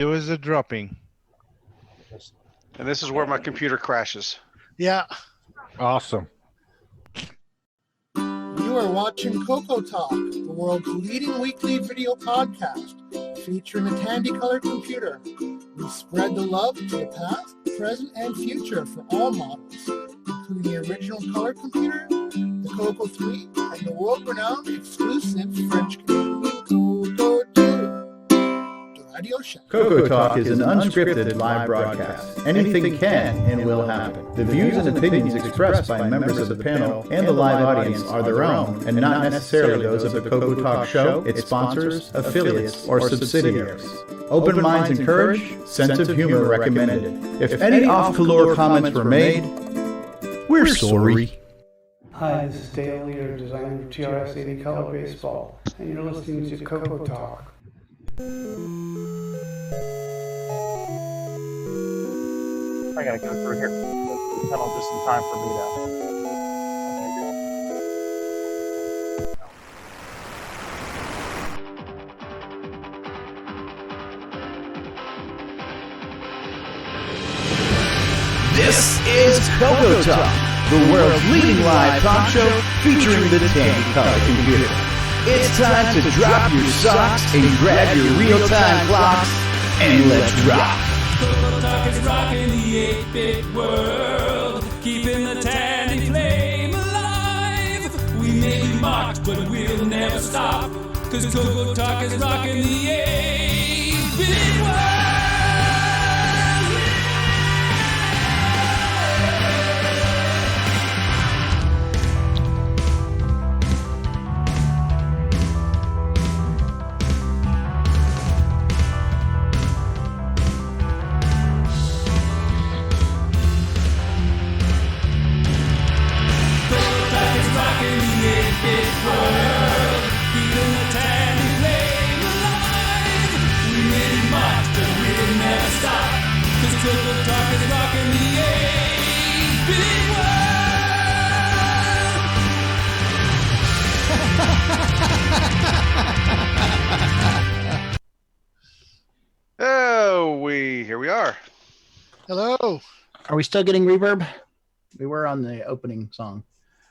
It was a dropping. And this is where my computer crashes. Yeah. Awesome. You are watching CoCoTALK, the world's leading weekly video podcast featuring a Tandy-color computer. We spread the love to the past, present, and future for all models, including the original color computer, the Coco 3, and the world-renowned exclusive French-Canadian Coco 2. CoCoTALK is an unscripted live broadcast. Anything can and will happen. The views and opinions expressed by members of the panel and the live audience are their own, and not necessarily those of the CoCoTALK show, its sponsors, affiliates, or subsidiaries. Open minds encouraged, sense of humor recommended. If any off-color comments were made, we're sorry. Hi, this is Dale, leader designer of TRS-80 Color Baseball, and you're listening to CoCoTALK. I gotta go through here. The tunnel just in time for me to. This is CoCoTALK, the world's leading live talk show featuring the Tandy color computer. It's time to drop your socks and grab your real-time clocks and let's rock. CoCoTALK is rocking the 8-bit world, keeping the Tandy flame alive. We may be mocked, but we'll never stop, cause CoCoTALK is rocking the 8-bit world. Here we are. Hello. Are we still getting reverb? We were on the opening song.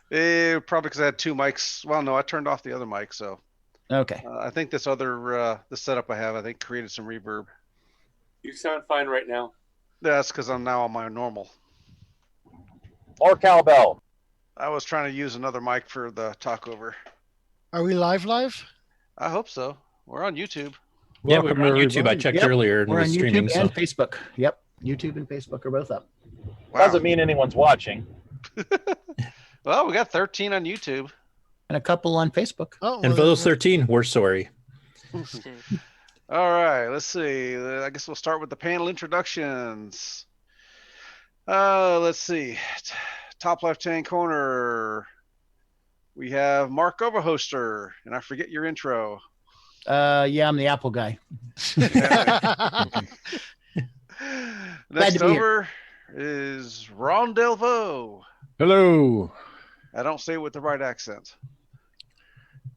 Probably because I had two mics. Well, no, I turned off the other mic, so. Okay. I think this other, the setup I have, I think created some reverb. You sound fine right now. That's because I'm now on my normal. Or cowbell. I was trying to use another mic for the talkover. Are we live? I hope so. We're on YouTube. Yeah, we were on YouTube. I checked earlier and we're was on streaming. YouTube and Facebook. Yep. YouTube and Facebook are both up. Wow. Doesn't mean anyone's watching. Well, we got 13 on YouTube. And a couple on Facebook. Oh, And for those 13, we're sorry. All right, let's see. I guess we'll start with the panel introductions. Let's see. Top left-hand corner, we have Mark Overhoster, and I forget your intro. Yeah, I'm the Apple guy. Next over is Ron Delvaux. Hello. I don't say it with the right accent.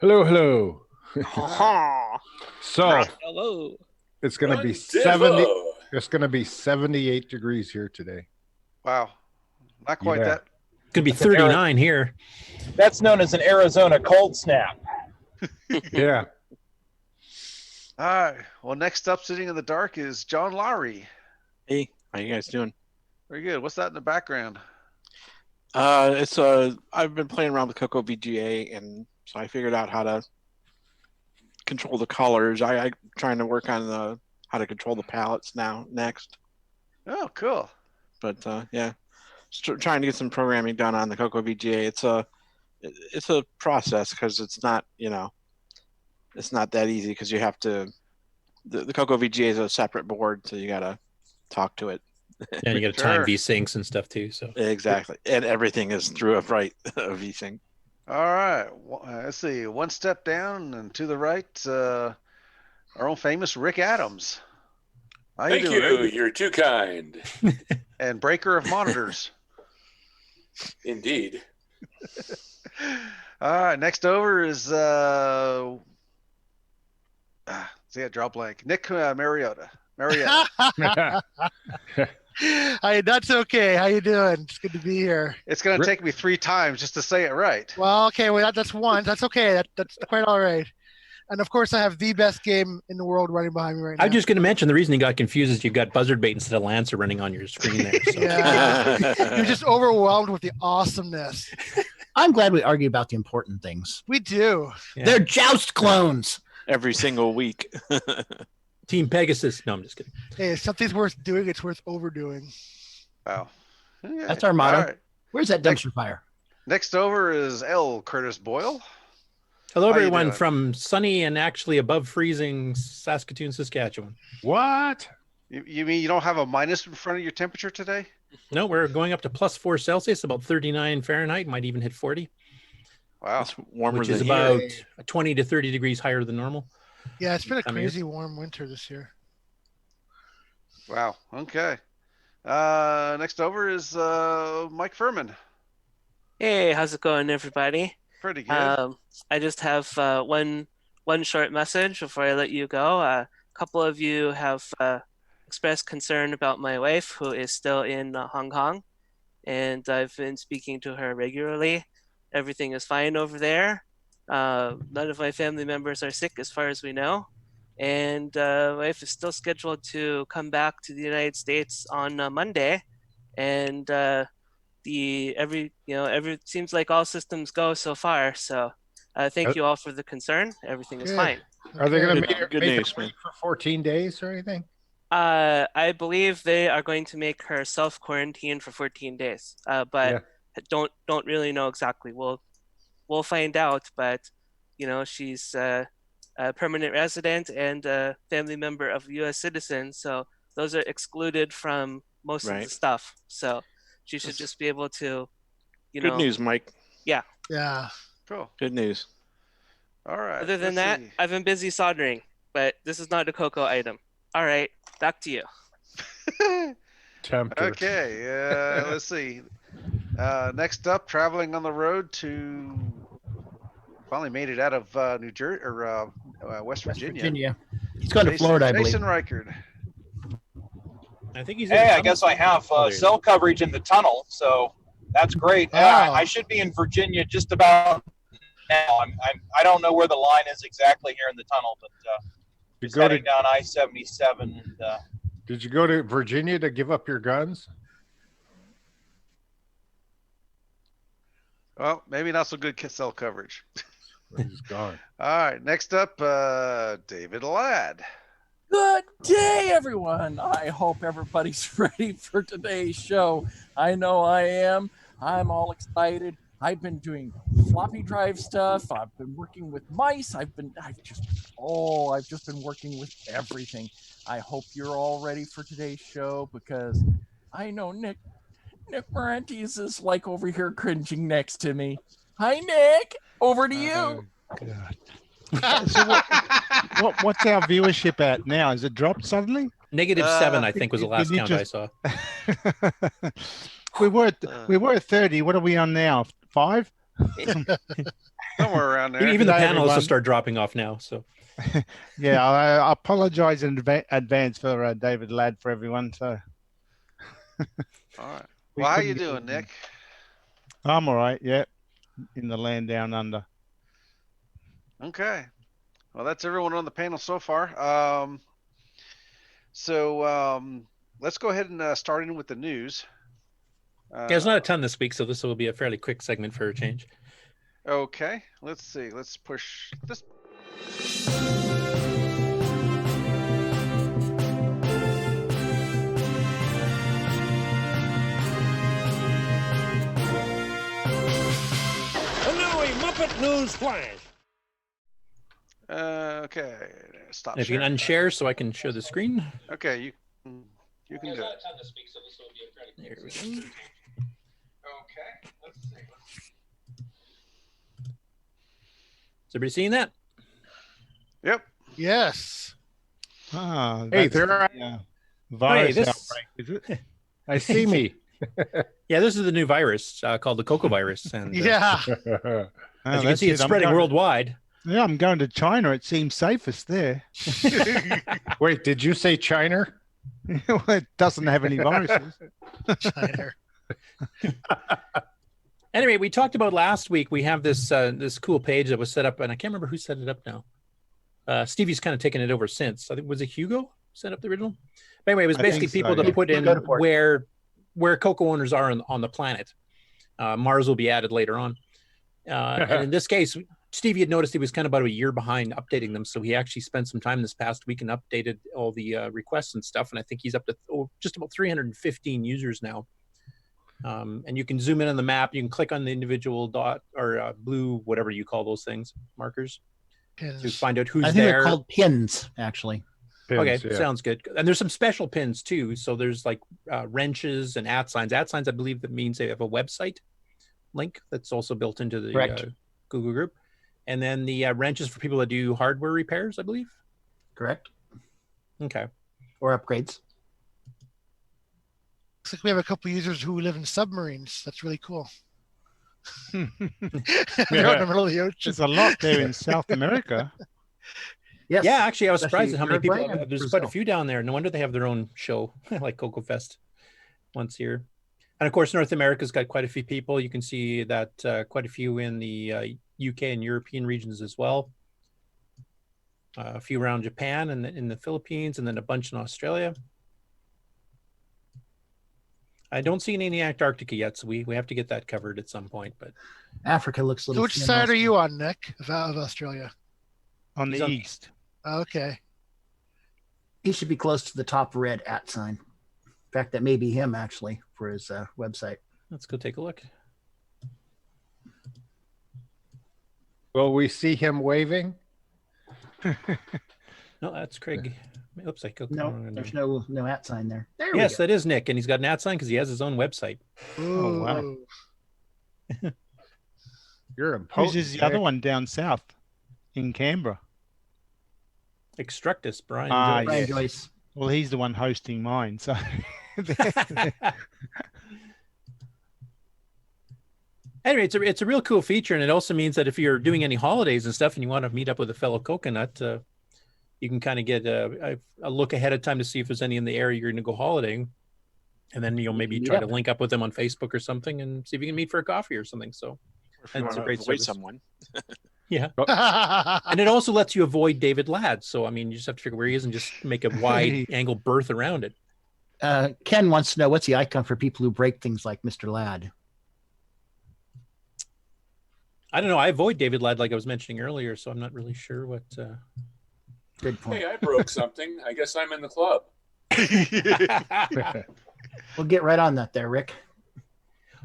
Hello. So Hello. it's going to be 70. It's going to be 78 degrees here today. Wow. Not quite Yeah. that. Could be 39 here. That's known as an Arizona cold snap. Yeah. All right. Well, next up, sitting in the dark, is John Lowry. Hey, how you guys doing? Very good. What's that in the background? It's I've been playing around with Coco VGA, and so I figured out how to control the colors. I'm trying to work on how to control the palettes next. Oh, cool. But yeah, trying to get some programming done on the Coco VGA. It's a process because it's not it's not that easy because you have to. The Coco VGA is a separate board, so you gotta talk to it. And you got to time V-syncs and stuff too. So Exactly, and everything is through a V-sync. All right. Let's see. One step down and to the right, our own famous Rick Adams. How Thank doing, you. Rick? You're too kind. And breaker of monitors. Indeed. All right. Next over is see, I draw blank. Nick Mariota. Marietta. Hey, that's okay. How you doing? It's good to be here. It's going to take me 3 times just to say it right. Well, okay. Well, that's one. That's okay. That's quite all right. And of course, I have the best game in the world running behind me right now. I was just going to mention the reason you got confused is you've got Buzzard Bait instead of Lancer running on your screen there. So. Yeah. You're just overwhelmed with the awesomeness. I'm glad we argue about the important things. We do. Yeah. They're Joust clones. Every single week. Team Pegasus. No, I'm just kidding. Hey, if something's worth doing, it's worth overdoing. Wow. Okay. That's our motto. All right. Where's that dumpster fire? Next over is L. Curtis Boyle. Hello, How you everyone doing? from sunny and actually above freezing Saskatoon, Saskatchewan. What? You mean you don't have a minus in front of your temperature today? No, we're going up to +4 Celsius, about 39 Fahrenheit, might even hit 40. Wow. It's warmer Which than is here. about 20 to 30 degrees higher than normal. Yeah, it's been a I mean, crazy warm winter this year. Wow. Okay. Next over is Mike Furman. Hey, how's it going, everybody? Pretty good. I just have one short message before I let you go. A couple of you have expressed concern about my wife, who is still in Hong Kong, and I've been speaking to her regularly. Everything is fine over there. None of my family members are sick, as far as we know, and my wife is still scheduled to come back to the United States on Monday, and seems like all systems go so far. So thank you all for the concern. Everything is Good. fine. Are they going to Good make news, her man. wait for 14 days or anything? I believe they are going to make her self quarantine for 14 days. But don't really know exactly. We'll find out. But she's a permanent resident and a family member of a U.S. citizen, so those are excluded from most of the stuff. So she should just be able to, Good news, Mike. Yeah. Yeah. Cool. Good news. All right. Other than let's that, see. I've been busy soldering, but this is not a Coco item. All right, back to you. Tempter. Okay. Let's see. Next up, traveling on the road to. Finally made it out of New Jersey or West Virginia. He's going to Florida, I believe. Jason Reichard. I think he's. Hey, I guess I have cell coverage in the tunnel, so that's great. I should be in Virginia just about now. I don't know where the line is exactly here in the tunnel, but just heading down I-77. And, did you go to Virginia to give up your guns? Well, maybe not so good cell coverage. He's gone. All right. Next up, David Ladd. Good day, everyone. I hope everybody's ready for today's show. I know I am. I'm all excited. I've been doing floppy drive stuff. I've been working with mice. I've just been working with everything. I hope you're all ready for today's show because I know Nick Morantes is like over here cringing next to me. Hi, Nick. Over to you. God. So what's our viewership at now? Has it dropped suddenly? -7, I think, was the last count I saw. we were at 30. What are we on now? 5? Somewhere around there. Even the panelists will start dropping off now. So, yeah, I apologize in advance for David Ladd for everyone. So, all right. Well, how you doing, Nick? I'm all right. Yeah, in the land down under. Okay. Well, that's everyone on the panel so far. Let's go ahead and start in with the news. there's not a ton this week, so this will be a fairly quick segment for a change. Okay. Let's see. Let's push this. And now a Muppet News Flash. Okay. Stop. And if you can unshare so I can share the screen. Okay, you can do it. There we go. Okay. Let's see. Is everybody seeing that? Yep. Yes. Hey, That's there are virus this- outbreak, is it? I see me. Yeah, this is the new virus called the Coco virus. And Yeah. as you can see, it's spreading worldwide. Yeah, I'm going to China. It seems safest there. Wait, did you say China? Well, it doesn't have any viruses. China. Anyway, we talked about last week. We have this this cool page that was set up, and I can't remember who set it up now. Stevie's kind of taken it over since. I think was it Hugo set up the original. But anyway, it was basically people to put in where cocoa owners are on the planet. Mars will be added later on. And in this case, Stevie had noticed he was kind of about a year behind updating them, so he actually spent some time this past week and updated all the requests and stuff. And I think he's up to just about 315 users now. And you can zoom in on the map. You can click on the individual dot or blue, whatever you call those things, markers, to find out who's I think there. they're called pins, actually. Okay, sounds good. And there's some special pins too. So there's like wrenches and @ signs. @ signs, I believe, that means they have a website link that's also built into the Google group. And then the wrenches for people that do hardware repairs, I believe. Correct. Okay. Or upgrades. Looks like we have a couple users who live in submarines. That's really cool. They're out in the middle of the ocean. There's a lot there in South America. Yes. Yeah, actually, I was surprised at how many people. Uruguay and There's Brazil. quite a few down there. No wonder they have their own show, like Cocoa Fest, once a year. And of course, North America's got quite a few people. You can see that quite a few in the UK and European regions as well. A few around Japan and in the Philippines, and then a bunch in Australia. I don't see any in the Antarctica yet, so we have to get that covered at some point. But Africa looks a So little. which side are you on, Nick, of Australia? On the east. Okay. He should be close to the top red @ sign. In fact, that may be him actually for his website. Let's go take a look. Will we see him waving? No, that's Craig. Oops, I clicked. No, there's no @ sign there. There Yes, we go. that is Nick, and he's got an @ sign because he has his own website. Oh, wow. You're Who's imposing. is the other one down south in Canberra? Extructus, Brian. Ah, Brian yes. Joyce. Well, he's the one hosting mine. So Anyway, it's a real cool feature, and it also means that if you're doing any holidays and stuff and you want to meet up with a fellow coconut, you can kind of get a look ahead of time to see if there's any in the area you're going to go holidaying, and then you'll maybe try to link up with them on Facebook or something and see if you can meet for a coffee or something. So Or if you want to avoid service. someone. Yeah. And it also lets you avoid David Ladd. So, I mean, you just have to figure where he is and just make a wide angle berth around it. Ken wants to know what's the icon for people who break things like Mr. Ladd. I don't know. I avoid David Ladd like I was mentioning earlier, so I'm not really sure what. Good point. Hey, I broke something. I guess I'm in the club. We'll get right on that there, Rick.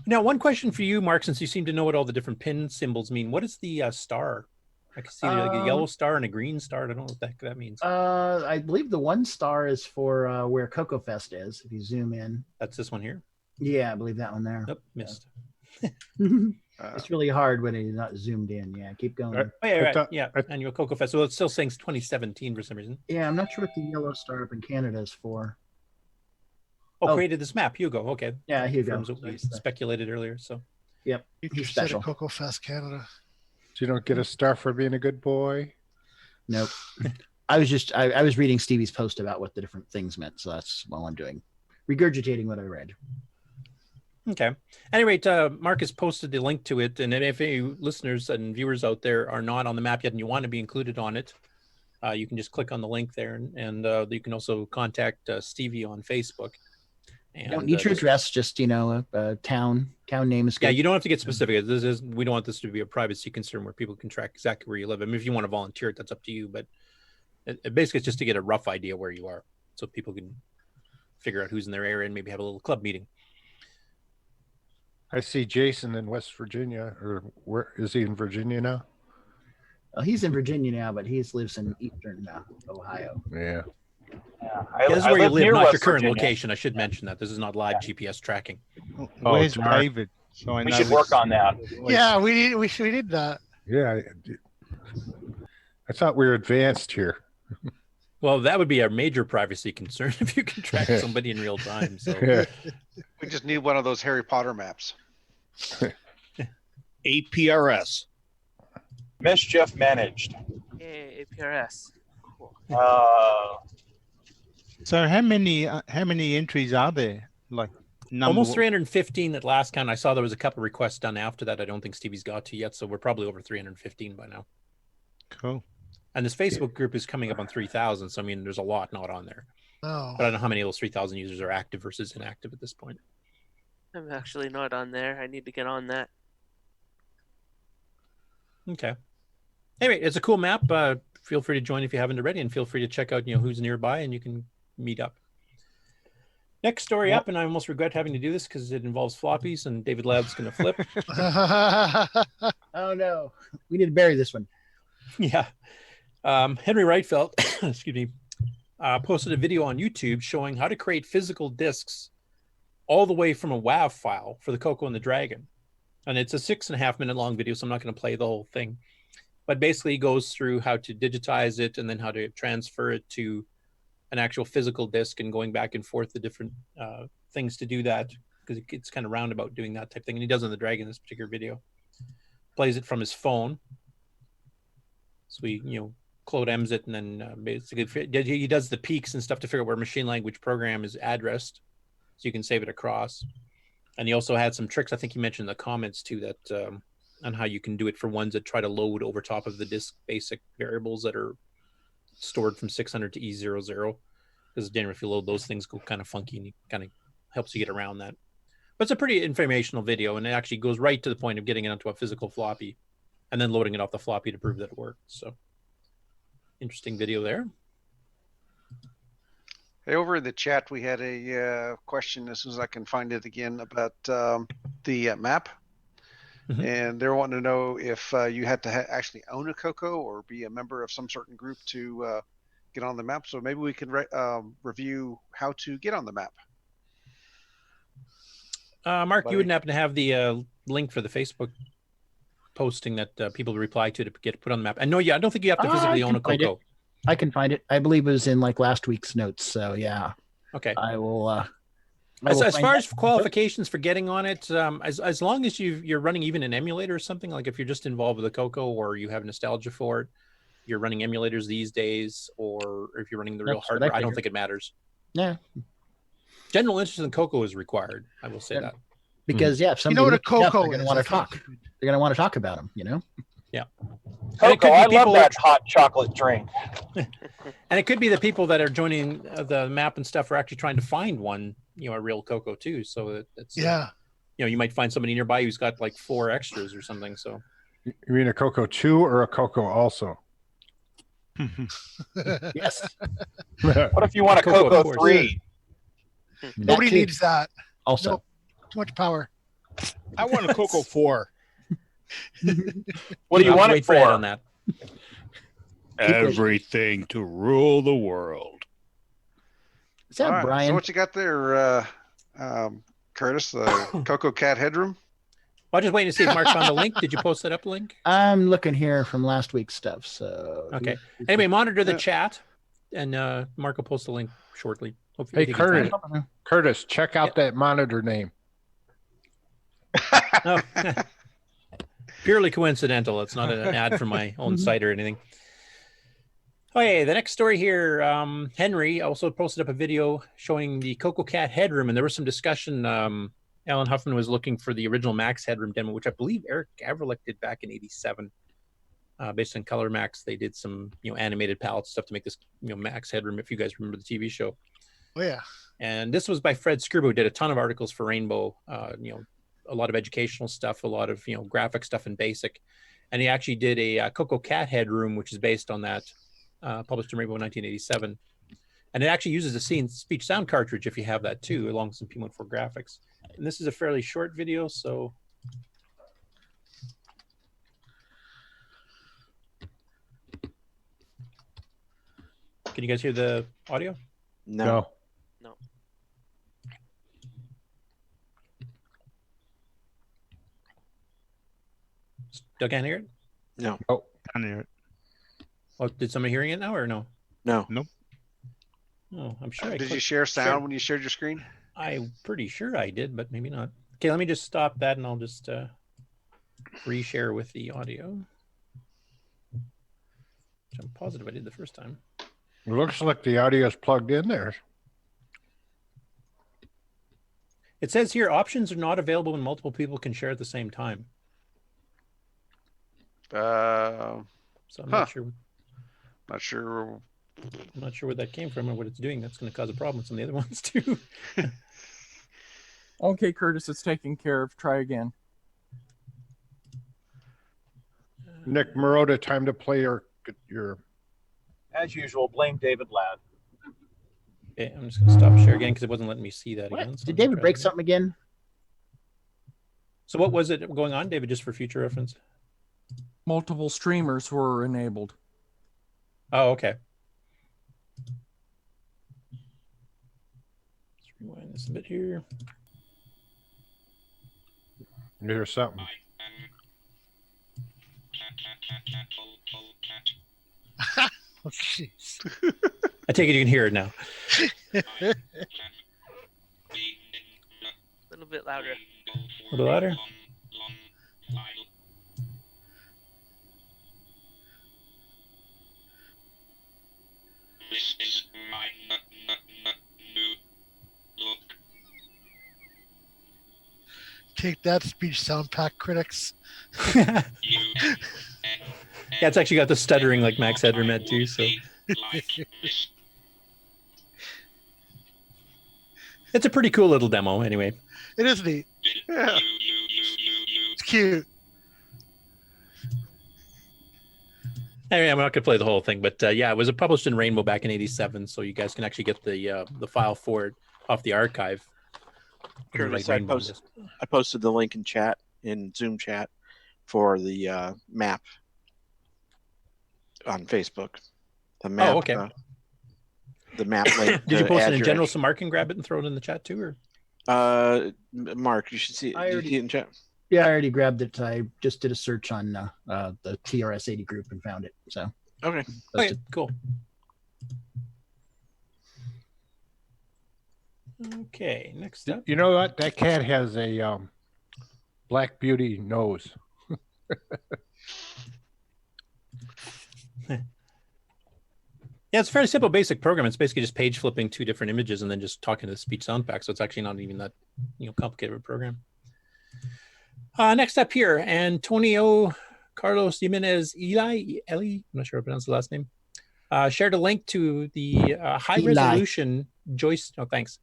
Now, one question for you, Mark, since you seem to know what all the different pin symbols mean. What is the star? I can see like a yellow star and a green star. I don't know what that means. I believe the one star is for where Cocoa Fest is. If you zoom in. That's this one here? Yeah, I believe that one there. Nope, missed. It's really hard when it's not zoomed in. Yeah, keep going. Oh, yeah, right. Yeah, annual Cocoa Fest. So it's still saying 2017 for some reason. Yeah, I'm not sure what the yellow star up in Canada is for. Oh, created this map, Hugo. Okay. Yeah, Hugo. Confirms what we speculated earlier. So. Yep. He's special. Cocoa Fest Canada. So you don't get a star for being a good boy? Nope. I was reading Stevie's post about what the different things meant, so that's all I'm doing. Regurgitating what I read. Okay. Anyway, Mark has posted the link to it, and if any listeners and viewers out there are not on the map yet and you want to be included on it, you can just click on the link there, and you can also contact Stevie on Facebook. And, Don't need your address, just a town name is good. Yeah, you don't have to get specific. We don't want this to be a privacy concern where people can track exactly where you live. I mean, if you want to volunteer, that's up to you. But basically, it's just to get a rough idea where you are, so people can figure out who's in their area and maybe have a little club meeting. I see Jason in West Virginia, or where is he in Virginia now? Well, he's in Virginia now, but he lives in eastern Ohio. Yeah. This is where you live, not your current location. I should mention that this is not live GPS tracking. Where's David? So I We know should work on that. Yeah, we need that. Yeah. I thought we were advanced here. Well, that would be a major privacy concern if you can track somebody in real time. So We just need one of those Harry Potter maps. APRS. Mischief managed. Yay, APRS. Cool. So how many entries are there? Like Almost 315 at last count. I saw there was a couple requests done after that. I don't think Stevie's got to yet, so we're probably over 315 by now. Cool. And this Facebook group is coming up on 3,000, so I mean, there's a lot not on there. Oh. But I don't know how many of those 3,000 users are active versus inactive at this point. I'm actually not on there. I need to get on that. Okay. Anyway, it's a cool map. Feel free to join if you haven't already, and feel free to check out, who's nearby, and you can meet up. Next story up, and I almost regret having to do this because it involves floppies, and David Ladd's going to flip. Oh no, we need to bury this one. Yeah. Henry Reitfeld, excuse me, posted a video on YouTube showing how to create physical discs all the way from a WAV file for the Coco and the Dragon. And it's a 6.5 minute long video, so I'm not going to play the whole thing. But basically he goes through how to digitize it and then how to transfer it to an actual physical disc and going back and forth the different things to do that, because it's kind of roundabout doing that type thing. And he does on the Dragon in this particular video. Plays it from his phone. So he, Claude M's it, and then basically he does the peaks and stuff to figure out where machine language program is addressed, so you can save it across. And he also had some tricks, I think he mentioned in the comments too, that on how you can do it for ones that try to load over top of the disk basic variables that are stored from 600 to E00, because generally if you load those things go kind of funky, and it kind of helps you get around that. But it's a pretty informational video, and it actually goes right to the point of getting it onto a physical floppy and then loading it off the floppy to prove that it worked. So interesting video there. Hey, over in the chat, we had a question, as soon as I can find it again, about the map. Mm-hmm. And they're wanting to know if you had to actually own a Coco or be a member of some certain group to get on the map. So maybe we can review how to get on the map. Mark, you wouldn't happen to have the link for the Facebook posting that people reply to get put on the map? And no, I don't think you have to physically own a Coco. I can find it. I believe it was in like last week's notes. So yeah. Okay. I will. As far as qualifications for getting on it, as long as you're running even an emulator or something, like if you're just involved with a Coco or you have nostalgia for it, you're running emulators these days, or if you're running the real hardware, I don't think it matters. Yeah. General interest in Coco is required. I will say that. Because if somebody what a Coco they're going to want to talk. They're going to want to talk about them. Yeah. Coco, I love that hot chocolate drink. And it could be the people that are joining the map and stuff are actually trying to find one, a real Coco too. So it's you might find somebody nearby who's got like 4 extras or something. So you mean a Coco 2 or a Coco also? Yes. What if you want a Coco 3? Nobody needs that. Also, nope. Too much power. I want a Coco 4. What do you want it for? On that? Everything to rule the world. Is that All right, Brian? so what you got there, Curtis? The Coco Cat headroom? I'll just wait to see if Mark found the link. Did you post that up link? I'm looking here from last week's stuff. So okay. Anyway, monitor the chat, and Mark will post the link shortly. Hopefully hey, Curtis, check out that monitor name. Oh. Purely coincidental. It's not an ad from my own site or anything. Okay, the next story here. Henry also posted up a video showing the CoCoCat headroom, and there was some discussion. Alan Huffman was looking for the original Max headroom demo, which I believe Eric Gavrlik did back in '87. Based on Color Max, they did some animated palette stuff to make this Max headroom. If you guys remember the TV show. Oh yeah. And this was by Fred Skirbo, who did a ton of articles for Rainbow. A lot of educational stuff, a lot of graphic stuff in BASIC, and he actually did a CoCoCat headroom, which is based on that, published in Rainbow in 1987, and it actually uses a speech sound cartridge if you have that too, along with some P14 graphics. And this is a fairly short video, so can you guys hear the audio? No. Still can't hear it? No. Oh, Can't hear it. Oh, did somebody hearing it now or no? No. Nope. Oh, I'm sure. Did you share sound when you shared your screen? I'm pretty sure I did, but maybe not. Okay, let me just stop that and I'll just reshare with the audio. Which I'm positive I did the first time. It looks like the audio is plugged in there. It says here options are not available when multiple people can share at the same time. So I'm not sure. Not sure. I'm not sure where that came from or what it's doing. That's going to cause a problem with some of the other ones too. Okay, Curtis, it's taken care of. Try again. Nick Marotta, time to play your. As usual, blame David Ladd. Okay, I'm just going to stop share again because it wasn't letting me see that again. So Did David break something again? So what was it going on, David, just for future reference? Multiple streamers were enabled. Oh, okay. Let's rewind this a bit here. There's something. Oh, jeez. I take it you can hear it now. A little bit louder. A little louder? Take that, speech sound pack critics. Yeah, it's actually got the stuttering like Max Headroom had too. So it's a pretty cool little demo, anyway. It is neat. Yeah. It's cute. Anyway, I'm not going to play the whole thing, but yeah, it was published in Rainbow back in '87, so you guys can actually get the file for it off the archive. Curtis, Like I posted the link in chat, in Zoom chat, for the map on Facebook. The map. Oh, okay. The map link. Did you post it in general so Mark can grab it and throw it in the chat too? Or? Mark, you should see it. Did you see it in chat? Yeah, I already grabbed it. I just did a search on the TRS-80 group and found it. So okay, cool. Okay, next up. You know what? That cat has a Black Beauty nose. Yeah, it's a fairly simple, basic program. It's basically just page flipping two different images and then just talking to the speech sound pack. So it's actually not even that complicated of a program. Next up here, Antonio Carlos Jimenez Eli, I'm not sure how to pronounce the last name, shared a link to the high resolution joystick. Oh, thanks.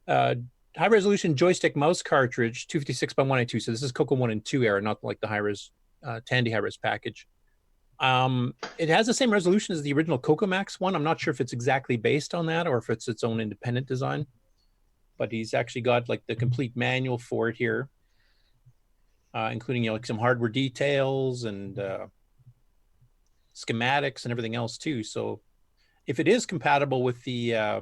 High resolution joystick mouse cartridge 256 by 182. So this is Coco 1 and 2 era, not like the high res Tandy high res package. It has the same resolution as the original CoCoMax one. I'm not sure if it's exactly based on that or if it's its own independent design, but he's actually got like the complete manual for it here, including like some hardware details and schematics and everything else too. So if it is compatible with the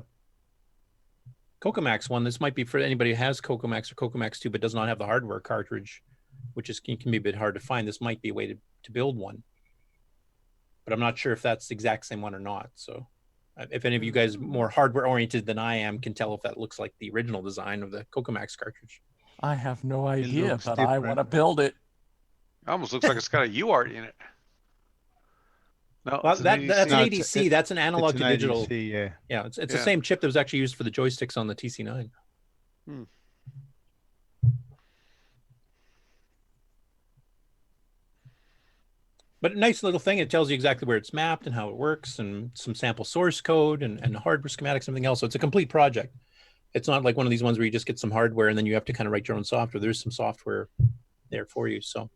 CoCoMax one, this might be for anybody who has CoCoMax or CoCoMax 2 but does not have the hardware cartridge, which can be a bit hard to find. This might be a way to build one, but I'm not sure if that's the exact same one or not. So if any of you guys more hardware oriented than I am can tell if that looks like the original design of the CoCoMax cartridge. I have no idea, but I want to build it. It almost looks like it's got a UART in it. No, Well, that's an ADC. That's an analog it's an to digital. ADC, yeah. It's the same chip that was actually used for the joysticks on the TC9. Hmm. But a nice little thing. It tells you exactly where it's mapped and how it works, and some sample source code and hardware schematics, everything else. So it's a complete project. It's not like one of these ones where you just get some hardware and then you have to kind of write your own software. There's some software there for you. So,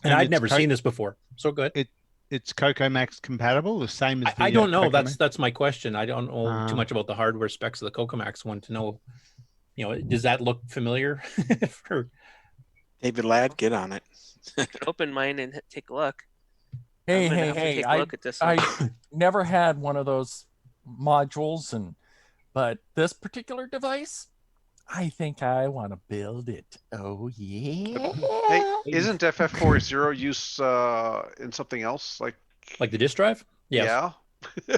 and I'd never seen this before. So good. It's CoCoMax compatible, the same as the I don't know. CoCoMax? That's my question. I don't know too much about the hardware specs of the CoCoMax one to know. Does that look familiar? David Ladd, get on it. Open mine and take a look. Hey, I'm gonna have to take a look at this one. I never had one of those modules, but this particular device, I think I want to build it. Oh yeah. Hey, isn't FF40 used in something else like the disk drive? Yes. Yeah.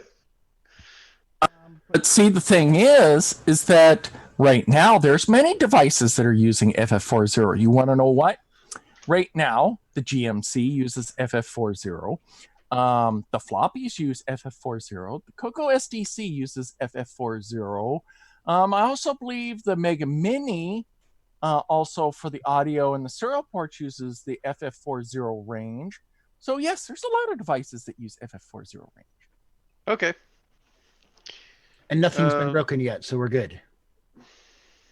But see, the thing is that right now there's many devices that are using FF40. You want to know what? Right now, the GMC uses FF40. The floppies use FF40. The Coco SDC uses FF40. I also believe the Mega Mini, also for the audio and the serial port, uses the FF40 range. So yes, there's a lot of devices that use FF40 range. Okay. And nothing's been broken yet, so we're good.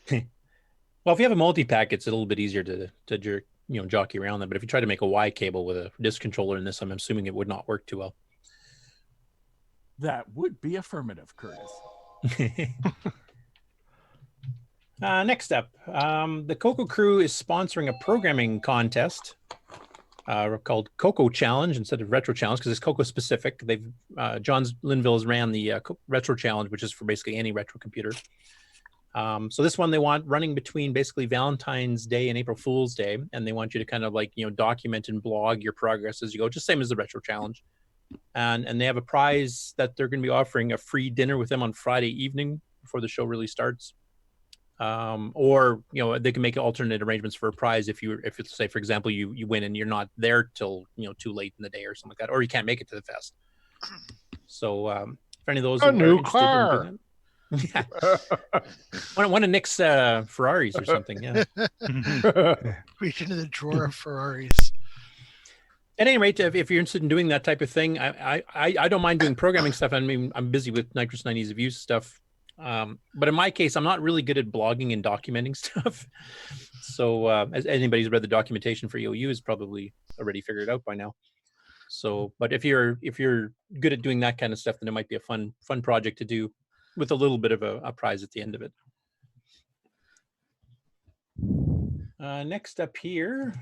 Well, if you have a multi-pack, it's a little bit easier to jerk, jockey around them. But if you try to make a Y cable with a disc controller in this, I'm assuming it would not work too well. That would be affirmative, Curtis. Next up, the Coco Crew is sponsoring a programming contest called Coco Challenge instead of Retro Challenge because it's Coco specific. They've John Linville has ran the Retro Challenge, which is for basically any retro computer. So this one they want running between basically Valentine's Day and April Fool's Day, and they want you to kind of like document and blog your progress as you go, just same as the Retro Challenge. And they have a prize that they're going to be offering, a free dinner with them on Friday evening before the show really starts. Or they can make alternate arrangements for a prize if it's say for example you win and you're not there till too late in the day or something like that, or you can't make it to the fest. So if any of those a new car. One of Nick's Ferraris or something. Yeah. Reach into the drawer of Ferraris. At any rate, if you're interested in doing that type of thing, I don't mind doing programming stuff. I mean, I'm busy with Nitrous 9 Ease of Use stuff. But in my case, I'm not really good at blogging and documenting stuff. So as anybody who's read the documentation for EOU has probably already figured it out by now. So, but if you're good at doing that kind of stuff, then it might be a fun project to do with a little bit of a prize at the end of it. Next up here,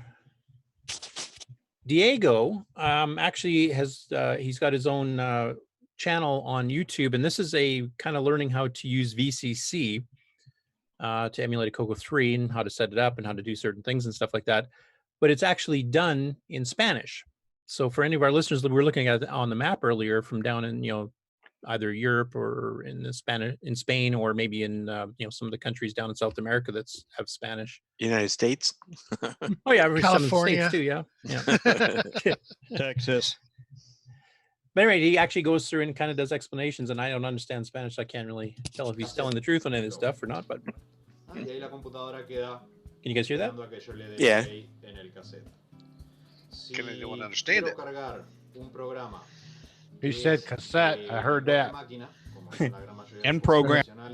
Diego actually has he's got his own channel on YouTube, and this is a kind of learning how to use VCC to emulate a Coco 3 and how to set it up and how to do certain things and stuff like that. But it's actually done in Spanish. So for any of our listeners that we were looking at on the map earlier from down in either Europe or in Spain, or maybe in some of the countries down in South America that have Spanish. United States. Oh yeah, California some States too. Yeah. Texas. But anyway, he actually goes through and kind of does explanations, and I don't understand Spanish, so I can't really tell if he's telling the truth on any of this stuff or not. But can you guys hear that? Yeah. Can anyone understand it? He said cassette. I heard that. And program. I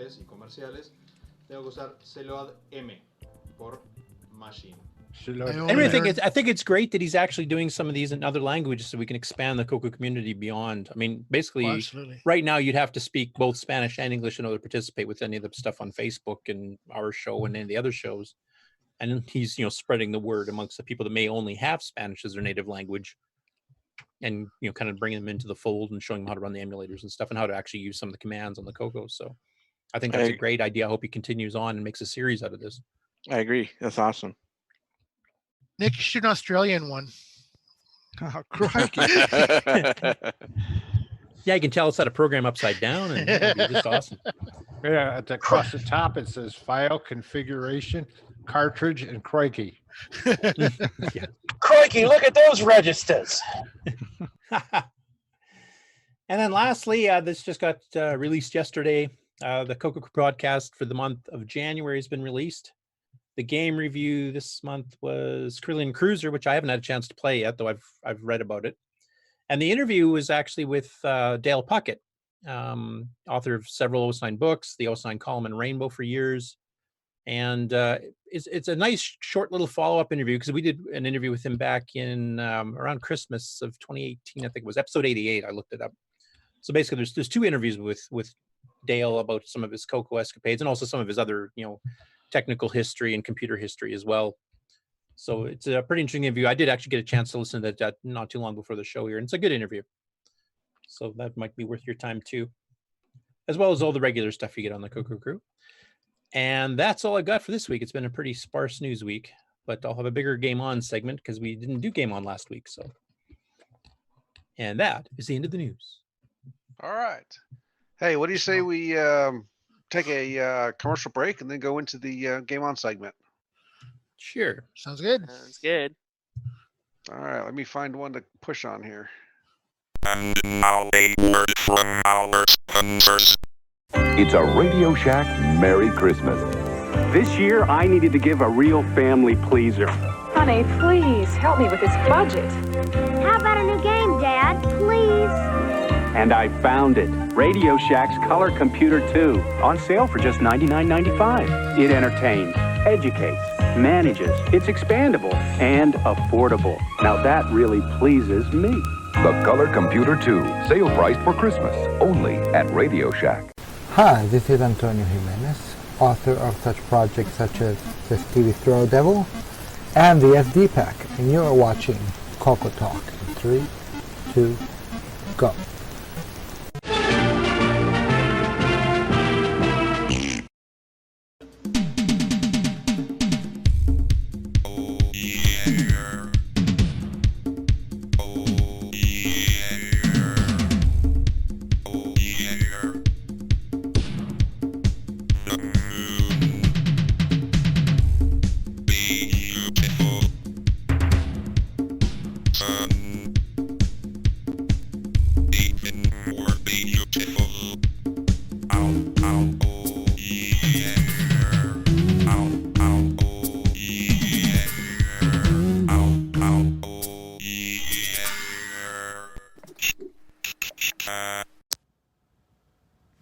think it's great that he's actually doing some of these in other languages so we can expand the Coco community beyond. I mean, basically, right now you'd have to speak both Spanish and English in order to participate with any of the stuff on Facebook and our show and any of the other shows. And he's spreading the word amongst the people that may only have Spanish as their native language, and kind of bringing them into the fold and showing them how to run the emulators and stuff and how to actually use some of the commands on the Coco. So I think that's a great idea. I hope he continues on and makes a series out of this. I agree. That's awesome. Nick, you should an Australian one. Oh, crikey. Yeah, you can tell us how to program upside down, and it'd be just awesome. Yeah, across the top it says file configuration, cartridge, and crikey. Yeah. Crikey, look at those registers. And then lastly, this just got released yesterday. The Coco broadcast for the month of January has been released. The game review this month was Carillion Cruiser, which I haven't had a chance to play yet, though I've read about it. And the interview was actually with Dale Puckett, author of several OS9 books, the OS9 column in Rainbow for years. And it's a nice short little follow-up interview, because we did an interview with him back in around Christmas of 2018. I think it was episode 88. I looked it up. So basically there's two interviews with Dale about some of his Coco escapades and also some of his other, technical history and computer history as well. So it's a pretty interesting interview. I did actually get a chance to listen to that not too long before the show here, and it's a good interview. So that might be worth your time too, as well as all the regular stuff you get on the Coco Crew. And that's all I got for this week. It's been a pretty sparse news week, but I'll have a bigger Game On segment because we didn't do Game On last week. So, and that is the end of the news. All right. Hey, what do you say we take a commercial break and then go into the Game On segment? Sure. Sounds good. Sounds good. All right, let me find one to push on here. And now a word from our sponsors. It's a Radio Shack Merry Christmas. This year, I needed to give a real family pleaser. Honey, please help me with this budget. How about a new game, Dad? Please. And I found it. Radio Shack's Color Computer 2. On sale for just $99.95. It entertains, educates, manages. It's expandable and affordable. Now that really pleases me. The Color Computer 2. Sale priced for Christmas. Only at Radio Shack. Hi, this is Antonio Jimenez, author of such projects such as the Stevie Throw Devil and the SD Pack, and you are watching CoCoTALK. 3, 2, go.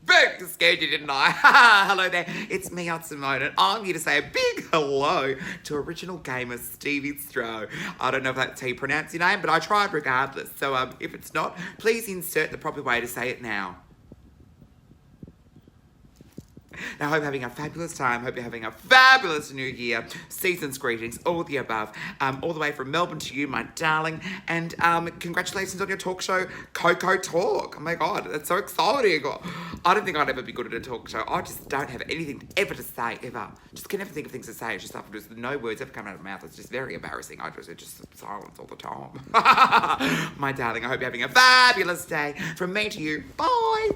Boom! Scared you, didn't I? Hello there, it's me, Simone, and I'm here to say a big hello to original gamer Stevie Throw. I don't know if that's how you pronounce your name, but I tried regardless. So if it's not, please insert the proper way to say it now. Now, I hope you're having a fabulous time. Hope you're having a fabulous new year. Season's greetings, all the above. All the way from Melbourne to you, my darling. And congratulations on your talk show, CoCoTALK. Oh my God, that's so exciting. I don't think I'd ever be good at a talk show. I just don't have anything ever to say, ever. Just can never think of things to say. It's just just no words ever come out of my mouth. It's just very embarrassing. It's just silence all the time. My darling, I hope you're having a fabulous day. From me to you, bye.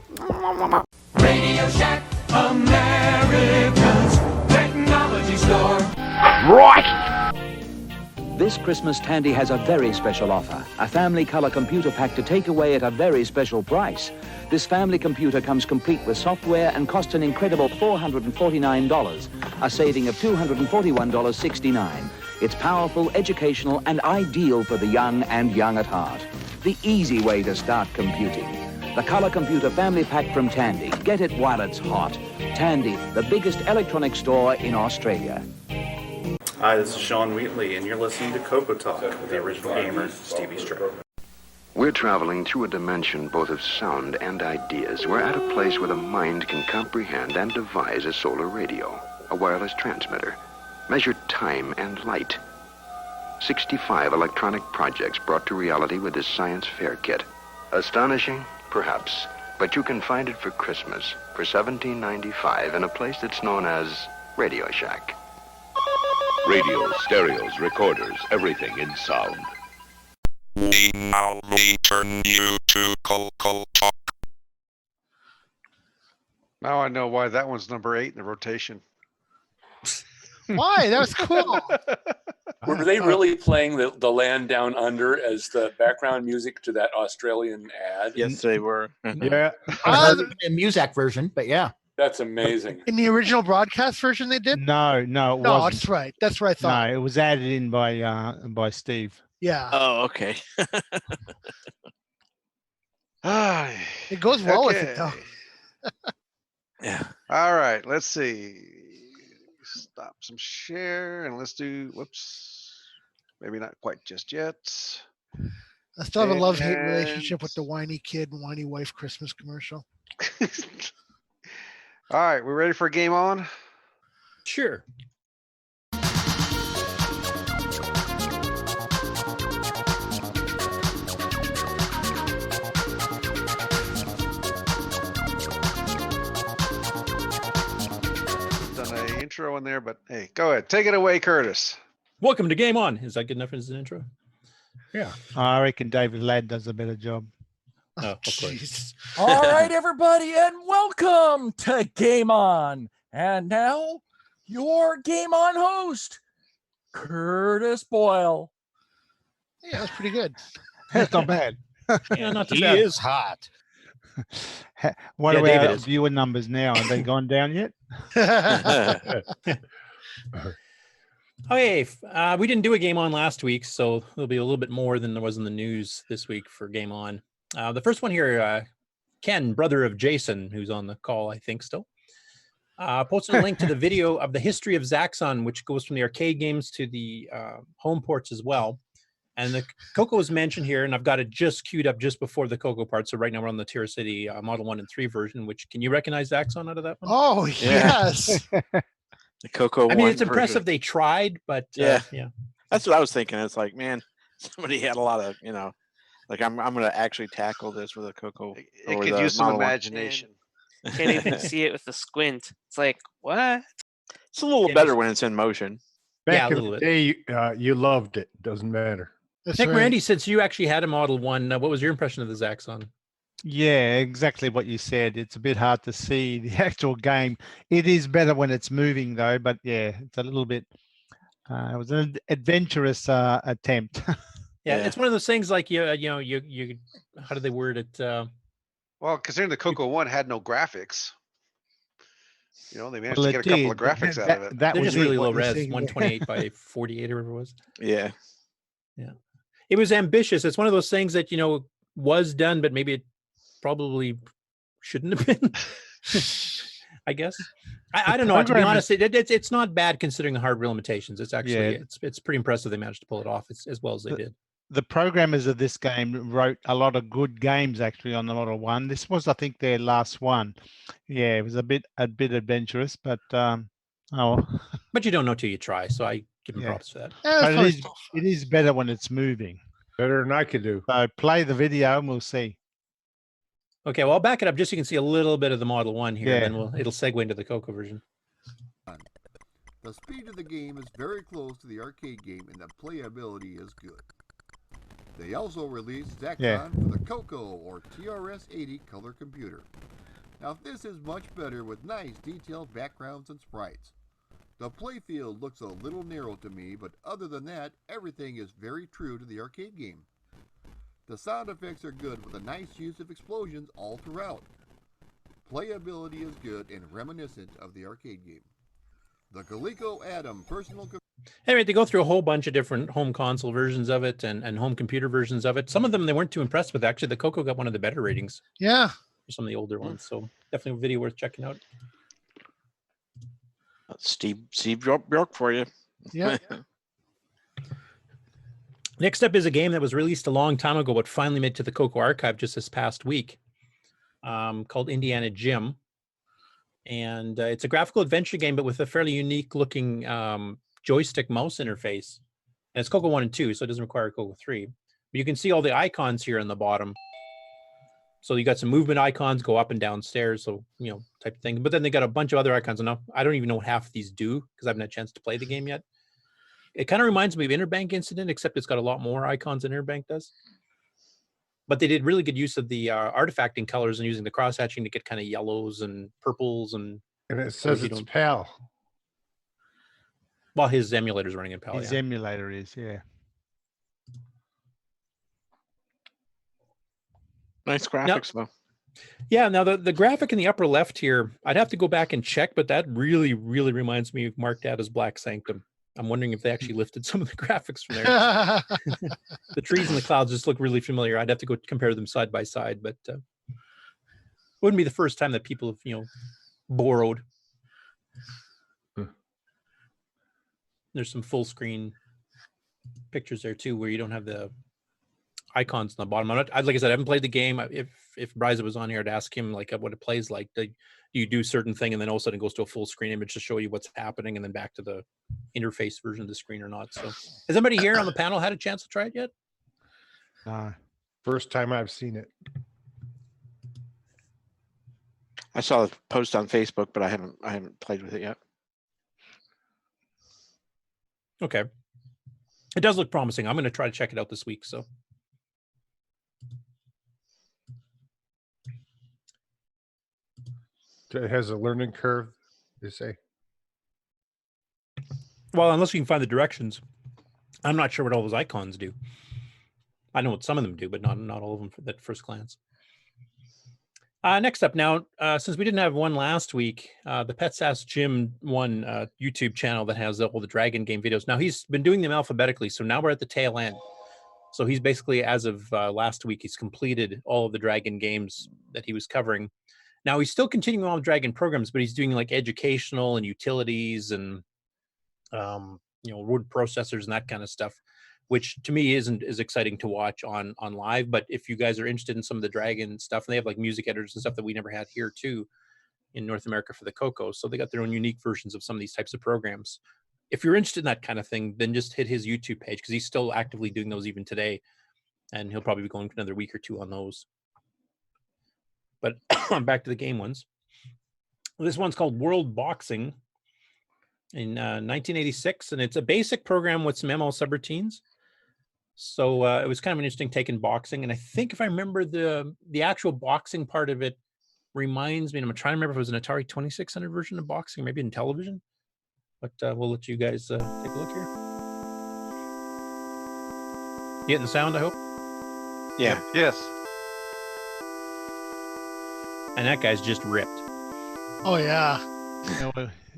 Radio Shack, America's technology store. Right! This Christmas, Tandy has a very special offer. A family color computer pack to take away at a very special price. This family computer comes complete with software and costs an incredible $449, a saving of $241.69. It's powerful, educational, and ideal for the young and young at heart. The easy way to start computing. The Color Computer Family Pack from Tandy. Get it while it's hot. Tandy, the biggest electronics store in Australia. Hi, this is Sean Wheatley, and you're listening to CoCoTALK with the original gamer, Stevie Throw. We're traveling through a dimension both of sound and ideas. We're at a place where the mind can comprehend and devise a solar radio, a wireless transmitter, measure time and light. 65 electronic projects brought to reality with this science fair kit. Astonishing? Perhaps, but you can find it for Christmas for $17.95 in a place that's known as Radio Shack. Radios, stereos, recorders, everything in sound. We now return you to CoCoTALK. Now I know why that one's number 8 in the rotation. Why? That was cool. Were they really playing the Land Down Under as the background music to that Australian ad? Yes, they were. Yeah. The Muzak version, but yeah. That's amazing. In the original broadcast version they did? No, it No, wasn't. that's right. That's what I thought. No, it was added in by Steve. Yeah. Oh, okay. It goes well with it, though. Yeah. All right, let's see. Stop some share and let's do, whoops, maybe not quite just yet. I still have a love-hate relationship with the whiny kid and whiny wife Christmas commercial. All right, we ready for a game on? Sure. Done an intro in there, but hey, go ahead. Take it away, Curtis. Welcome to Game On. Is that good enough as an intro? Yeah. I reckon David Ladd does a better job. Oh, of course. All right, everybody, and welcome to Game On. And now, your Game On host, Curtis Boyle. Yeah, that's pretty good. That's not bad. Yeah, not too He bad. is hot. What Yeah, are David our is. viewer numbers now? Have they gone down yet? Okay, we didn't do a Game On last week, so there'll be a little bit more than there was in the news this week for Game On. The first one here, Ken, brother of Jason, who's on the call, I think still, posted a link to the video of the history of Zaxxon, which goes from the arcade games to the home ports as well. And the Coco is mentioned here, and I've got it just queued up just before the Coco part. So right now we're on the Tier City Model 1 and 3 version, which, can you recognize Zaxxon out of that one? Oh, yes. The Coco. I mean, 1 it's impressive version. they tried, but Yeah, yeah. That's what I was thinking. It's like, man, somebody had a lot of, like I'm going to actually tackle this with a Coco. It or could the use some Model 1. imagination. Can't even see it with the squint. It's like, what? It's a little better when it's in motion. Yeah, a Back in little the bit. day, you loved it. Doesn't matter. Nick Randy, since you actually had a Model 1, what was your impression of the Zaxxon? Yeah, exactly what you said. It's a bit hard to see the actual game. It is better when it's moving, though. But yeah, it's a little bit. It was an adventurous attempt. Yeah, it's one of those things like you how do they word it? Well, considering the Coco 1 had no graphics, they managed Well, to get a it couple of did. graphics out of it. That They're was just really it, what low you're res, seeing there. 128 by 48 or whatever it was. Yeah. Yeah. It was ambitious. It's one of those things that, was done, but maybe it probably shouldn't have been. I guess. I don't know. To be program honest, it's not bad considering the hardware limitations. It's actually Yeah. it's pretty impressive they managed to pull it off as well as they did. The programmers of this game wrote a lot of good games actually on the Model 1. This was, I think, their last one. Yeah, it was a bit adventurous, but But you don't know till you try, so I give them Yeah. props for that. but it is better when it's moving. Better than I could do. So play the video and we'll see. Okay, well, I'll back it up just so you can see a little bit of the Model 1 here, Yeah. and then it'll segue into the Coco version. The speed of the game is very close to the arcade game and the playability is good. They also released Zaxxon Yeah. for the Coco or TRS-80 color computer. Now this is much better with nice detailed backgrounds and sprites. The playfield looks a little narrow to me, but other than that, everything is very true to the arcade game. The sound effects are good with a nice use of explosions all throughout. Playability is good and reminiscent of the arcade game. The Coleco Atom personal Anyway, they go through a whole bunch of different home console versions of it and home computer versions of it. Some of them they weren't too impressed with. Actually, the Coco got one of the better ratings Yeah. for some of the older ones. So definitely a video worth checking out. Steve Bjork for you. Yeah. Next up is a game that was released a long time ago, but finally made to the Coco archive just this past week, called Indiana Jim. And it's a graphical adventure game, but with a fairly unique looking joystick mouse interface. And it's Coco 1 and 2, so it doesn't require Coco 3. But you can see all the icons here on the bottom. So you got some movement icons, go up and down stairs, so, type of thing. But then they got a bunch of other icons. And I don't even know what half of these do because I haven't had a chance to play the game yet. It kind of reminds me of Interbank Incident, except it's got a lot more icons than Interbank does. But they did really good use of the artifacting colors and using the cross-hatching to get kind of yellows and purples. And it says it's PAL. Well, his emulator's running in PAL. His emulator is, yeah. Nice graphics, though. Yeah, now the graphic in the upper left here, I'd have to go back and check, but that really, really reminds me of Mark Dada's Black Sanctum. I'm wondering if they actually lifted some of the graphics from there. The trees and the clouds just look really familiar. I'd have to go compare them side by side, but it wouldn't be the first time that people have, borrowed. There's some full screen pictures there too, where you don't have the icons on the bottom. Like I said, I haven't played the game. If Bryza was on here, I'd ask him like what it plays like. Do you do certain thing and then all of a sudden it goes to a full screen image to show you what's happening and then back to the interface version of the screen or not? So has anybody here on the panel had a chance to try it yet? First time I've seen it. I saw the post on Facebook, but I haven't played with it yet. Okay. It does look promising. I'm going to try to check it out this week. So It has a learning curve, they say. well, unless you can find the directions, I'm not sure what all those icons do. I know what some of them do, but not all of them at first glance. Next up now, since we didn't have one last week, the Pet Sass Jim one YouTube channel that has all the Dragon game videos. Now he's been doing them alphabetically, so now we're at the tail end. So he's basically, as of last week, he's completed all of the Dragon games that he was covering. Now he's still continuing on with Dragon programs, but he's doing like educational and utilities and word processors and that kind of stuff, which to me isn't as exciting to watch on live. But if you guys are interested in some of the Dragon stuff, and they have like music editors and stuff that we never had here too in North America for the Coco, so they got their own unique versions of some of these types of programs. If you're interested in that kind of thing, then just hit his YouTube page, because he's still actively doing those even today, and he'll probably be going for another week or two on those. But back to the game ones. This one's called World Boxing in 1986, and it's a basic program with some ML subroutines. So it was kind of an interesting take in boxing, and I think if I remember the actual boxing part of it reminds me, and I'm trying to remember if it was an Atari 2600 version of boxing, maybe in television. But we'll let you guys take a look here. You getting the sound, I hope? Yeah. Yes. And that guy's just ripped. Oh yeah.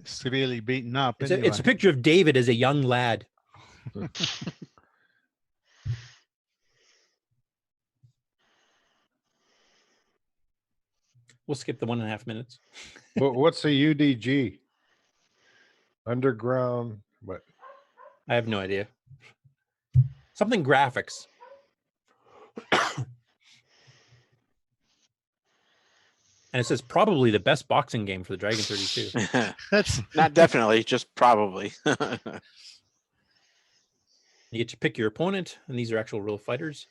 Severely beaten up. It's a picture of David as a young lad. We'll skip the 1.5 minutes. What's a UDG? Underground, what? I have no idea. Something graphics. And it says probably the best boxing game for the Dragon 32. That's not definitely, just probably. You get to pick your opponent, and these are actual real fighters.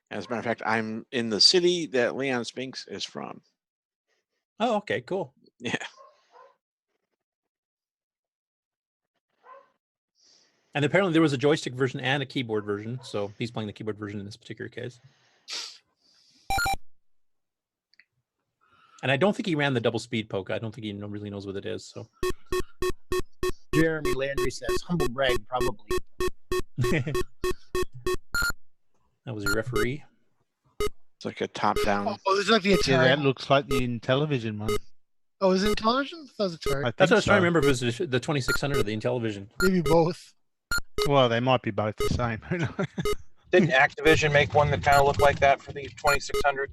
As a matter of fact, I'm in the city that Leon Spinks is from. Oh, okay, cool. Yeah. And apparently there was a joystick version and a keyboard version, so he's playing the keyboard version in this particular case. And I don't think he ran the double speed poke. I don't think he really knows what it is. So Jeremy Landry says, humble brag, probably. That was your referee. It's like a top-down. Oh, is that the Atari? Yeah, that looks like the Intellivision one. Oh, is it in television? That was Atari. That's what I was trying to remember if it was the 2600 or the Intellivision. Maybe both. Well, they might be both the same. Didn't Activision make one that kind of looked like that for the 2600?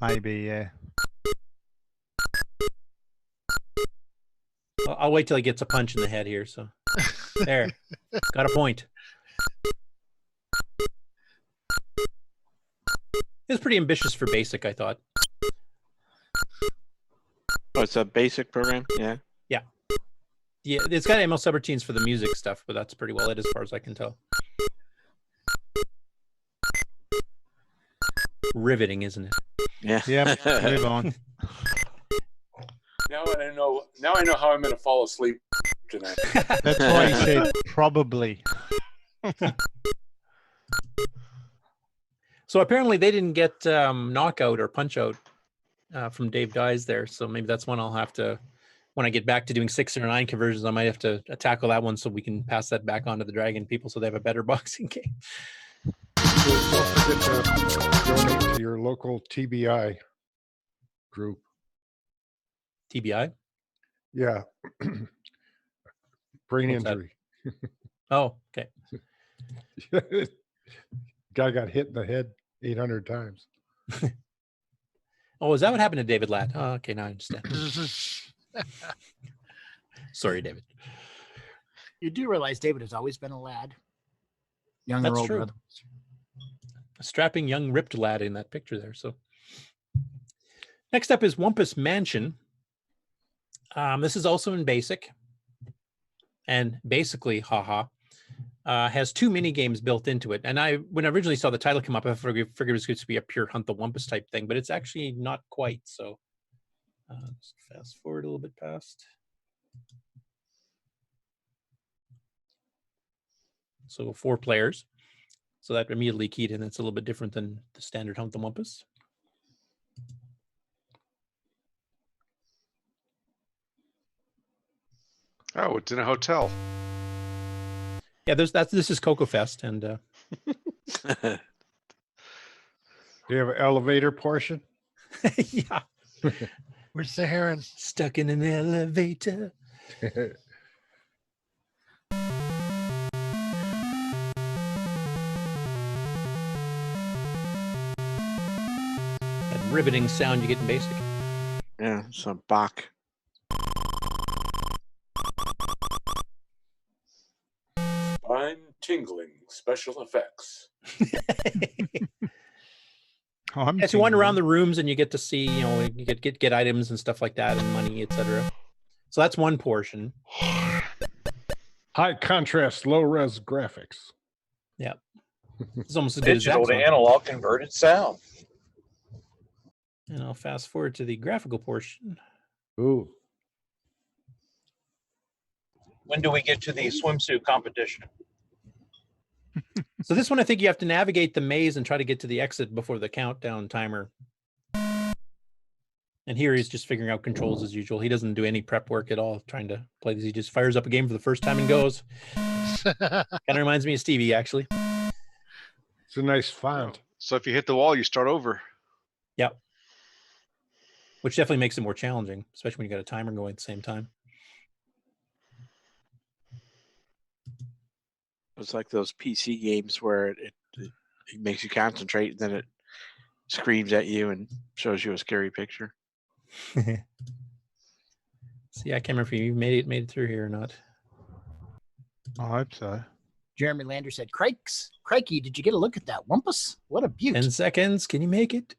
Maybe, yeah. I'll wait till he gets a punch in the head here. So there, got a point. It's pretty ambitious for basic, I thought. Oh, it's a basic program? Yeah. Yeah. Yeah, it's got ML subroutines for the music stuff, but that's pretty well it as far as I can tell. Riveting, isn't it? Yeah. Yeah, move on. Now I know how I'm going to fall asleep tonight. That's why he said probably. So apparently they didn't get knockout or punch out from Dave Dyes there. So maybe that's one I'll have to, when I get back to doing 6 or 9 conversions, I might have to tackle that one so we can pass that back on to the Dragon people so they have a better boxing game. Don't forget to donate to your local TBI group. TBI? Yeah. Brain What's that? injury. Oh, okay. Guy got hit in the head 800 times. Oh, is that what happened to David Ladd? Oh, okay, now I understand. Sorry, David. You do realize David has always been a lad. Young That's or old true. brother. A strapping young ripped lad in that picture there. So next up is Wumpus Mansion. This is also in basic. And basically, has 2 mini games built into it. And when I originally saw the title come up, I figured it was going to be a pure Hunt the Wumpus type thing, but it's actually not quite. So just fast forward a little bit past. So 4 players. So that immediately keyed in. It's a little bit different than the standard Hunt the Wumpus. Oh, it's in a hotel. Yeah, this is Coco Fest, and Do you have an elevator portion? yeah, Where's the heron? Stuck in an elevator. That riveting sound you get in Basic. Yeah, some Bach. Tingling special effects. As you wander around the rooms and you get to see, you get items and stuff like that, and money, etc. So that's one portion. High contrast, low res graphics. Yeah, it's almost as good as Digital that to song. analog converted sound. And I'll fast forward to the graphical portion. Ooh. When do we get to the swimsuit competition? So this one, I think you have to navigate the maze and try to get to the exit before the countdown timer. And here he's just figuring out controls as usual. He doesn't do any prep work at all trying to play this. He just fires up a game for the first time and goes. Kind of reminds me of Stevie, actually. It's a nice font. So if you hit the wall, you start over. Yep. Which definitely makes it more challenging, especially when you got a timer going at the same time. It's like those PC games where it makes you concentrate, and then it screams at you and shows you a scary picture. See, I can't remember if you made it through here or not. I hope so. Jeremy Lander said, Crikey, did you get a look at that Wumpus? What a beaut. 10 seconds. Can you make it?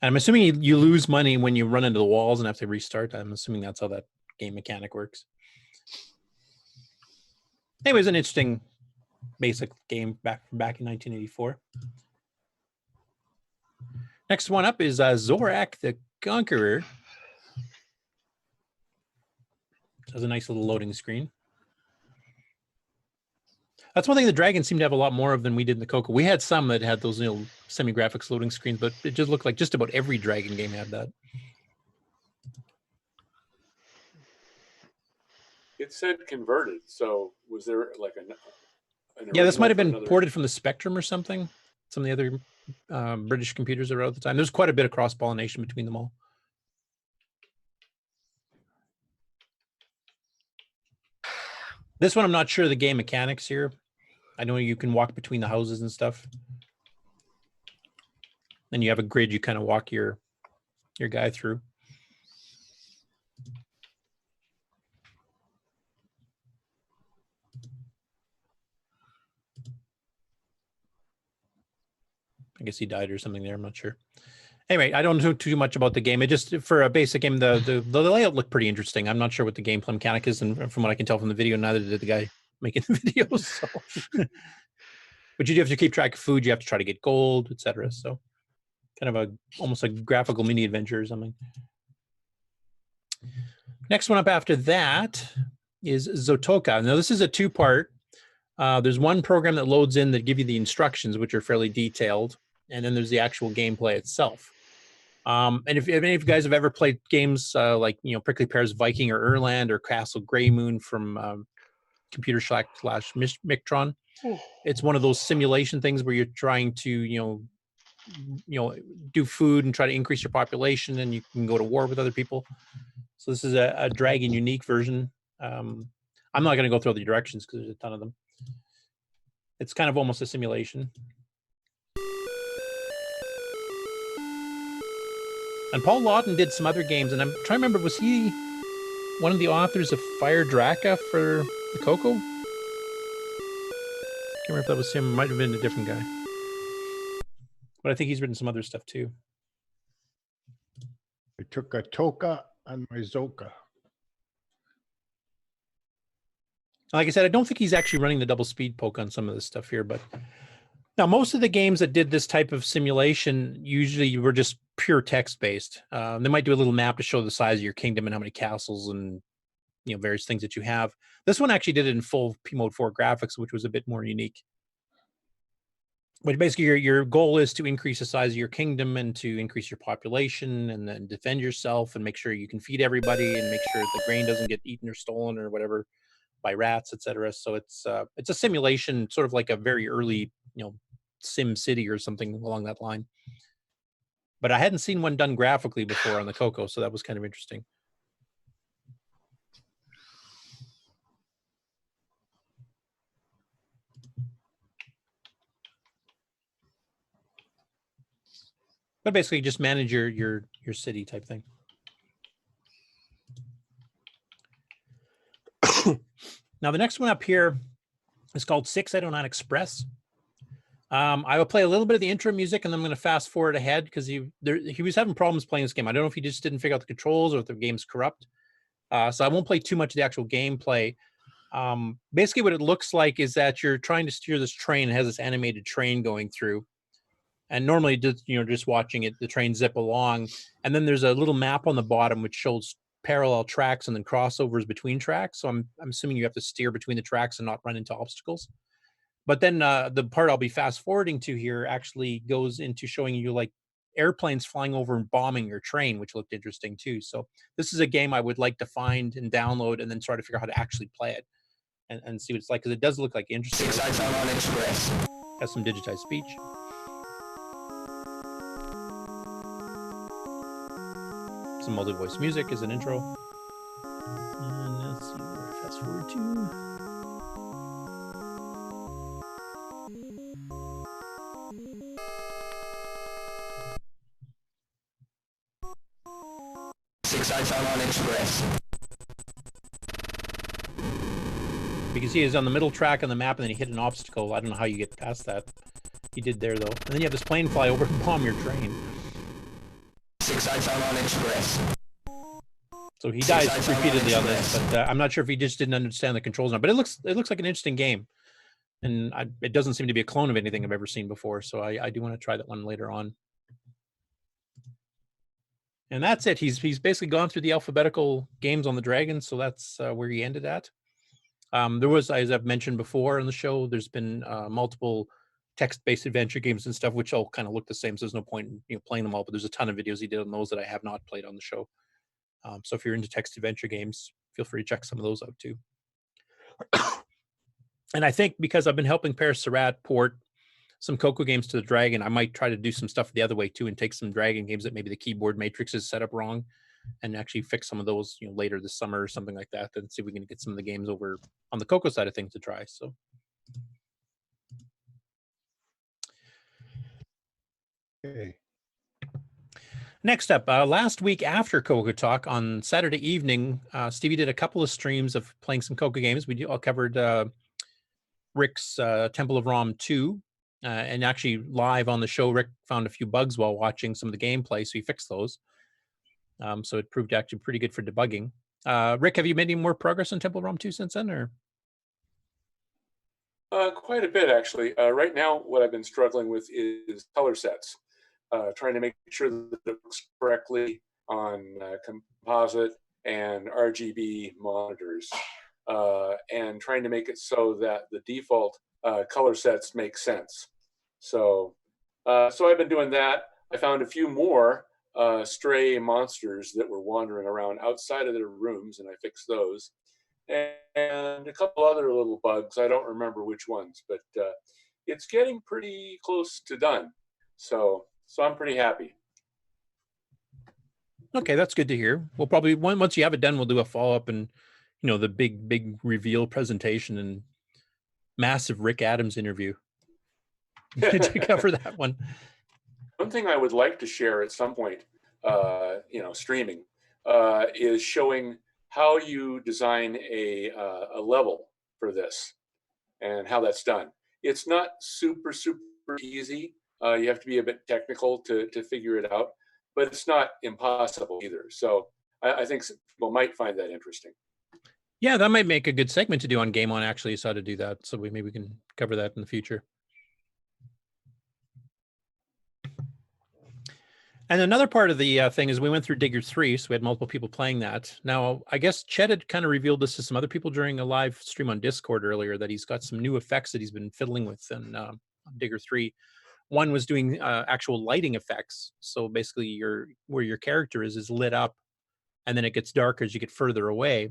I'm assuming you lose money when you run into the walls and have to restart. I'm assuming that's how that game mechanic works. Anyways, an interesting basic game back in 1984. Next one up is Zorak the Conqueror. It has a nice little loading screen. That's one thing the Dragons seem to have a lot more of than we did in the Coco. We had some that had those semi-graphics loading screens, but it just looked like just about every Dragon game had that. It said converted, so was there like an Yeah, this might have been original for ported from the Spectrum or something. Some of the other British computers that were out at the time. There's quite a bit of cross-pollination between them all. This one, I'm not sure the game mechanics here. I know you can walk between the houses and stuff. Then you have a grid you kind of walk your guy through. I guess he died or something there. I'm not sure. Anyway, I don't know too much about the game. It just, for a basic game, the layout looked pretty interesting. I'm not sure what the gameplay mechanic is, and from what I can tell from the video, neither did the guy making the videos. So. But you do have to keep track of food. You have to try to get gold, etc. So, kind of almost a graphical mini adventure or something. Next one up after that is Zotoka. Now, this is a two-part. There's one program that loads in that give you the instructions, which are fairly detailed, and then there's the actual gameplay itself. And if any of you guys have ever played games like Prickly Pear's Viking or Erland or Castle Grey Moon from Computer Shack / Mictron, it's one of those simulation things where you're trying to do food and try to increase your population, and you can go to war with other people. So this is a Dragon unique version. I'm not going to go through the directions because there's a ton of them. It's kind of almost a simulation. And Paul Lawton did some other games, and I'm trying to remember, was he one of the authors of Fire Draka for the Coco? Can't remember if that was him. Might have been a different guy. But I think he's written some other stuff too. I took a Toka on my Zoka. Like I said, I don't think he's actually running the double speed poke on some of this stuff here, but now most of the games that did this type of simulation usually were just pure text based. They might do a little map to show the size of your kingdom and how many castles and various things that you have. This one actually did it in full P Mode 4 graphics, which was a bit more unique. But basically, your goal is to increase the size of your kingdom and to increase your population, and then defend yourself and make sure you can feed everybody and make sure the grain doesn't get eaten or stolen or whatever by rats, etc. So it's a simulation, sort of like a very early, Sim City or something along that line. But I hadn't seen one done graphically before on the Coco, so that was kind of interesting. But basically, just manage your city type thing. Now, the next one up here is called 6809 Express. I will play a little bit of the intro music, and then I'm going to fast forward ahead because he was having problems playing this game. I don't know if he just didn't figure out the controls or if the game's corrupt. So I won't play too much of the actual gameplay. Basically, what it looks like is that you're trying to steer this train. It has this animated train going through. And normally, just watching it, the train zip along, and then there's a little map on the bottom which shows parallel tracks and then crossovers between tracks. So I'm assuming you have to steer between the tracks and not run into obstacles. But then the part I'll be fast forwarding to here actually goes into showing you like airplanes flying over and bombing your train, which looked interesting too. So this is a game I would like to find and download and then try to figure out how to actually play it and see what it's like, because it does look like interesting. Has some digitized speech. Some multi-voice music as an intro. And let's see where I fast forward to. You can see he's on the middle track on the map, and then he hit an obstacle. I don't know how you get past that. He did there, though. And then you have this plane fly over and bomb your train. So he dies repeatedly on this, but I'm not sure if he just didn't understand the controls now. But it looks like an interesting game, and it doesn't seem to be a clone of anything I've ever seen before. So I do want to try that one later on. And that's it. He's basically gone through the alphabetical games on the Dragon, so that's where he ended at. There was, as I've mentioned before on the show, there's been multiple text-based adventure games and stuff, which all kind of look the same. So there's no point in playing them all. But there's a ton of videos he did on those that I have not played on the show. So if you're into text adventure games, feel free to check some of those out too. And I think because I've been helping Paris Surratt port some Coco games to the Dragon, I might try to do some stuff the other way too and take some Dragon games that maybe the keyboard matrix is set up wrong and actually fix some of those later this summer or something like that, and see if we can get some of the games over on the Coco side of things to try. So okay. Next up, last week after Coco Talk on Saturday evening, Stevie did a couple of streams of playing some Coco games. We all covered Rick's Temple of Rom 2, and actually live on the show, Rick found a few bugs while watching some of the gameplay, so he fixed those. So it proved actually pretty good for debugging. Rick, have you made any more progress on Temple of Rom 2 since then, or? Quite a bit, actually. Right now, what I've been struggling with is color sets. Trying to make sure that it works correctly on composite and RGB monitors, and trying to make it so that the default color sets make sense. So I've been doing that. I found a few more stray monsters that were wandering around outside of their rooms, and I fixed those. And a couple other little bugs. I don't remember which ones, but it's getting pretty close to done. So I'm pretty happy. Okay, that's good to hear. We'll probably once you have it done, we'll do a follow-up and the big reveal presentation and massive Rick Adams interview to cover that one. One thing I would like to share at some point, streaming, is showing how you design a level for this and how that's done. It's not super easy. You have to be a bit technical to figure it out, but it's not impossible either. So I think people might find that interesting. Yeah, that might make a good segment to do on Game On, actually, is how to do that. So maybe we can cover that in the future. And another part of the thing is we went through Digger 3, so we had multiple people playing that. Now, I guess Chet had kind of revealed this to some other people during a live stream on Discord earlier, that he's got some new effects that he's been fiddling with and Digger 3. One was doing actual lighting effects. So basically where your character is lit up, and then it gets darker as you get further away.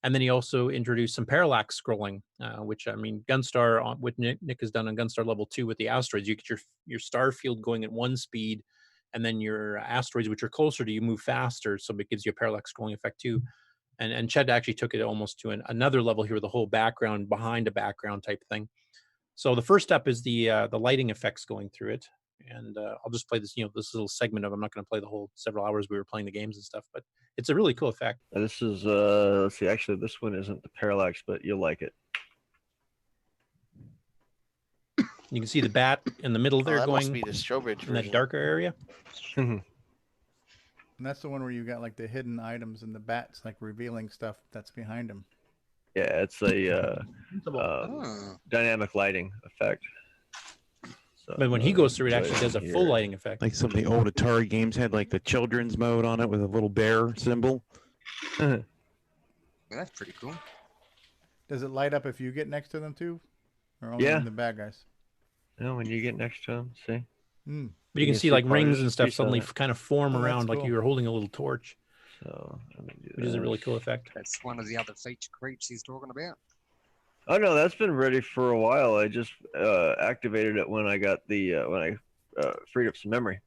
And then he also introduced some parallax scrolling, which, I mean, Gunstar, what Nick has done on Gunstar level 2 with the asteroids, you get your star field going at one speed, and then your asteroids, which are closer to you, move faster. So it gives you a parallax scrolling effect too. And Chet actually took it almost to another level here with the whole background behind a background type thing. So the first step is the lighting effects going through it. And I'll just play this, this little segment of, I'm not going to play the whole several hours we were playing the games and stuff, but it's a really cool effect. This is, let's see, actually this one isn't the parallax, but you'll like it. You can see the bat in the middle there that going must be the Strobridge in that darker area. And that's the one where you got like the hidden items and the bats like revealing stuff that's behind them. Yeah, it's a dynamic lighting effect. So, but when he goes through, it actually does a full lighting effect. Like some of the old Atari games had like the children's mode on it with a little bear symbol. Well, that's pretty cool. Does it light up if you get next to them too? Or only Yeah. the bad guys? No, when you get next to them, see? But you can see like rings and stuff suddenly kind kind of form Oh, that's around like cool. you were holding a little torch, So, let me do which is a really this. cool effect. That's one of the other feature creeps he's talking about. Oh no, that's been ready for a while. I just activated it when I got the when I freed up some memory.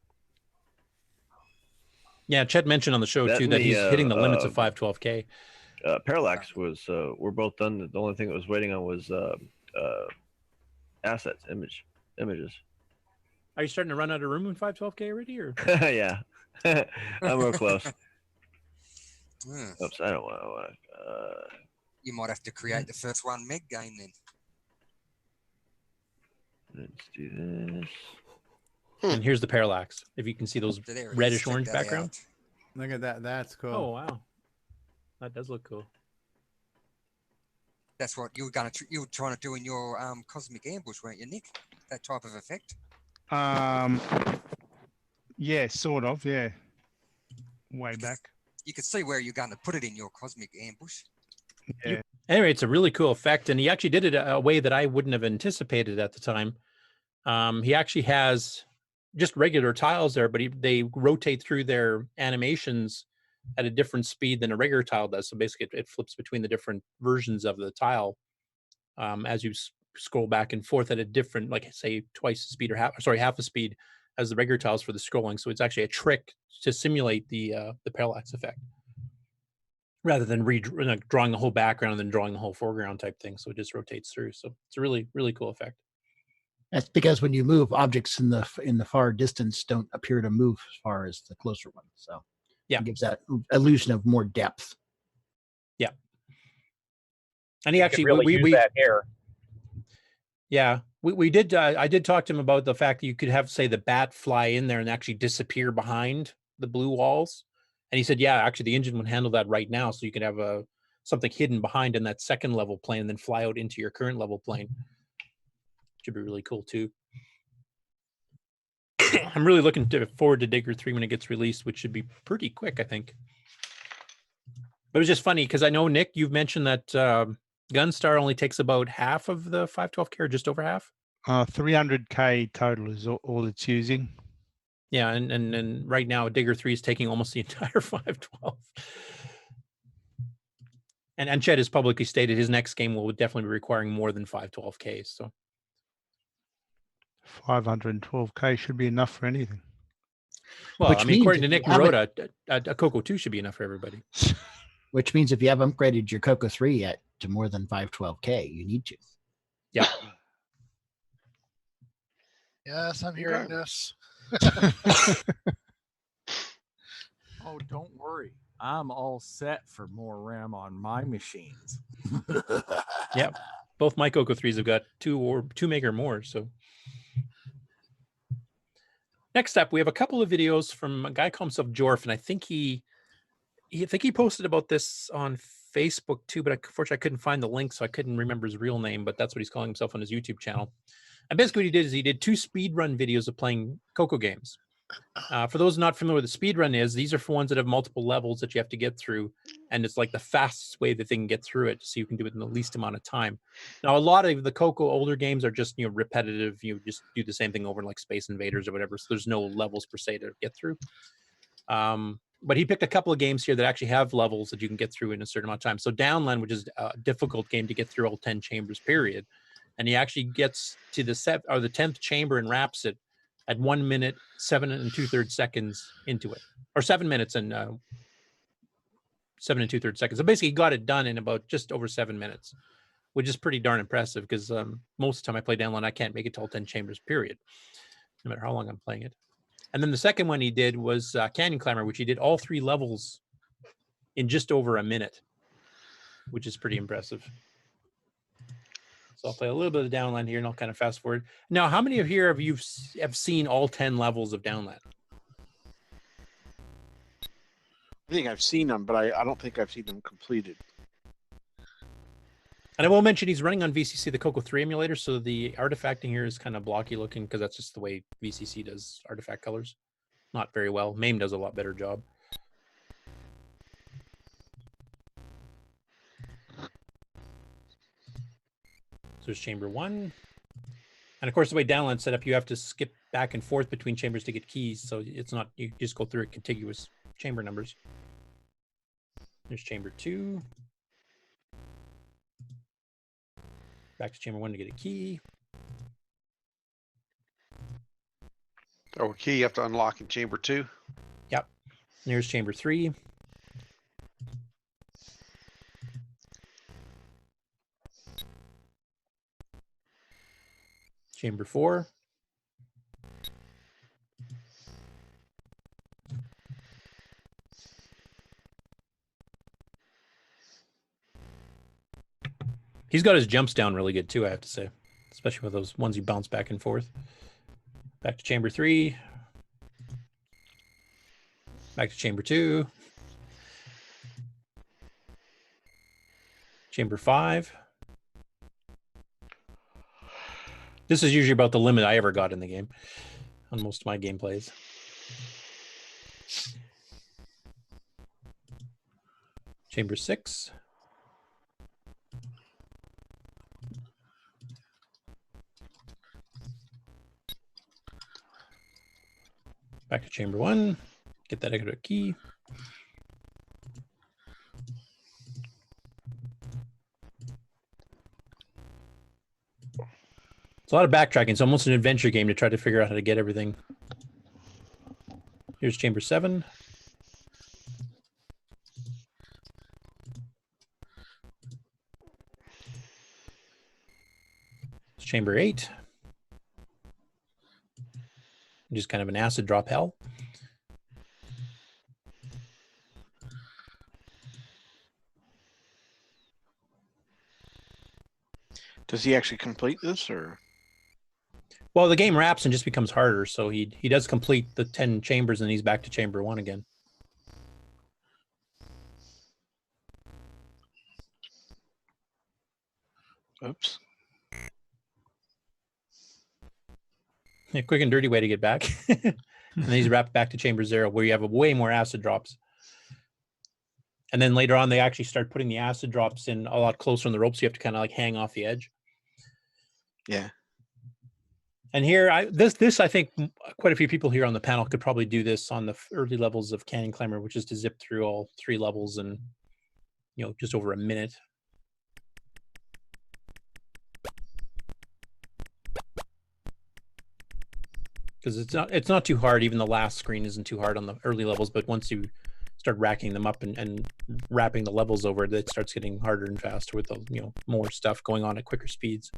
Yeah, Chet mentioned on the show That too and that the, he's hitting the limits of 512K. Parallax was we're both done. The only thing that was waiting on was assets, images. Are you starting to run out of room in 512K already, or? Yeah, I'm real close. Hmm. Oops, I don't want to. You might have to create the first 1 meg game then. Let's do this. And here's the parallax. If you can see those So there it is. reddish Check orange that background. out. Look at that. That's cool. Oh wow, that does look cool. That's what you were trying to do in your Cosmic Ambush, weren't you, Nick? That type of effect. Yeah, sort of. Yeah, way back. You could see where you're going to put it in your Cosmic Ambush. Yeah. Anyway, it's a really cool effect, and he actually did it a way that I wouldn't have anticipated at the time. He actually has just regular tiles there, but they rotate through their animations at a different speed than a regular tile does. So basically, it flips between the different versions of the tile as you scroll back and forth at a different, like say, twice the speed or half a speed as the regular tiles for the scrolling. So it's actually a trick to simulate the parallax effect, rather than drawing the whole background and then drawing the whole foreground type thing. So it just rotates through. So it's a really, really cool effect. That's because when you move, objects in the far distance don't appear to move as far as the closer ones. So yeah, it gives that illusion of more depth. Yeah. And he You actually, could really use that here. Yeah, we did. I did talk to him about the fact that you could have, say, the bat fly in there and actually disappear behind the blue walls. And he said, yeah, actually the engine would handle that right now. So you could have something hidden behind in that second level plane and then fly out into your current level plane. Should be really cool too. I'm really looking forward to Digger 3 when it gets released, which should be pretty quick, I think. But it was just funny because I know, Nick, you've mentioned that Gunstar only takes about half of the 512K, or just over half. 300K total is all it's using. Yeah, and right now Digger 3 is taking almost the entire 512. And Chet has publicly stated his next game will definitely be requiring more than 512K. So 512K should be enough for anything. Well, Which I mean, means according to if Nick you have Marotta, a Coco 2 should be enough for everybody. Which means if you have upgraded your Coco 3 yet to more than 512K, you need to. Yeah. Yes, I'm hearing this. Oh, don't worry. I'm all set for more RAM on my machines. Yep. Both my Coco 3s have got 2 meg or more. So next up, we have a couple of videos from a guy called himself Jorf, and I think he posted about this on Facebook too, but unfortunately I couldn't find the link, so I couldn't remember his real name, but that's what he's calling himself on his YouTube channel. And basically what he did is he did 2 speedrun videos of playing Coco games. For those not familiar with the speed run is, these are for ones that have multiple levels that you have to get through, and it's like the fastest way that they can get through it, so you can do it in the least amount of time. Now, a lot of the Coco older games are just repetitive. You just do the same thing over, like Space Invaders or whatever. So there's no levels per se to get through. But he picked a couple of games here that actually have levels that you can get through in a certain amount of time. So Downland, which is a difficult game to get through all 10 chambers, period. And he actually gets to the 10th chamber and wraps it at 1 minute, 7 2/3 seconds into it, or 7 minutes and 7 2/3 seconds. So basically, he got it done in about just over 7 minutes, which is pretty darn impressive because most of the time I play Downland, I can't make it to all 10 chambers, period, no matter how long I'm playing it. And then the second one he did was Canyon Climber, which he did all 3 levels in just over a minute, which is pretty impressive. So I'll play a little bit of Downland here, and I'll kind of fast forward. Now, how many of here have seen all 10 levels of Downland? I think I've seen them, but I don't think I've seen them completed. And I will mention he's running on VCC, the Coco 3 emulator, so the artifacting here is kind of blocky looking because that's just the way VCC does artifact colors. Not very well. MAME does a lot better job. So there's chamber 1. And of course, the way Downland's set up, you have to skip back and forth between chambers to get keys. So it's not, you just go through a contiguous chamber numbers. There's chamber 2. Back to chamber 1 to get a key. Oh, a key you have to unlock in chamber 2. Yep. And here's chamber 3. Chamber 4. He's got his jumps down really good too, I have to say, especially with those ones you bounce back and forth. Back to chamber 3. Back to chamber 2. Chamber 5. This is usually about the limit I ever got in the game on most of my gameplays. Chamber 6. Back to chamber 1. Get that extra key. It's a lot of backtracking. It's almost an adventure game to try to figure out how to get everything. Here's chamber 7. It's chamber 8. Just kind of an acid drop hell. Does he actually complete this, or? Well, the game wraps and just becomes harder. So he does complete the 10 chambers, and he's back to chamber 1 again. Oops. A quick and dirty way to get back. And then he's wrapped back to chamber 0, where you have way more acid drops. And then later on, they actually start putting the acid drops in a lot closer on the rope, so you have to kind of like hang off the edge. Yeah. And here, this I think quite a few people here on the panel could probably do this on the early levels of Canyon Climber, which is to zip through all 3 levels in, just over a minute. Because it's not too hard. Even the last screen isn't too hard on the early levels, but once you start racking them up and wrapping the levels over, it starts getting harder and faster with the more stuff going on at quicker speeds.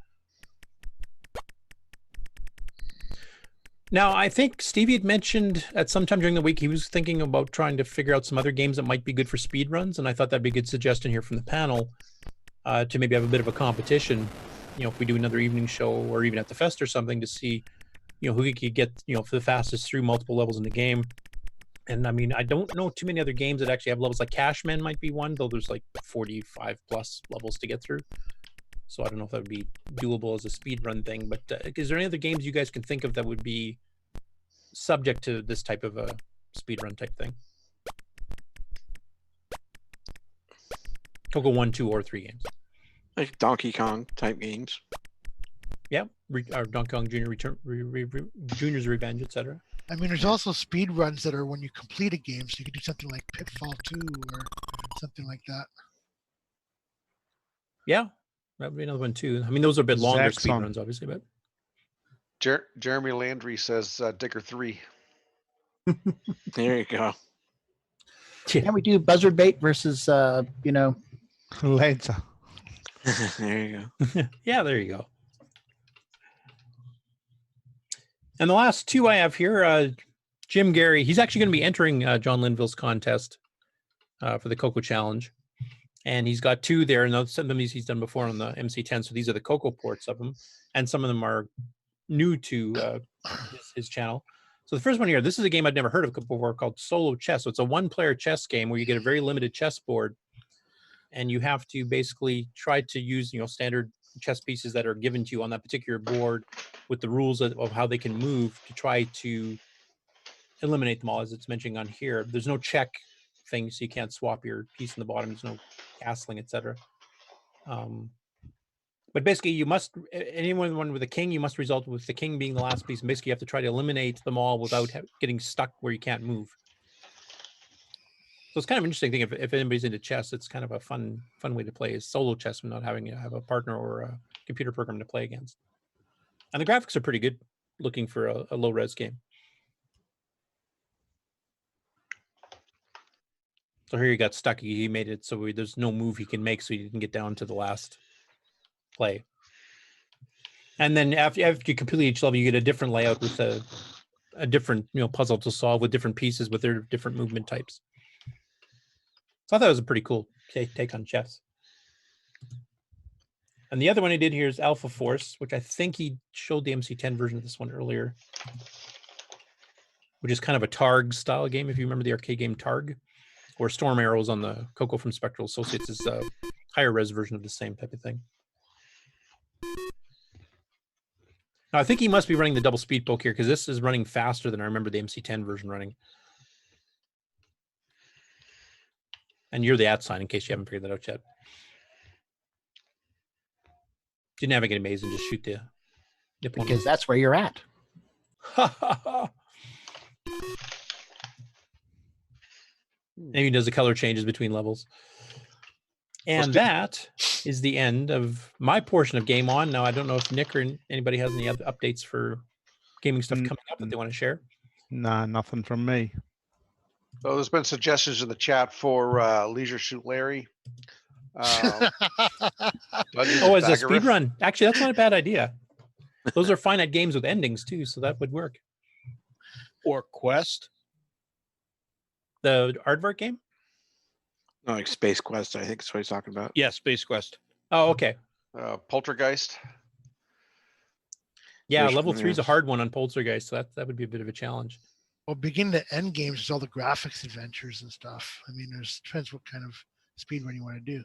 Now, I think Stevie had mentioned at some time during the week he was thinking about trying to figure out some other games that might be good for speed runs, and I thought that'd be a good suggestion here from the panel to maybe have a bit of a competition. If we do another evening show or even at the fest or something, to see who we could get for the fastest through multiple levels in the game. And I mean, I don't know too many other games that actually have levels. Like Cashman might be one, though there's like 45 plus levels to get through. So I don't know if that would be doable as a speed run thing. But is there any other games you guys can think of that would be subject to this type of a speed run type thing. Coco 1, 2, or 3 games. Like Donkey Kong type games. Yeah, or Donkey Kong Junior Junior's Revenge, etc. I mean, there's also speed runs that are when you complete a game, so you could do something like Pitfall 2 or something like that. Yeah, that would be another one too. I mean, those are a bit longer speed Zaxxon. runs, obviously, but Jeremy Landry says Digger 3. There you go. Can we do buzzard bait versus, Lancer? There you go. yeah, there you go. And the last two I have here, Jim Gary, he's actually going to be entering John Linville's contest for the Coco Challenge. And he's got two there, and some of them he's done before on the MC10. So these are the Coco ports of them, and some of them are new to his channel. So the first one here, this is a game I'd never heard of before called Solo Chess. So it's a one-player chess game where you get a very limited chessboard, and you have to basically try to use standard chess pieces that are given to you on that particular board with the rules of how they can move to try to eliminate them all, as it's mentioning on here. There's no check thing, so you can't swap your piece in the bottom. There's no castling, etc. But basically, you must, anyone with a king, you must result with the king being the last piece. And basically, you have to try to eliminate them all without getting stuck where you can't move. So it's kind of an interesting thing. If anybody's into chess, it's kind of a fun way to play, is solo chess from not having to have a partner or a computer program to play against. And the graphics are pretty good looking for a low-res game. So here he got stuck. He made it so there's no move he can make, so he didn't get down to the last play. And then after you complete each level, you get a different layout with a different puzzle to solve with different pieces with their different movement types. So I thought it was a pretty cool take on chess. And the other one he did here is Alpha Force, which I think he showed the MC10 version of this one earlier, which is kind of a Targ style game, if you remember the arcade game Targ, or Storm Arrows on the Coco from Spectral Associates is a higher res version of the same type of thing. Now, I think he must be running the double speed poke here, because this is running faster than I remember the MC10 version running. And you're the @ in case you haven't figured that out yet. Didn't have to get amazing, just shoot the opponent. Because that's where you're at. And he does the color changes between levels. And that is the end of my portion of Game On. Now, I don't know if Nick or anybody has any other updates for gaming stuff coming up that they want to share. Nah, nothing from me. Oh, there's been suggestions in the chat for Leisure Suit Larry. As a speed run. Actually, that's not a bad idea. Those are finite games with endings too, so that would work. Or Quest. The aardvark game? No, like Space Quest, I think is what he's talking about. Yeah, Space Quest. Oh, okay. Poltergeist. Yeah, level 3 is a hard one on Poltergeist, so that would be a bit of a challenge. Well, beginning to end games is all the graphics adventures and stuff. I mean, depends what kind of speed run you want to do.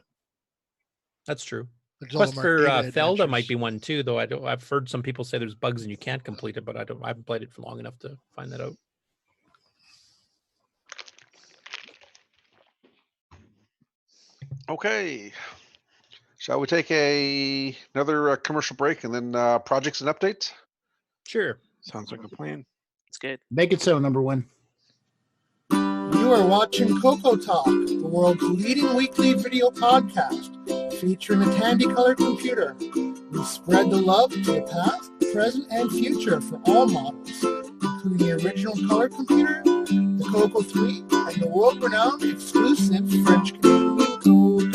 That's true. There's all Quest the for Margita Felda adventures. might be one too, though. I've heard some people say there's bugs and you can't complete it, but I haven't played it for long enough to find that out. Okay. Shall we take another commercial break and then projects and updates? Sure. Sounds like a plan. It's good. Make it so, number one. You are watching CoCoTALK, the world's leading weekly video podcast, featuring a Tandy-colored computer. We spread the love to the past, present, and future for all models, including the original color computer, the Coco 3, and the world-renowned exclusive French-Canadian Coco 2.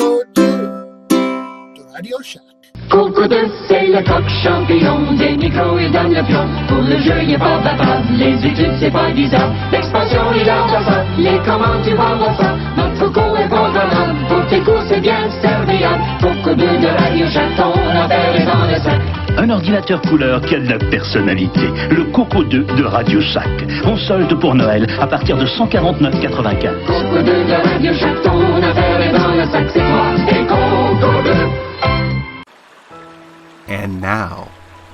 The Radio Shack. CoCo2, c'est le coq champignon, des micros et dans le pion. Pour le jeu, il n'y a pas d'apprendre, les études, c'est pas bizarre. L'expansion, il a ça, les commandes, tu vas voir ça. Notre Coco est programmable, pour tes cours, c'est bien serviable. CoCo2 de Radio Shack, ton affaire est dans le sac. Un ordinateur couleur qui a de la personnalité. Le Coco 2 de Radio Shack. En solde pour Noël à partir de 149,95. CoCo2 de Radio Shack, ton affaire est dans le sac. C'est moi et CoCo2. And now,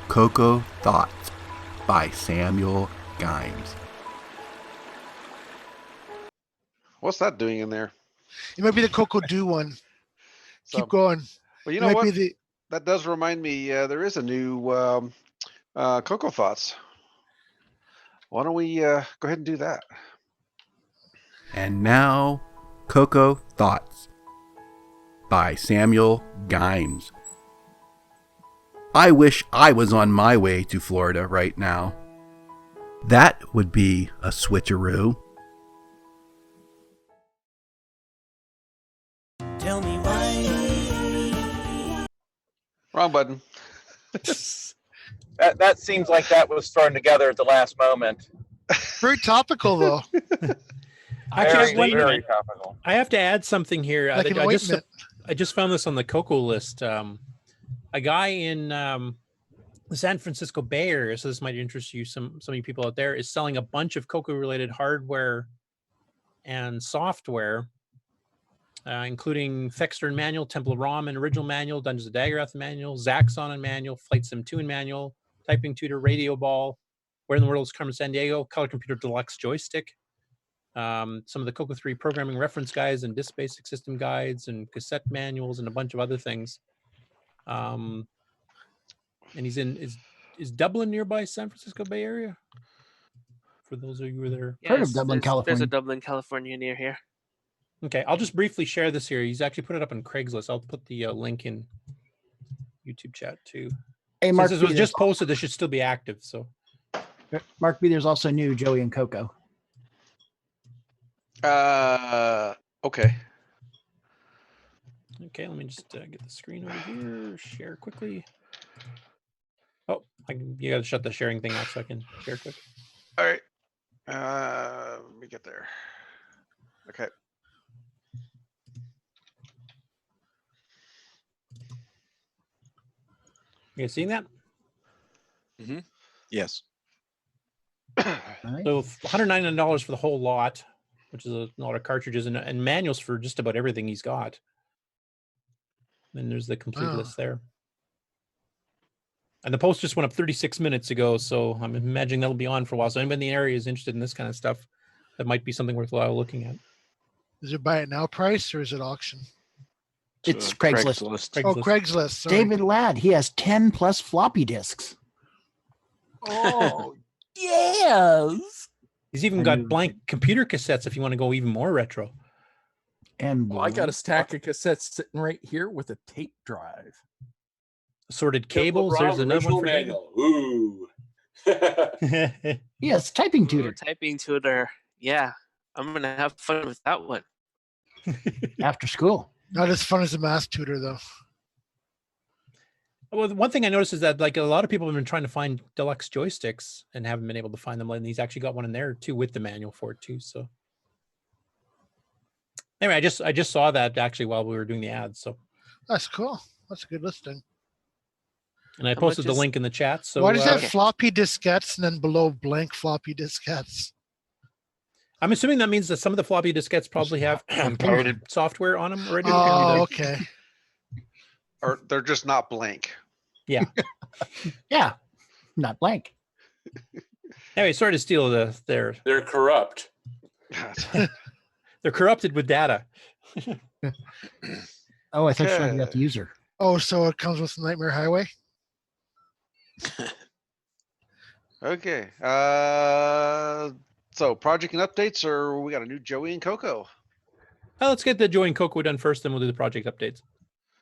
Coco Thoughts by Samuel Gimes. What's that doing in there? It might be the CoCoDo one. So, Keep going. Well, you It know might what? be the- That does remind me. There is a new Coco Thoughts. Why don't we go ahead and do that? And now, Coco Thoughts by Samuel Gimes. I wish I was on my way to Florida right now. That would be a switcheroo. Tell me why. Wrong button. That seems like that was thrown together at the last moment. Very topical, though. Actually, very topical. I have to add something here. Like an ointment. I just found this on the Coco list. A guy in the San Francisco Bay Area, so this might interest you, some of you people out there, is selling a bunch of Coco-related hardware and software, including Fexter Manual, Temple of Ramen Original Manual, Dungeons and Daggerath Manual, Zaxxon Manual, Flight Sim 2 Manual, Typing Tutor, Radio Ball, Where in the World is Carmen San Diego, Color Computer Deluxe Joystick, some of the Coco 3 programming reference guides and disk basic system guides and cassette manuals and a bunch of other things. And he's is Dublin nearby San Francisco Bay Area? For those of you who are there. Yes, there's a Dublin, California near here. Okay, I'll just briefly share this here. He's actually put it up on Craigslist. I'll put the link in YouTube chat too. Hey, Mark, Since this was just posted, this should still be active. So, Mark B, there's also new Joey and Coco. Okay. Okay, let me just get the screen over here. Share quickly. Oh, you got to shut the sharing thing off so I can share quick. All right. Let me get there. Okay. You guys seeing that? Mm-hmm. Yes. So $199 for the whole lot, which is a lot of cartridges and manuals for just about everything he's got. And there's the complete list there. And the post just went up 36 minutes ago, so I'm imagining that'll be on for a while. So anybody in the area is interested in this kind of stuff, that might be something worthwhile looking at. Is it buy it now price or is it auction? It's Craigslist. Oh, Craigslist. Sorry. David Ladd, he has 10 plus floppy disks. Oh, yes. He's even got blank computer cassettes if you want to go even more retro. And I got a stack of cassettes sitting right here with a tape drive. Assorted cables. There's another one for manual. Ooh. Yes, typing tutor. Typing tutor. Yeah, I'm gonna have fun with that one. After school. Not as fun as a math tutor, though. Well, one thing I noticed is that like a lot of people have been trying to find deluxe joysticks and haven't been able to find them. And he's actually got one in there too with the manual for it too. So anyway, I just saw that actually while we were doing the ads. So that's cool. That's a good listing. And I posted the link in the chat. So why does that floppy diskettes and then below blank floppy diskettes? I'm assuming that means that some of the floppy diskettes probably have coded software on them already. Oh, okay. Or they're just not blank. Yeah. Yeah. Not blank. Anyway, sorry to steal their. They're corrupt. They're corrupted with data. Oh, I thought you got the user. Oh, so it comes with Nightmare Highway? Okay. So project and updates, or we got a new Joey and Coco? Well, let's get the Joey and Coco done first, then we'll do the project updates.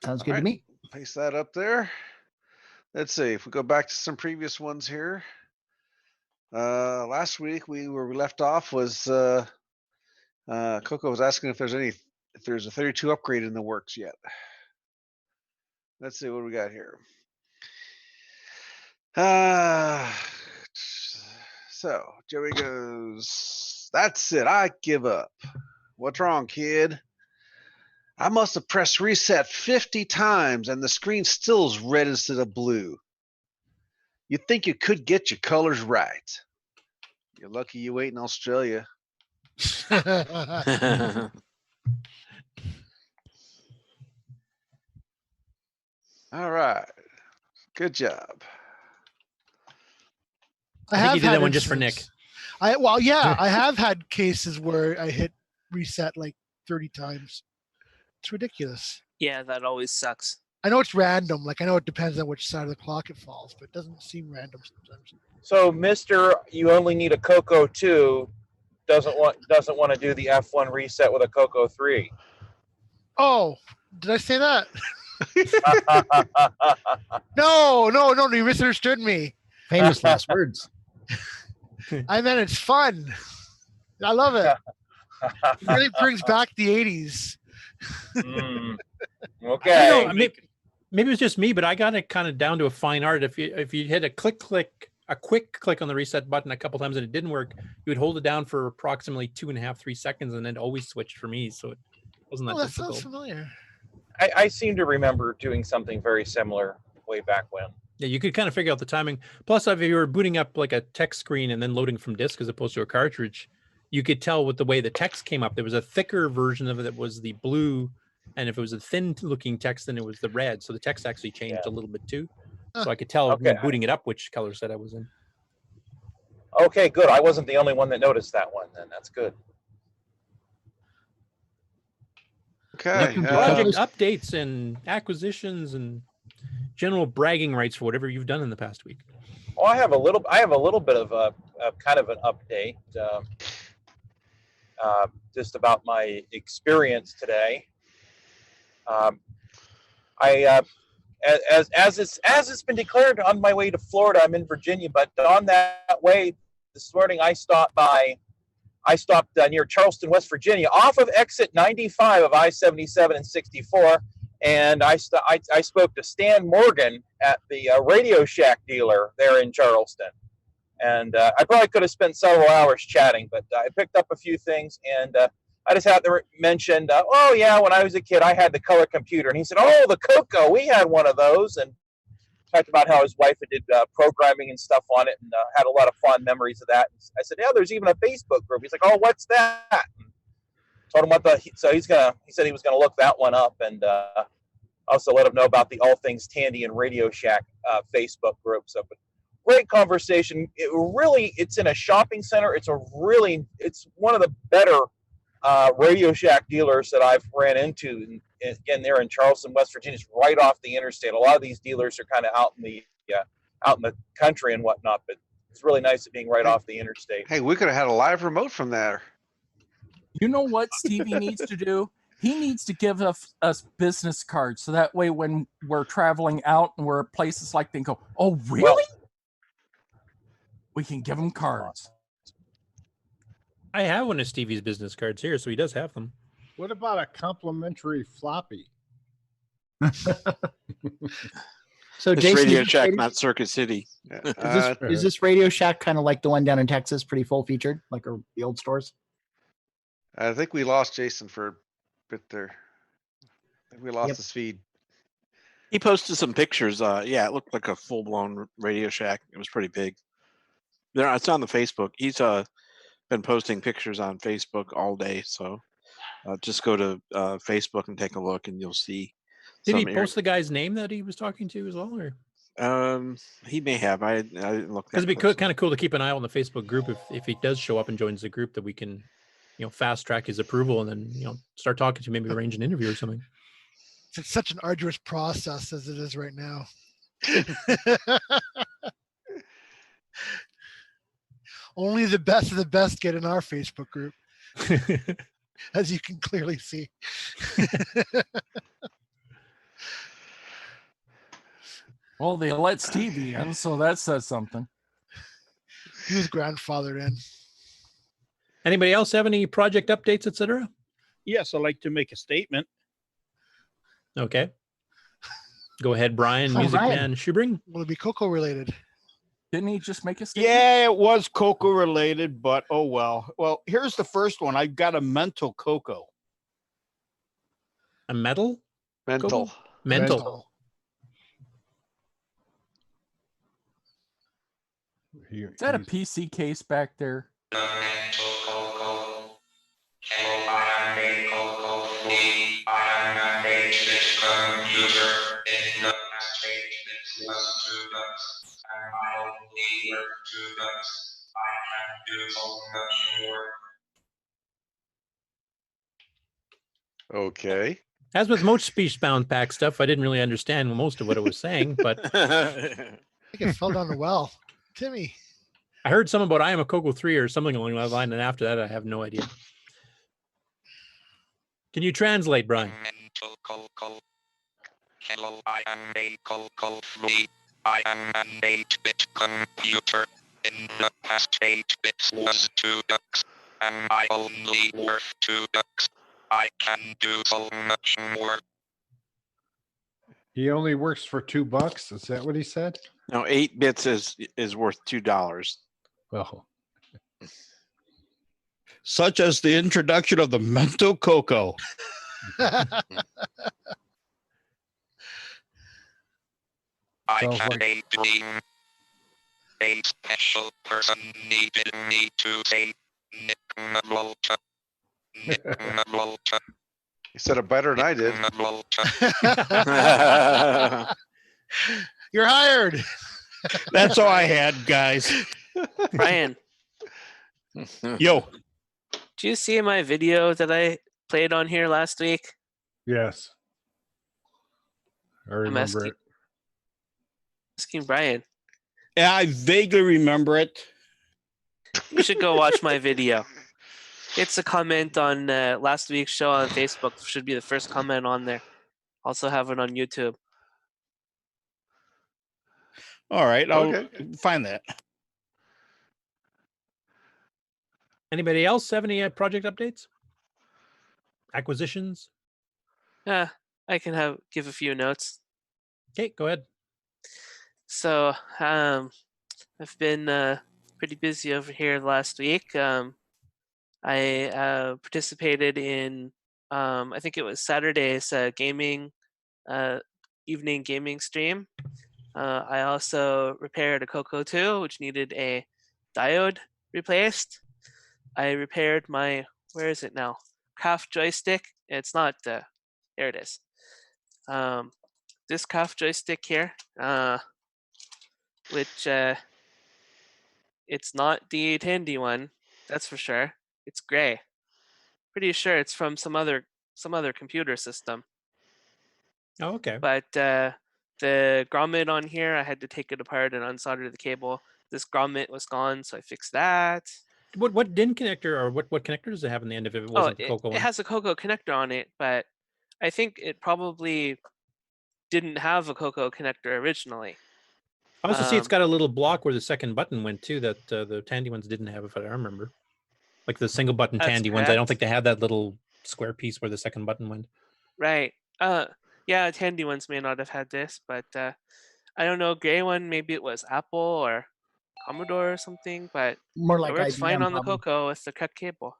Sounds good to me. Paste that up there. Let's see if we go back to some previous ones here. Last week we left off was Coco was asking if there's a 32 upgrade in the works yet. Let's see what we got here. So Joey goes, "That's it. I give up. What's wrong, kid? I must have pressed reset 50 times and the screen still is red instead of blue. You'd think you could get your colors right. You're lucky you ain't in Australia." All right. Good job. I think you did that one just for Nick. I have had cases where I hit reset like 30 times. It's ridiculous. Yeah, that always sucks. I know it's random. Like I know it depends on which side of the clock it falls, but it doesn't seem random sometimes. So, Mister, you only need a Coco 2. Doesn't want to do the F1 reset with a Coco 3. Oh, did I say that? No, you misunderstood me. Famous last words. I meant it's fun. I love it. It really brings back the 80s. Okay. I don't know, maybe it was just me, but I got it kind of down to a fine art. If you hit a quick click on the reset button a couple times and it didn't work, you would hold it down for approximately 2.5, 3 seconds, and then always switched for me. So it wasn't that That difficult. sounds familiar. I seem to remember doing something very similar way back when. Yeah, you could kind of figure out the timing. Plus, if you were booting up like a text screen and then loading from disk as opposed to a cartridge, you could tell with the way the text came up. There was a thicker version of it that was the blue, and if it was a thin-looking text, then it was the red. So the text actually changed a little bit too. So I could tell when booting it up which color set I was in. Okay, good. I wasn't the only one that noticed that one. Then that's good. Okay. Project updates and acquisitions and general bragging rights for whatever you've done in the past week. Well, I have a little bit of a kind of an update, just about my experience today. As it's been declared, on my way to Florida, I'm in Virginia, but on that way this morning, I stopped near Charleston, West Virginia, off of exit 95 of I-77 and 64, and I spoke to Stan Morgan at the Radio Shack dealer there in Charleston. And I probably could have spent several hours chatting, but I picked up a few things, and I just had to mention, oh yeah, when I was a kid, I had the color computer. And he said, oh, the Coco, we had one of those. And talked about how his wife did programming and stuff on it, and had a lot of fond memories of that. And I said, yeah, there's even a Facebook group. He's like, oh, what's that? And told him he said he was going to look that one up, and also let him know about the All Things Tandy and Radio Shack Facebook group. So, but great conversation. It's in a shopping center. It's one of the better Radio Shack dealers that I've ran into. Again, they're in Charleston, West Virginia. It's right off the interstate. A lot of these dealers are kind of out in the country and whatnot, but it's really nice being right off the interstate. Hey, we could have had a live remote from there. You know what Stevie needs to do? He needs to give us business cards, so that way when we're traveling out and we're at places like, they go, oh, really? Well, we can give him cards. I have one of Stevie's business cards here, so he does have them. What about a complimentary floppy? So, it's Jason, Radio Shack, not Circuit City. Is this Radio Shack kind of like the one down in Texas, pretty full featured, like the old stores? I think we lost Jason for a bit there. I think we lost his feed. He posted some pictures. Yeah, it looked like a full-blown Radio Shack. It was pretty big. It's on the Facebook. He's been posting pictures on Facebook all day, so just go to Facebook and take a look, and you'll see. Did he post the guy's name that he was talking to as well, or? He may have. I didn't look. Because it'd be kind of cool to keep an eye on the Facebook group if he does show up and joins the group, that we can, fast track his approval and then start talking to him, maybe arrange an interview or something. It's such an arduous process as it is right now. Only the best of the best get in our Facebook group, as you can clearly see. Well, they let Stevie in, so that says something. He was grandfathered in. Anybody else have any project updates, etc.? Yes, I'd like to make a statement. Okay. Go ahead, Brian, Music Man Schubring. Will it be Coco related? Didn't he just make a statement? Yeah, it was Coco related, but oh well. Well, here's the first one. I've got a mental Coco. A metal? Mental. Coco? Mental. Is that a PC case back there? Okay. As with most speech-bound pack stuff, I didn't really understand most of what it was saying, but I think it fell down the well. Timmy. I heard something about I am a Coco 3 or something along that line, and after that, I have no idea. Can you translate, Brian? Hello, I am a CoCo 3. I am an 8-bit computer. In the past, 8 bits was 2 ducks, and I only worth 2 ducks. I can do so much more. He only works for $2. Is that what he said? No, 8 bits is worth $2. Well, Such as the introduction of the mental cocoa. I Sounds had like- a dream. A special person needed me to say Nick Malta. Nick Malta. You said it better than I did. You're hired. That's all I had, guys. Brian, Yo. did you see my video that I played on here last week? Yes. I remember it. Asking Brian. Yeah, I vaguely remember it. You should go watch my video. It's a comment on last week's show on Facebook. Should be the first comment on there. Also have it on YouTube. All right, I'll find that. Anybody else have any project updates? Acquisitions? Yeah, I can give a few notes. Okay, go ahead. So, I've been pretty busy over here last week. I participated in, I think it was Saturday's evening gaming stream. I also repaired a CoCo 2, which needed a diode replaced. I repaired my, where is it now? Craft joystick. It's not, there it is. This craft joystick here, which it's not the Tandy one, that's for sure. It's gray. Pretty sure it's from some other computer system. Oh, okay. But the grommet on here, I had to take it apart and unsolder the cable. This grommet was gone, so I fixed that. What DIN connector or what connector does it have in the end if it wasn't the CoCo one? It has a CoCo connector on it, but I think it probably didn't have a CoCo connector originally. I also see it's got a little block where the second button went too that the Tandy ones didn't have, if I remember. Like the single button That's Tandy ones, I don't correct. think they had that little square piece where the second button went. Right. Yeah, Tandy ones may not have had this, but I don't know. Gray one, maybe it was Apple or Commodore or something, but More like it works fine IBM on the probably. CoCo with the correct cable.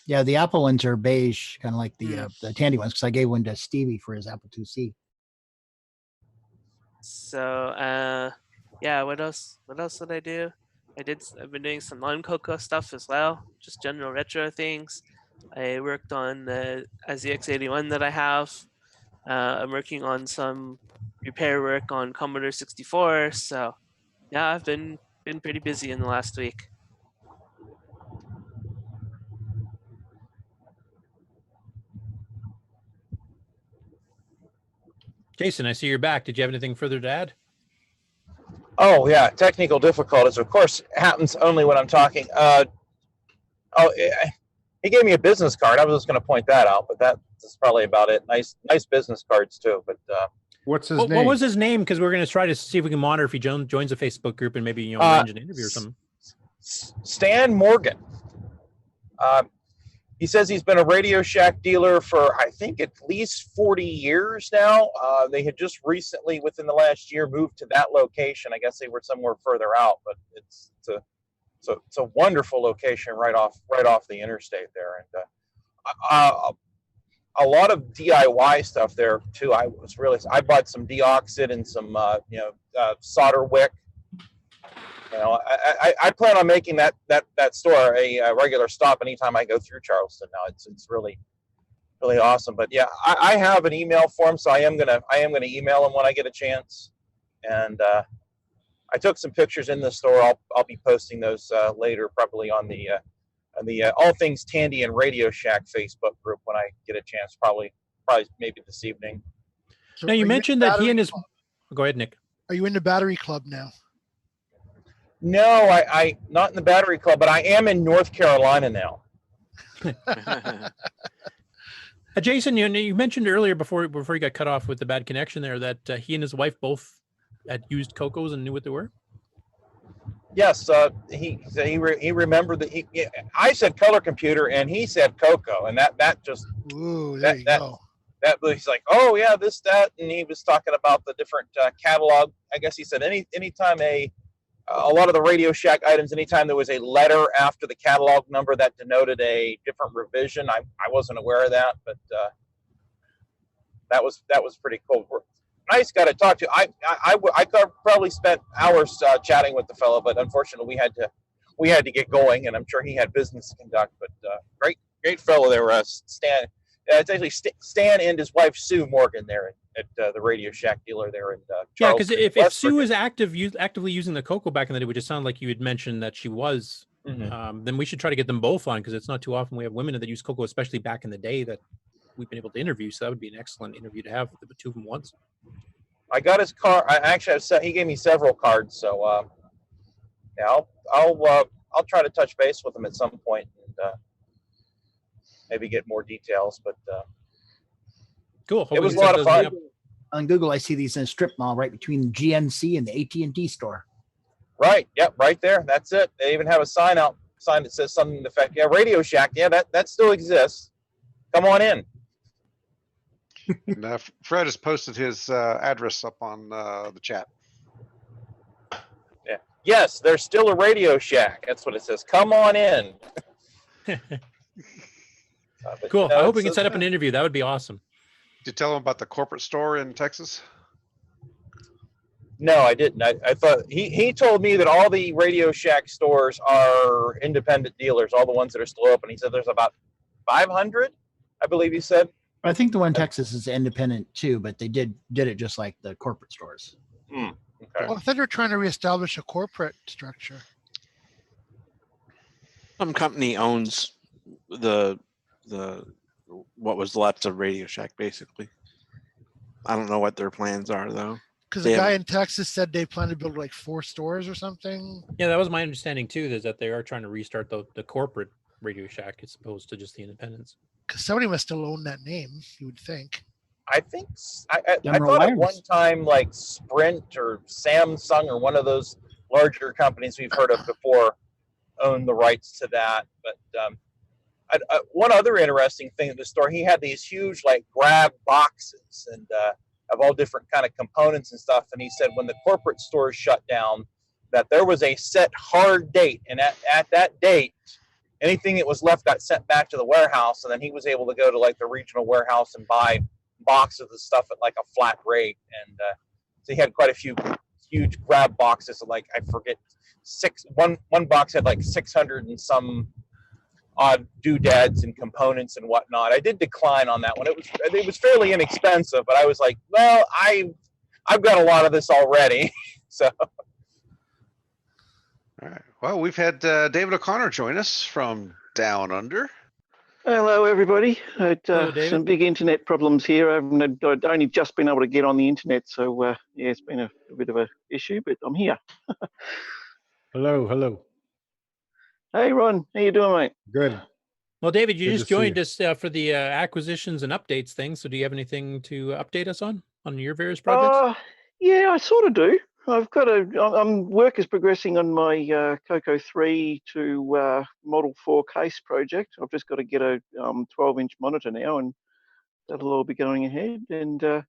Yeah, the Apple ones are beige, kind of like the Tandy ones, because I gave one to Stevie for his Apple IIc. So yeah, what else did I do? I've been doing some non-CoCo stuff as well, just general retro things. I worked on the ZX81 that I have. I'm working on some repair work on Commodore 64. So yeah, I've been pretty busy in the last week. Jason, I see you're back. Did you have anything further to add? Oh yeah, technical difficulties. Of course, happens only when I'm talking. He gave me a business card. I was just going to point that out, but that's probably about it. Nice business cards too. But what's his What name? was his name? Because we're going to try to see if we can monitor if he joins a Facebook group and maybe arrange an interview or something. Stan Morgan. He says he's been a Radio Shack dealer for, I think, at least 40 years now. They had just recently, within the last year, moved to that location. I guess they were somewhere further out, but it's a wonderful location right off the interstate there, and a lot of DIY stuff there too. I bought some deoxid and some solder wick. I plan on making that store a regular stop anytime I go through Charleston now. It's really awesome. But yeah, I have an email for him, so I am gonna email him when I get a chance. And I took some pictures in the store. I'll be posting those later, probably on the the All Things Tandy and Radio Shack Facebook group when I get a chance, probably maybe this evening. So Now you are mentioned in that he Battery and his. Club? Go ahead, Nick. Are you in the Battery Club now? No, I not in the Battery Club, but I am in North Carolina now. Jason, you mentioned earlier before you got cut off with the bad connection there that he and his wife both had used Cocos and knew what they were. Yes, he remembered that I said color computer and he said Coco, and that just there you go. That he's like, oh yeah, this that, and he was talking about the different catalog. I guess he said anytime a lot of the Radio Shack items, anytime there was a letter after the catalog number that denoted a different revision. I wasn't aware of that, but that was pretty cool. Nice guy to talk to. I could probably spent hours chatting with the fellow, but unfortunately we had to get going, and I'm sure he had business to conduct. But great fellow there, Stan. It's actually Stan and his wife Sue Morgan there at the Radio Shack dealer there in yeah, because Charleston, if Sue was actively using the Coco back in the day, which it sounded like you had mentioned that she was, then we should try to get them both on, because it's not too often we have women that use Coco, especially back in the day, that we've been able to interview. So that would be an excellent interview to have with the two of them once. I got his card. I actually he gave me several cards, so yeah, I'll try to touch base with him at some point and maybe get more details. But cool. It was a lot of fun. On Google, I see these in a strip mall right between the GNC and the AT&T store. Right. Yep. Right there. That's it. They even have a sign that says something to the effect, yeah, Radio Shack. Yeah, that still exists. Come on in. And Fred has posted his address up on the chat. Yeah. Yes, there's still a Radio Shack. That's what it says. Come on in. Cool. I hope we can set up an interview. That would be awesome. Did you tell him about the corporate store in Texas? No, I didn't. I thought he told me that all the Radio Shack stores are independent dealers, all the ones that are still open. He said there's about 500, I believe he said. I think the one in Texas is independent too, but they did it just like the corporate stores. Okay. Well, I thought they're trying to reestablish a corporate structure. Some company owns the what was left of Radio Shack, basically. I don't know what their plans are though. Because the guy in Texas said they plan to build like 4 stores or something. Yeah, that was my understanding too, is that they are trying to restart the corporate Radio Shack as opposed to just the independents. Because somebody must still own that name, you would think. I think I thought at one time like Sprint or Samsung or one of those larger companies we've heard of before owned the rights to that. But one other interesting thing at the store, he had these huge like grab boxes and of all different kind of components and stuff. And he said when the corporate stores shut down, that there was a set hard date, and at that date, anything that was left got sent back to the warehouse, and then he was able to go to like the regional warehouse and buy boxes of stuff at like a flat rate. And so he had quite a few huge grab boxes of like, I forget, one box had like 600 and some odd doodads and components and whatnot. I did decline on that one. It was fairly inexpensive, but I was like, well, I've got a lot of this already. So all right. Well, we've had David O'Connor join us from Down Under. Hello, everybody. Hello, David. Some big internet problems here. I've only just been able to get on the internet, so yeah, it's been a bit of an issue, but I'm here. Hello. Hey, Ron, how you doing, mate? Good. Well, David, you Good just to see joined you. us for the acquisitions and updates thing. So do you have anything to update us on your various projects? Yeah, I sort of do. Work is progressing on my Coco 3 to Model 4 case project. I've just got to get a 12-inch monitor now, and that'll all be going ahead. And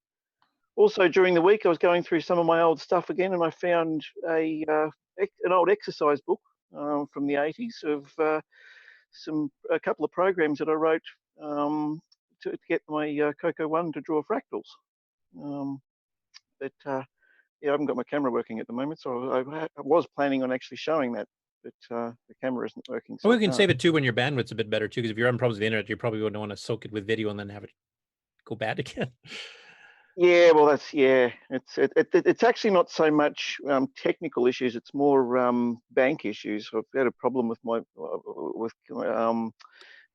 also during the week, I was going through some of my old stuff again, and I found an old exercise book from the 80s of a couple of programs that I wrote to get my Coco 1 to draw fractals. Yeah, I haven't got my camera working at the moment, so I was planning on actually showing that, but the camera isn't working. So Well, we can save it too when your bandwidth's a bit better too, because if you're having problems with the internet, you probably wouldn't want to soak it with video and then have it go bad again. Yeah, well, it's actually not so much technical issues. It's more bank issues. I've had a problem with my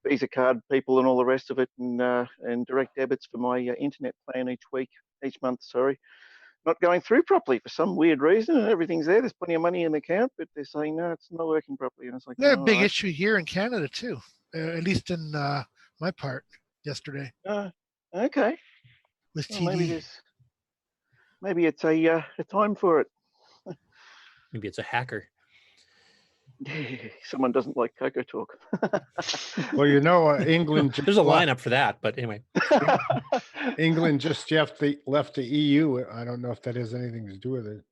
Visa card people and all the rest of it, and direct debits for my internet plan each month. Sorry, not going through properly for some weird reason, and everything's there. There's plenty of money in the account, but they're saying no, it's not working properly. And it's like, We had a oh, big right. issue here in Canada too, at least in my part yesterday. Okay. With Well, TD. maybe it's a time for it. Maybe it's a hacker. Someone doesn't like CoCoTALK. Well, you know, England. There's a lineup for that, but anyway. England just left the EU. I don't know if that has anything to do with it.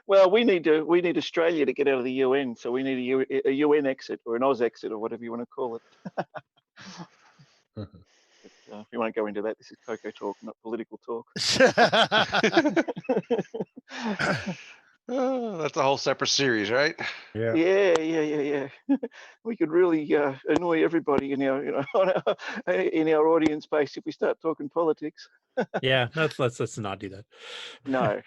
Well, we need Australia to get out of the UN, so we need a UN exit or an Oz exit or whatever you want to call it. We won't go into that. This is CoCoTALK, not political talk. Oh, that's a whole separate series, right? Yeah. We could really annoy everybody in our, in our audience base if we start talking politics. Yeah, let's not do that. No.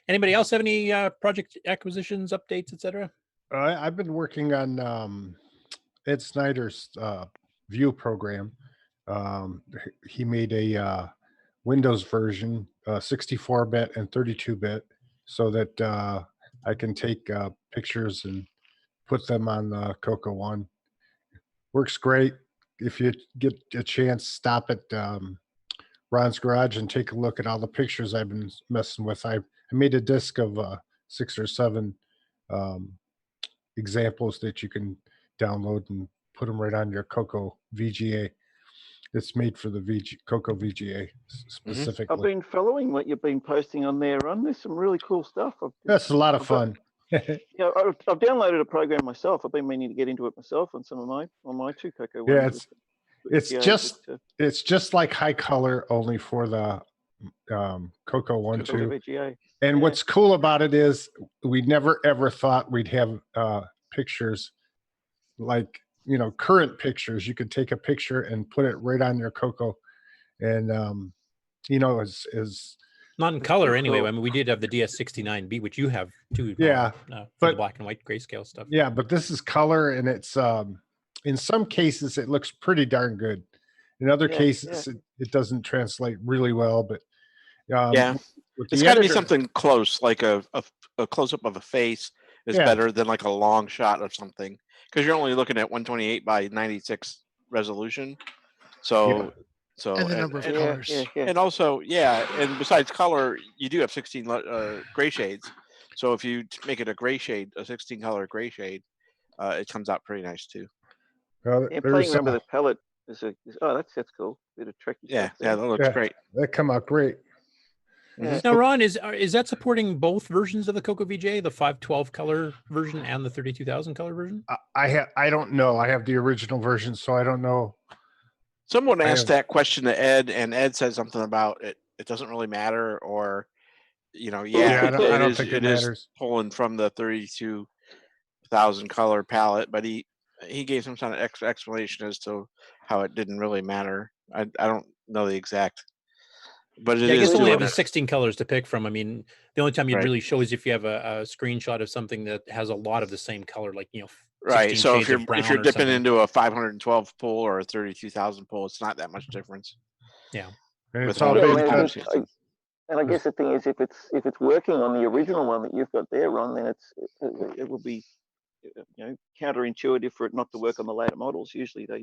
Anybody else have any project acquisitions, updates, etc.? I've been working on Ed Snyder's View program. He made a Windows version, 64-bit and 32-bit, so that I can take pictures and put them on the Coco One. Works great. If you get a chance, stop at Ron's Garage and take a look at all the pictures I've been messing with. I made a disc of 6 or 7 examples that you can download and put them right on your Coco VGA. It's made for the Coco VGA specifically. I've been following what you've been posting on there, Ron. There's some really cool stuff. That's a lot of fun. I've downloaded a program myself. I've been meaning to get into it myself on my 2 Coco Yeah, ones. it's just like High Color, only for the Coco 1, 2. VGA. And what's cool about it is we never ever thought we'd have pictures like, current pictures. You could take a picture and put it right on your Coco, and is not in color anyway. I mean, we did have the DS69B, which you have too. Yeah, for but the black and white grayscale stuff. Yeah, but this is color, and it's in some cases it looks pretty darn good. In other cases, it doesn't translate really well. But it's got to be something close, like a close up of a face is better than like a long shot of something, because you're only looking at 128 by 96 resolution. So and the number of colors. And also, and besides color, you do have 16 gray shades. So if you make it a gray shade, a 16 color gray shade, it comes out pretty nice too. Playing around with a palette that's cool. Bit of tricky. That looks great. That come out great. Now, Ron, is that supporting both versions of the Coco VGA, the 512 color version and the 32,000 color version? I don't know. I have the original version, so I don't know. Someone asked that question to Ed, and Ed said something about it. It doesn't really matter, or I don't think it matters. Is pulling from the 32,000 color palette, but he gave some kind of explanation as to how it didn't really matter. I don't know the exact, but it is. I guess only have 16 colors to pick from. I mean, the only time you'd really show is if you have a screenshot of something that has a lot of the same color, like right. So if you're dipping into a 512 pull or a 32,000 pull, it's not that much difference. Yeah. And it's all based on. And I guess the thing is, if it's working on the original one that you've got there, Ron, then it will be counterintuitive for it not to work on the later models. Usually they're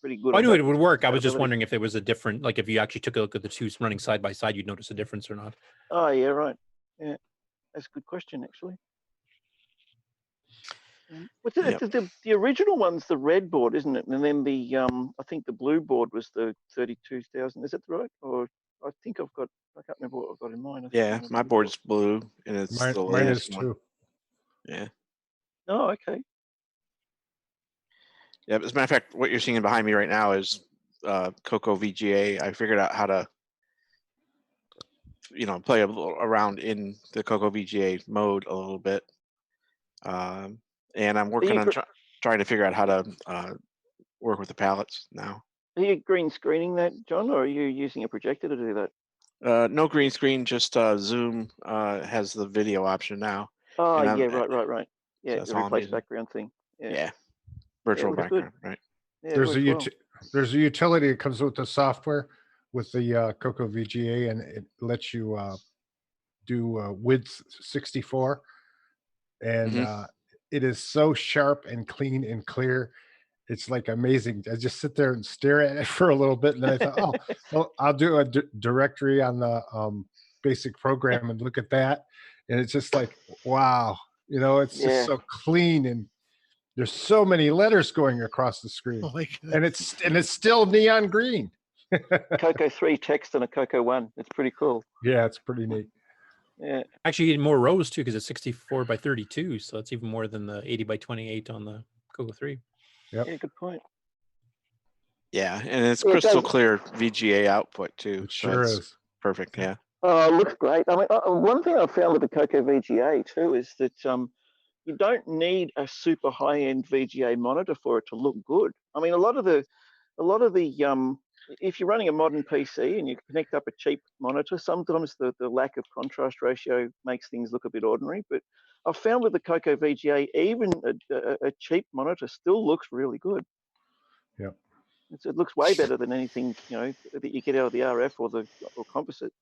pretty good. I knew it would work. I was just wondering if there was a different, like if you actually took a look at the two running side by side, you'd notice a difference or not. Oh yeah, right. Yeah, that's a good question actually. What's it? The original one's the red board, isn't it? And then the I think the blue board was the 32,000. Is that right? Or I think I can't remember what I've got in mind. Yeah, my board's blue, and it's the mine is latest one. too. Yeah. Oh, okay. Yeah, as a matter of fact, what you're seeing behind me right now is Coco VGA. I figured out how to, play a little around in the Coco VGA mode a little bit, and I'm working on trying to figure out how to work with the palettes now. Are you green screening that, John, or are you using a projector to do that? No green screen, just Zoom has the video option now. Oh, And yeah, right. Yeah, that's the all I'm replace using. background thing. Yeah. Yeah. Yeah, Virtual it looks good. background, right? Yeah, it There's a works well. there's a utility that comes with the software with the Coco VGA, and it lets you do width 64, and it is so sharp and clean and clear. It's like amazing. I just sit there and stare at it for a little bit, and then I thought, oh, well, I'll do a directory on the basic program and look at that, and it's just like, wow, it's just Yeah. so clean, and there's so many letters going across the screen, Oh my and it's still neon green. Coco 3 text and a Coco 1. It's pretty cool. Yeah, it's pretty neat. Yeah. Actually, you need more rows too because it's 64 by 32, so it's even more than the 80 by 28 on the Coco 3. Yep. Yeah, good point. Yeah, and it's Yeah, it crystal does. clear VGA output too. It sure it's is. perfect. Yeah. Oh, it looks great. I mean, one thing I found with the Coco VGA too is that you don't need a super high-end VGA monitor for it to look good. I mean, a lot of the if you're running a modern PC and you connect up a cheap monitor, sometimes the lack of contrast ratio makes things look a bit ordinary. But I've found with the Coco VGA, even a cheap monitor still looks really good. Yep. It looks way better than anything that you get out of the RF or composite.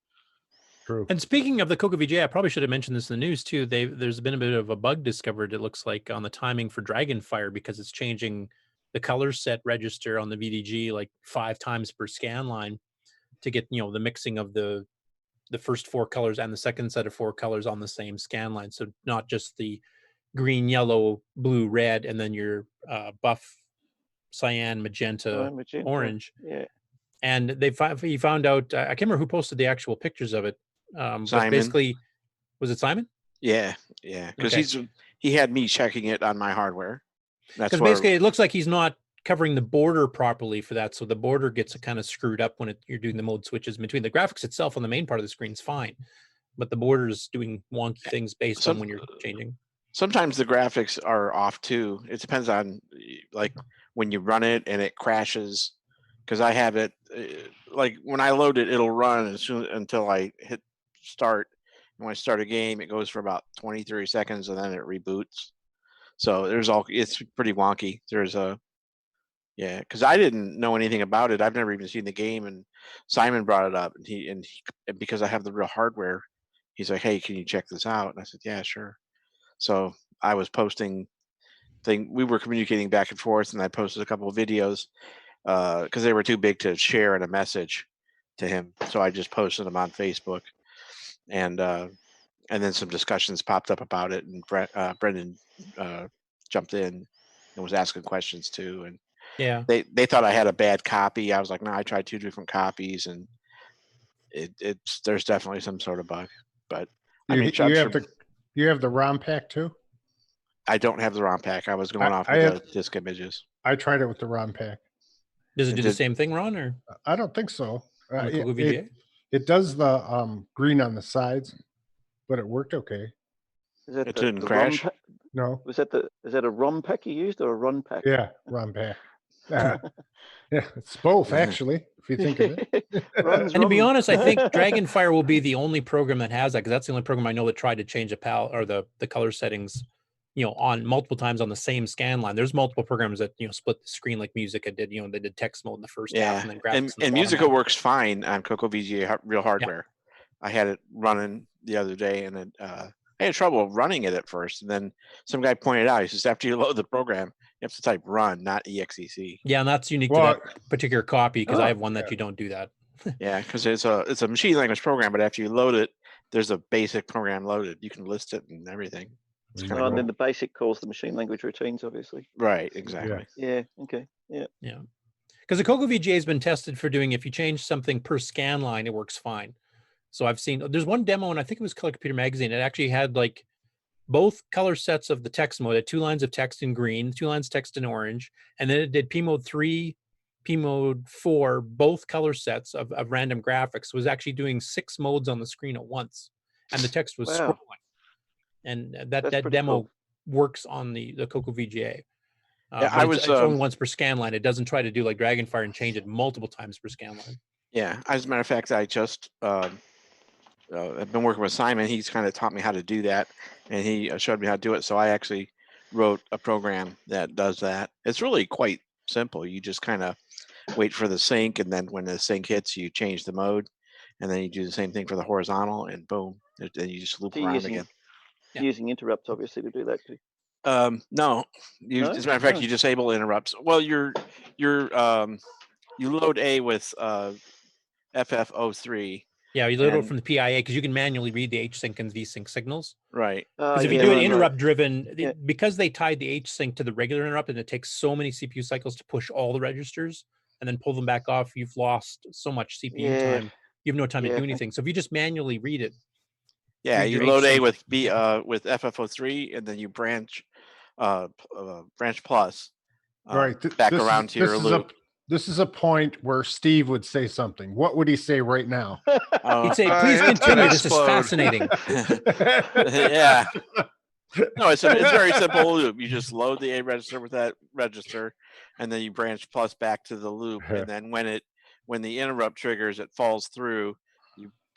True. And speaking of the Coco VGA, I probably should have mentioned this in the news too. There's been a bit of a bug discovered, it looks like, on the timing for Dragonfire because it's changing the color set register on the VDG like 5 times per scan line to get the mixing of the first 4 colors and the second set of 4 colors on the same scan line. So not just the green, yellow, blue, red, and then your buff, cyan, magenta, orange. Yeah. And he found out, I can't remember who posted the actual pictures of it. But Simon. basically, was it Simon? Yeah, because he had me checking it on my hardware. That's Because basically it looks like he's not covering the border properly for that, so the border gets kind of screwed up when you're doing the mode switches between the graphics itself on the main part of the screen is fine, but the border is doing wonky things based on when you're changing. Sometimes the graphics are off too. It depends on like when you run it and it crashes. Because I have it like when I load it, it'll run until I hit start. And when I start a game, it goes for about 20-30 seconds and then it reboots. So it's pretty wonky. Because I didn't know anything about it. I've never even seen the game, and Simon brought it up, and he because I have the real hardware, he's like, "Hey, can you check this out?" And I said, "Yeah, sure." So I was posting we were communicating back and forth, and I posted a couple of videos because they were too big to share in a message to him. So I just posted them on Facebook, and then some discussions popped up about it, and Brendan jumped in and was asking questions too. And yeah, they thought I had a bad copy. I was like, no, I tried 2 different copies, and there's definitely some sort of bug. But I mean, you have the ROM pack too? I don't have the ROM pack. I was going off with the disk images. I tried it with the ROM pack. Does it do the same thing, Ron? Or I don't think so. on the Coco VGA? It does the green on the sides, but it worked okay. Is that it didn't crash. No. Is that a ROM pack you used or a ROM pack? Yeah, ROM pack. Yeah, it's both actually, if you think of it. And to be honest, I think Dragonfire will be the only program that has that, because that's the only program I know that tried to change the color settings, on multiple times on the same scan line. There's multiple programs that split the screen like Musica did. They did text mode in the first half, and then graphics. And Musica works fine on Coco VGA real hardware. Yeah. I had it running the other day, and I had trouble running it at first, and then some guy pointed out, he says, after you load the program, you have to type run, not EXEC. Yeah, and that's unique to that particular copy, because I have one that you don't do that. Yeah, because it's a machine language program, but after you load it, there's a basic program loaded. You can list it and everything. It's kind of and then the basic calls the machine language routines, obviously. Right, exactly. Yeah. Okay. Yeah. Yeah. Because the Coco VGA has been tested for doing, if you change something per scan line, it works fine. So I've seen, there's one demo, and I think it was Color Computer Magazine. It actually had like both color sets of the text mode. It had 2 lines of text in green, 2 lines text in orange, and then it did P mode 3, P mode 4, both color sets of random graphics. It was actually doing 6 modes on the screen at once, and the text was scrolling. And that demo works on the Coco VGA. It's only once per scan line. It doesn't try to do like Dragonfire and change it multiple times per scan line. Yeah, as a matter of fact, I just I've been working with Simon. He's kind of taught me how to do that, and he showed me how to do it. So I actually wrote a program that does that. It's really quite simple. You just kind of wait for the sync, and then when the sync hits, you change the mode, and then you do the same thing for the horizontal, and boom, then you just loop So you're around using, again. using interrupts, obviously, to do that too. No, No? as a matter of fact, Oh. you disable interrupts. Well, you load A with FF03. Yeah, you load it from the PIA because you can manually read the H-sync and V-sync signals. Right. Because if you do it interrupt driven, because they tied the H-sync to the regular interrupt, and it takes so many CPU cycles to push all the registers and then pull them back off, you've lost so much CPU time. You have no time to do anything. So if you just manually read it, yeah, read you your load A H-sync. with with FF03, and then you branch plus back around to your loop. This is a point where Steve would say something. What would he say right now? He'd say, "Please continue. This is fascinating." Yeah. No, it's a very simple loop. You just load the A register with that register, and then you branch plus back to the loop, and then when the interrupt triggers, it falls through.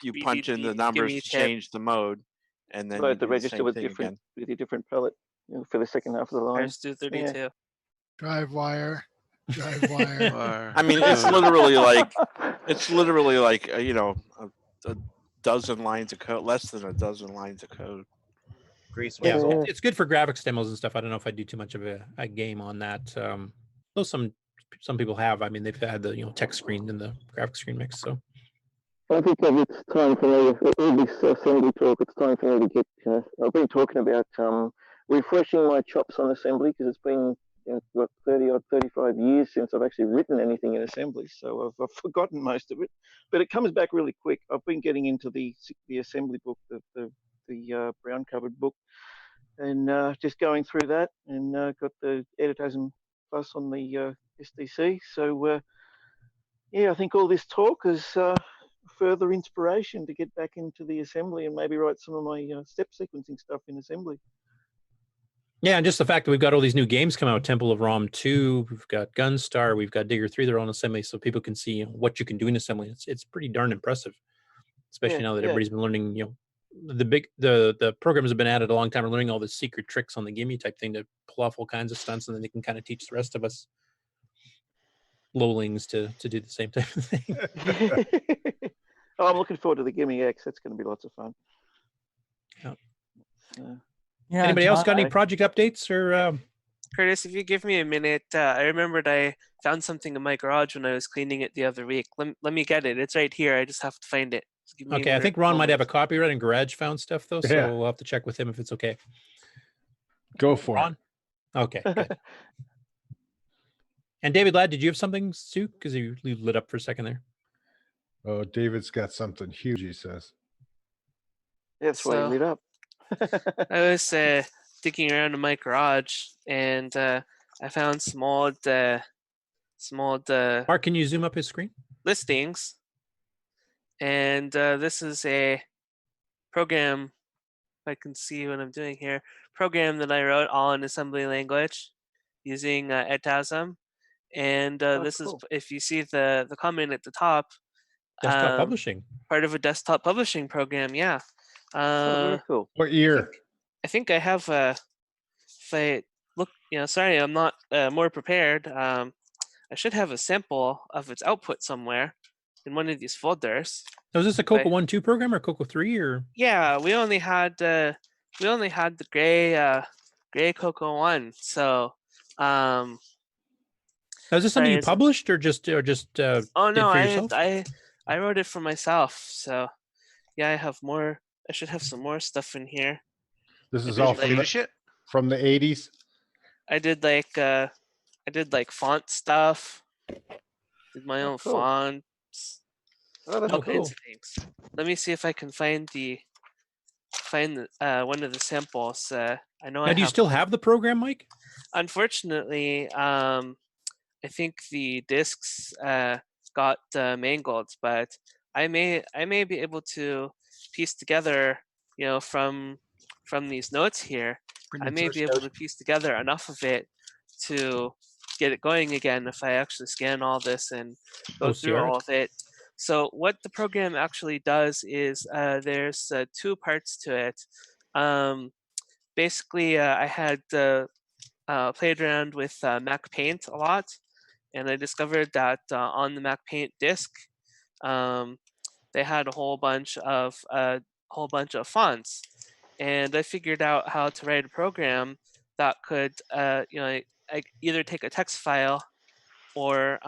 You punch in the numbers to change the mode, and then Load you the do register same with thing different again. with a different pellet for the second half of the line. There's 232. Drive wire. Drive wire. I mean, it's literally like a dozen lines of code, less than a dozen lines of code. Yeah, it's good for graphics demos and stuff. I don't know if I do too much of a game on that. Though some people have. I mean, they've had the text screen and the graphic screen mix. So I think it's time for me, all this assembly talk, it's time for me to get, I've been talking about refreshing my chops on assembly because it's been, 30 or 35 years since I've actually written anything in assembly. So I've forgotten most of it, but it comes back really quick. I've been getting into the assembly book, the brown covered book, and just going through that, and got the Editasm Plus on the SDC. So yeah, I think all this talk is further inspiration to get back into the assembly and maybe write some of my step sequencing stuff in assembly. yeah, and just the fact that we've got all these new games come out, Temple of Rom 2, we've got Gunstar, we've got Digger 3, they're all in assembly, so people can see what you can do in assembly. It's pretty darn impressive, especially now that everybody's been learning. The programs have been at it a long time, are learning all the secret tricks on the gimme type thing to pull off all kinds of stunts, and then they can kind of teach the rest of us lowlings to do the same type of thing. Oh, I'm looking forward to the Gimme X. That's going to be lots of fun. Yeah, anybody else got any project updates or? Curtis, if you give me a minute, I remembered I found something in my garage when I was cleaning it the other week. Let me get it. It's right here. I just have to find it. Okay, I think Ron might have a copyright and Garage found stuff though, so we'll have to check with him if it's okay. Go for it. Okay. Good. And David Ladd, did you have something, Stu? Because you lit up for a second there. Oh, David's got something huge, he says. That's why he lit up. I was digging around in my garage, and I found some old Mark, can you zoom up his screen? Listings, and this is a program. If I can see what I'm doing here, program that I wrote all in assembly language using Edtasm, and this is, if you see the comment at the top, desktop publishing, part of a desktop publishing program. Yeah. Very cool. What year? I think I have if I look, sorry, I'm not more prepared. I should have a sample of its output somewhere in one of these folders. So is this a CoCo 1.2 program or CoCo 3 or? Yeah, we only had the gray CoCo 1. So is this something you published or just oh no, did for yourself? I wrote it for myself. So yeah, I have more. I should have some more stuff in here. This is all from the 80s. I did like font stuff. Did my own fonts. Oh, that's all cool. kinds of things. Let me see if I can find one of the samples. I know. Now, do you still have the program, Mike? Unfortunately, I think the discs got mangled, but I may be able to piece together, from these notes here. I may be able to piece together enough of it to get it going again if I actually scan all this and go through OCR? all of it. So what the program actually does is there's 2 parts to it. Basically, I had played around with Mac Paint a lot, and I discovered that on the Mac Paint disk, they had a whole bunch of fonts, and I figured out how to write a program that could, I either take a text file or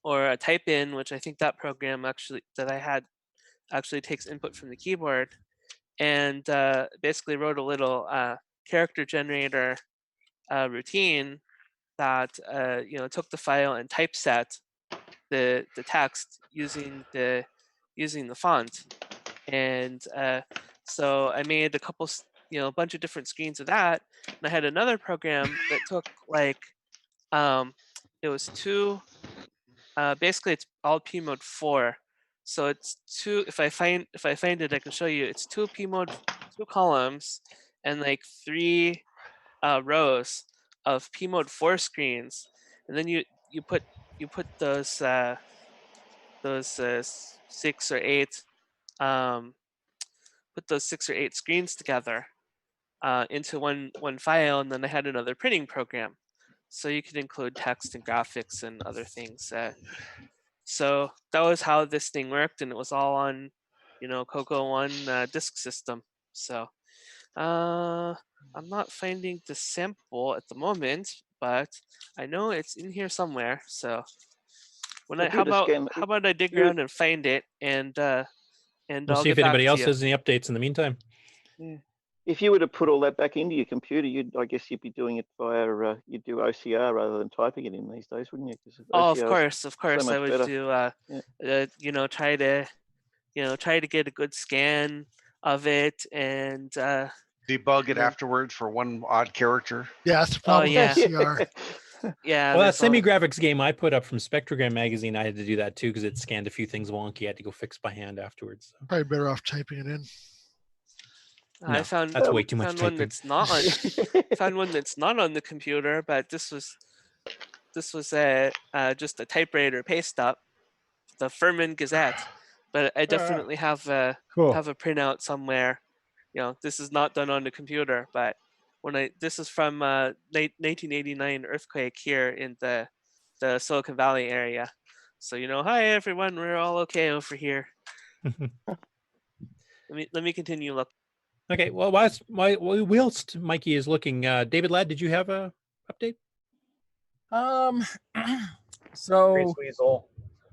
a type in, which I think that program that I had actually takes input from the keyboard, and basically wrote a little character generator routine that took the file and typeset the text using the font, and so I made a bunch of different screens of that, and I had another program that took it was 2. Basically, it's all P mode 4. So it's 2. If I find it, I can show you. It's 2 P mode, 2 columns, and 3 rows of P mode 4 screens, and then you put those 6 or 8 put those 6 or 8 screens together into one file, and then I had another printing program, so you could include text and graphics and other things. So that was how this thing worked, and it was all on, Coco One disk system. So I'm not finding the sample at the moment, but I know it's in here somewhere. So how about I dig around and find it, and We'll I'll see get if back anybody to else you. has any updates in the meantime. Yeah. If you were to put all that back into your computer, I guess you'd be doing it via you'd do OCR rather than typing it in these days, wouldn't you? Oh, of course, so I much would better. do. Try to get a good scan of it and debug it afterwards for one odd character. Yeah, that's the problem. yeah. With OCR. Yeah. Well, that semi-graphics game I put up from Spectrogram magazine, I had to do that too because it scanned a few things wonky. I had to go fix by hand afterwards. So. Probably better off typing it in. No, I found that's way too much one typing. that's not on found one that's not on the computer, but this was just a typewriter paste up, the Furman Gazette. But I definitely have a printout somewhere. This is not done on the computer, but this is from 1989 earthquake here in the Silicon Valley area. So hi everyone, we're all okay over here. Let me continue look. Okay, well, whilst Mikey is looking, David Ladd, did you have a update? So Grace Weasel.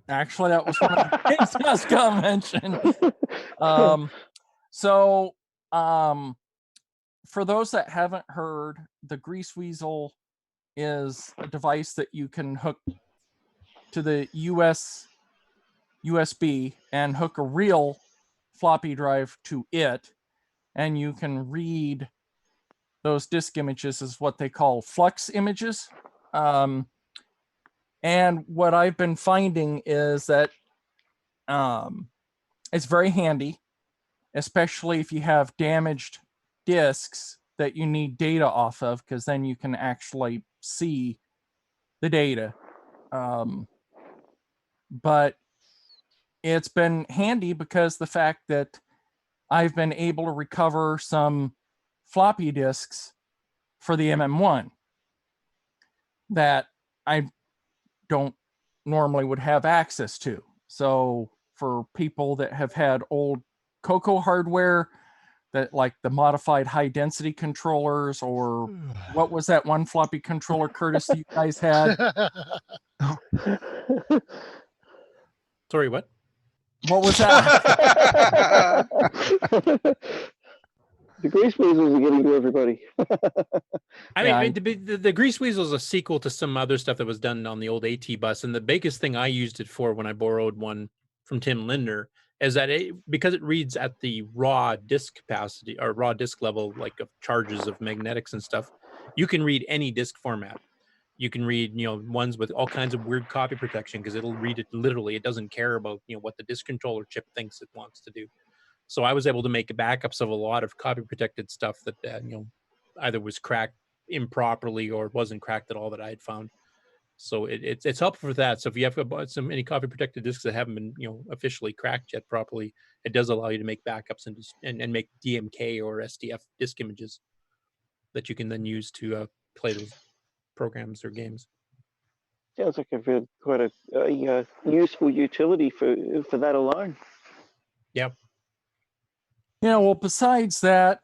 Actually, that was one of the things I was gonna mention. For those that haven't heard, the Grease Weasel is a device that you can hook to the USB and hook a real floppy drive to it, and you can read those disk images as what they call flux images. And what I've been finding is that it's very handy, especially if you have damaged disks that you need data off of, because then you can actually see the data. But it's been handy because the fact that I've been able to recover some floppy disks for the MM1 that I don't normally would have access to. So for people that have had old Coco hardware, that like the modified high density controllers, or what was that one floppy controller, Curtis, that you guys had? Sorry, what? What was that? The Grease Weasels are getting to everybody. I mean, the Grease Weasel is a sequel to some other stuff that was done on the old AT bus, and the biggest thing I used it for when I borrowed one from Tim Lindner is that because it reads at the raw disk capacity or raw disk level, like of charges of magnetics and stuff, you can read any disk format. You can read, ones with all kinds of weird copy protection because it'll read it literally. It doesn't care about, what the disk controller chip thinks it wants to do. So I was able to make backups of a lot of copy protected stuff that, either was cracked improperly or wasn't cracked at all that I had found. So it's helpful for that. So if you have any copy protected disks that haven't been officially cracked yet properly, it does allow you to make backups and make DMK or SDF disk images that you can then use to play those programs or games. Sounds like quite a useful utility for that alone. Yeah. Well, besides that,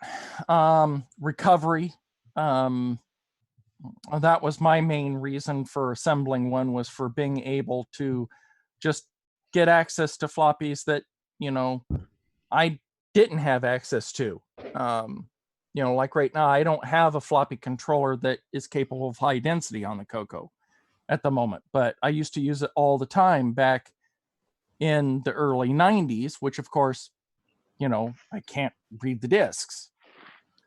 recovery, that was my main reason for assembling one, was for being able to just get access to floppies that, I didn't have access to. Like right now, I don't have a floppy controller that is capable of high density on the CoCo at the moment, but I used to use it all the time back in the early 90s, which of course, I can't read the disks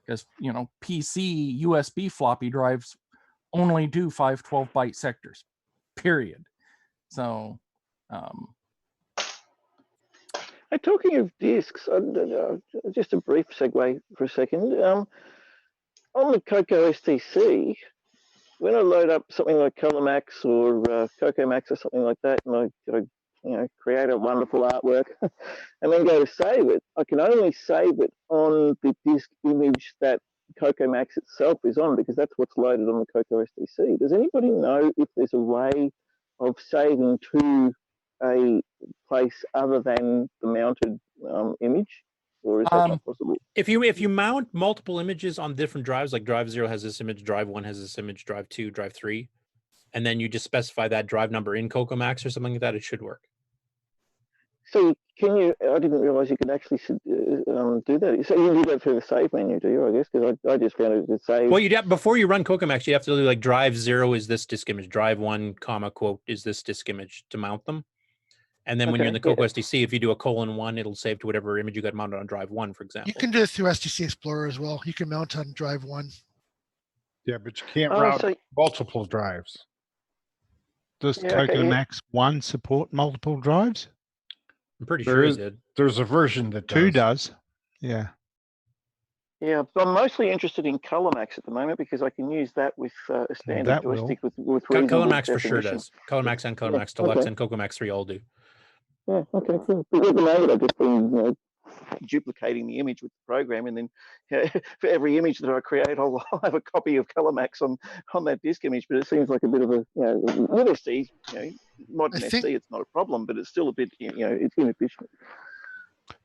because, PC USB floppy drives only do 512 byte sectors, period. So, talking of disks, just a brief segue for a second. On the CoCo STC, when I load up something like ColorMax or CoCoMax or something like that, and I create a wonderful artwork, and then go to save it, I can only save it on the disk image that CoCoMax itself is on, because that's what's loaded on the CoCo STC. Does anybody know if there's a way of saving to a place other than the mounted image, or is that not possible? If you mount multiple images on different drives, like drive 0 has this image, drive 1 has this image, drive 2, drive 3, and then you just specify that drive number in CoCoMax or something like that, it should work. So can you? I didn't realize you could actually do that. So you do that through the save menu, do you? I guess, because I just found it to save. Well, before you run CoCoMax, you have to do like drive 0 is this disk image, drive 1, quote is this disk image to mount them. And then when you're in the CoCo SDC, if you do a :1, it'll save to whatever image you got mounted on drive 1, for example. You can do it through SDC Explorer as well. You can mount on drive 1. Yeah, but you can't route multiple drives. Does CoCoMax 1 support multiple drives? I'm pretty sure it did. There's a version that 2 does. Yeah. Yeah, but I'm mostly interested in ColorMax at the moment, because I can use that with a standard joystick with ColorMax for sure does. ColorMax and ColorMax Deluxe and CoCoMax 3 all do. Yeah, okay, cool. But at the moment, I've just been duplicating the image with the program, and then for every image that I create, I'll have a copy of ColorMax on that disk image. But it seems like a bit of a, with SD, modern SD, it's not a problem, but it's still a bit, it's inefficient.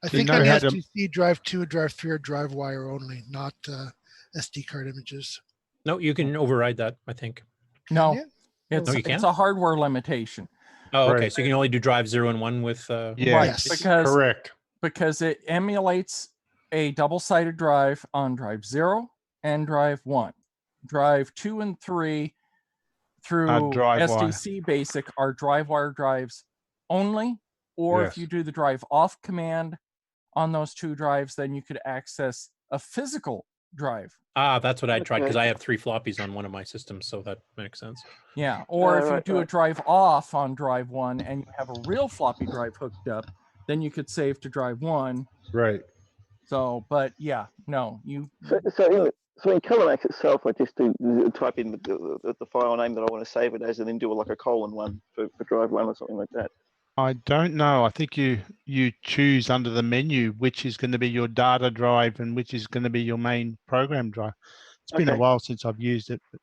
I think on the SDC, drive 2, drive 3 are drive wire only, not SD card images. No, you can override that, I think. No, it's a hardware limitation. Oh, okay. So you can only do drive 0 and 1 with. Yes, correct. Because it emulates a double-sided drive on drive 0 and drive 1. Drive 2 and 3 through SDC Basic are drive wire drives only. Or if you do the drive off command on those 2 drives, then you could access a physical drive. That's what I tried, because I have 3 floppies on one of my systems, so that makes sense. Yeah, or if you do a drive off on drive 1 and you have a real floppy drive hooked up, then you could save to drive 1. Right. So, but yeah, no, you. So in ColorMax itself, I just type in the file name that I want to save it as, and then do like a :1 for drive 1 or something like that. I don't know. I think you choose under the menu which is going to be your data drive and which is going to be your main program drive. It's been a while since I've used it. But...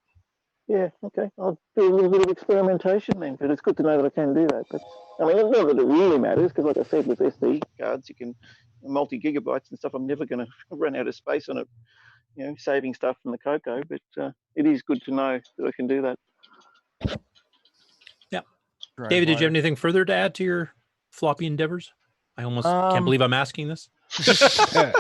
Yeah, okay. I'll do a little bit of experimentation then, but it's good to know that I can do that. But I mean, not that it really matters, because like I said, with SD cards, you can multi-gigabytes and stuff. I'm never going to run out of space on it, saving stuff from the CoCo, but it is good to know that I can do that. Yeah. David, did you have anything further to add to your floppy endeavors? I almost can't believe I'm asking this. No,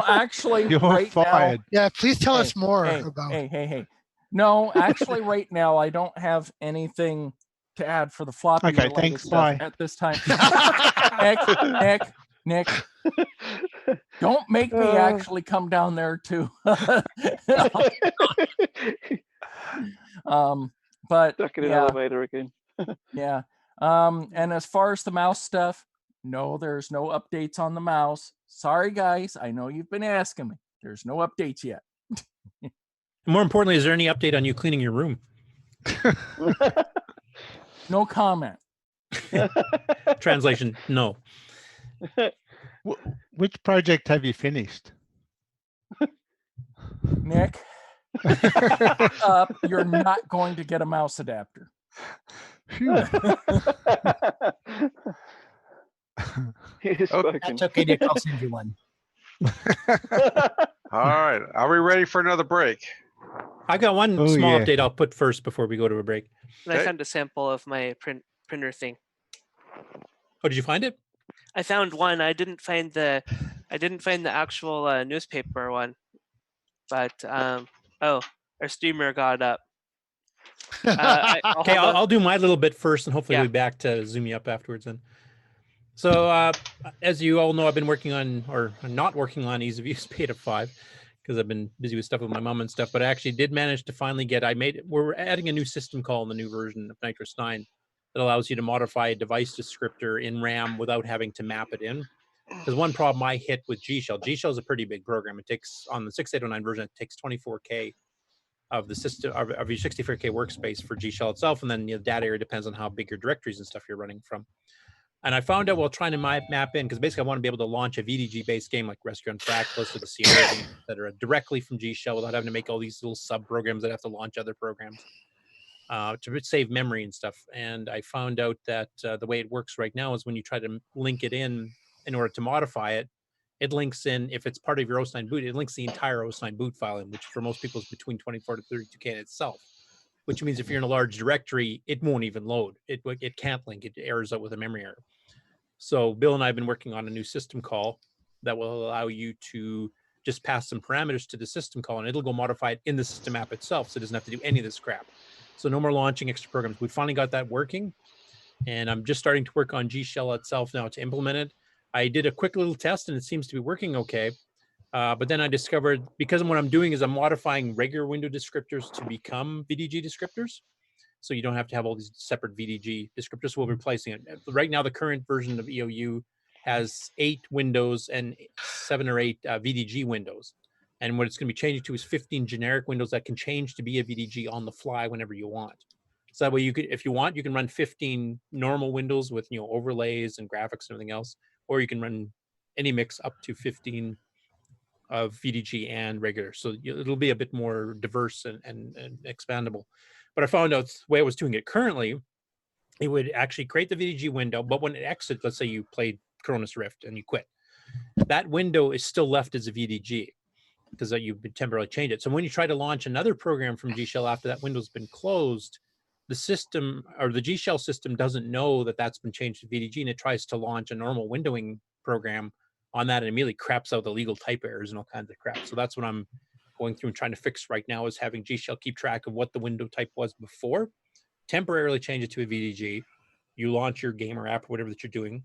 actually, you're fired. Now, yeah, please tell us more about. Hey. No, actually, right now I don't have anything to add for the floppy. Okay, thanks. Bye. At this time, Nick, don't make me actually come down there too. But stuck in an elevator again. Yeah. And as far as the mouse stuff, no, there's no updates on the mouse. Sorry, guys. I know you've been asking me. There's no updates yet. More importantly, is there any update on you cleaning your room? No comment. Translation: no. Which project have you finished? Nick, up, you're not going to get a mouse adapter. That's okay, Nick. I'll send you one. All right. Are we ready for another break? I got one small update I'll put first before we go to a break. I found a sample of my printer thing. Oh, did you find it? I found one. I didn't find the actual newspaper one, but oh, our streamer got up. Okay, I'll do my little bit first, and hopefully we'll be back to zoom you up afterwards. Then, so as you all know, I've been working on, or not working on, Ease of Use Beta 5 because I've been busy with stuff with my mom and stuff. But I actually did manage to finally get. We're adding a new system call in the new version of Nitrous 9 that allows you to modify a device descriptor in RAM without having to map it in. Because one problem I hit with G-Shell is a pretty big program. It takes, on the 6809 version, it takes 24K of the system of your 64K workspace for G-Shell itself, and then the data area depends on how big your directories and stuff you're running from. And I found out while trying to map in, because basically I want to be able to launch a VDG-based game like Rescue on Fractalus or the Sierra game, et cetera, directly from G-Shell without having to make all these little sub-programs that have to launch other programs to save memory and stuff. And I found out that the way it works right now is when you try to link it in order to modify it, it links in, if it's part of your OS9 boot, it links the entire OS9 boot file in, which for most people is between 24 to 32K in itself, which means if you're in a large directory, it won't even load. It can't link, it errors out with a memory error. So Bill and I have been working on a new system call that will allow you to just pass some parameters to the system call, and it'll go modify it in the system app itself, so it doesn't have to do any of this crap. So no more launching extra programs. We finally got that working, and I'm just starting to work on G-Shell itself now to implement it. I did a quick little test, and it seems to be working okay. But then I discovered, because what I'm doing is I'm modifying regular window descriptors to become VDG descriptors. So you don't have to have all these separate VDG descriptors. We'll be replacing it. Right now, the current version of EOU has 8 windows and 7 or 8 VDG windows. And what it's going to be changing to is 15 generic windows that can change to be a VDG on the fly whenever you want. So that way you could, if you want, you can run 15 normal windows with, overlays and graphics and everything else, or you can run any mix up to 15 of VDG and regular. So it'll be a bit more diverse and expandable. But I found out the way I was doing it currently, it would actually create the VDG window, but when it exits, let's say you played Cronus Rift and you quit, that window is still left as a VDG because you've temporarily changed it. So when you try to launch another program from G-Shell after that window's been closed, the system, or the G-Shell system, doesn't know that that's been changed to VDG, and it tries to launch a normal windowing program on that and immediately craps out the legal type errors and all kinds of crap. So that's what I'm going through and trying to fix right now, is having G-Shell keep track of what the window type was before, temporarily change it to a VDG, you launch your game or app or whatever that you're doing,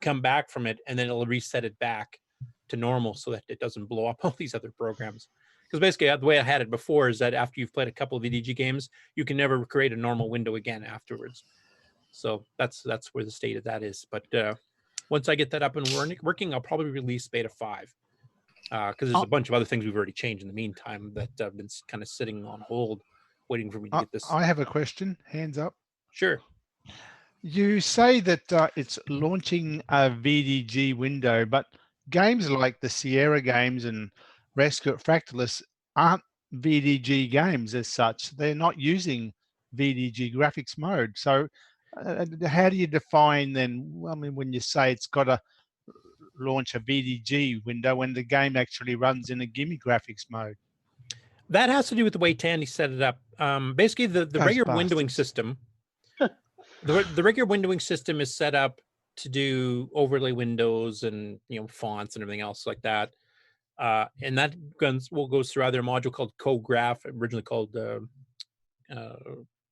come back from it, and then it'll reset it back to normal so that it doesn't blow up all these other programs. Because basically the way I had it before is that after you've played a couple of VDG games, you can never create a normal window again afterwards. So that's where the state of that is. But once I get that up and working, I'll probably release beta 5. Because there's a bunch of other things we've already changed in the meantime that have been kind of sitting on hold, waiting for me to get this. I have a question. Hands up. Sure. You say that it's launching a VDG window, but games like the Sierra games and Rescue at Fractalus aren't VDG games as such. They're not using VDG graphics mode. So how do you define then, I mean, when you say it's got to launch a VDG window when the game actually runs in a gimme graphics mode? That has to do with the way Tandy set it up. Basically, the regular windowing system, the regular windowing system is set up to do overlay windows and fonts and everything else like that. And that goes through either a module called CoGraph, originally called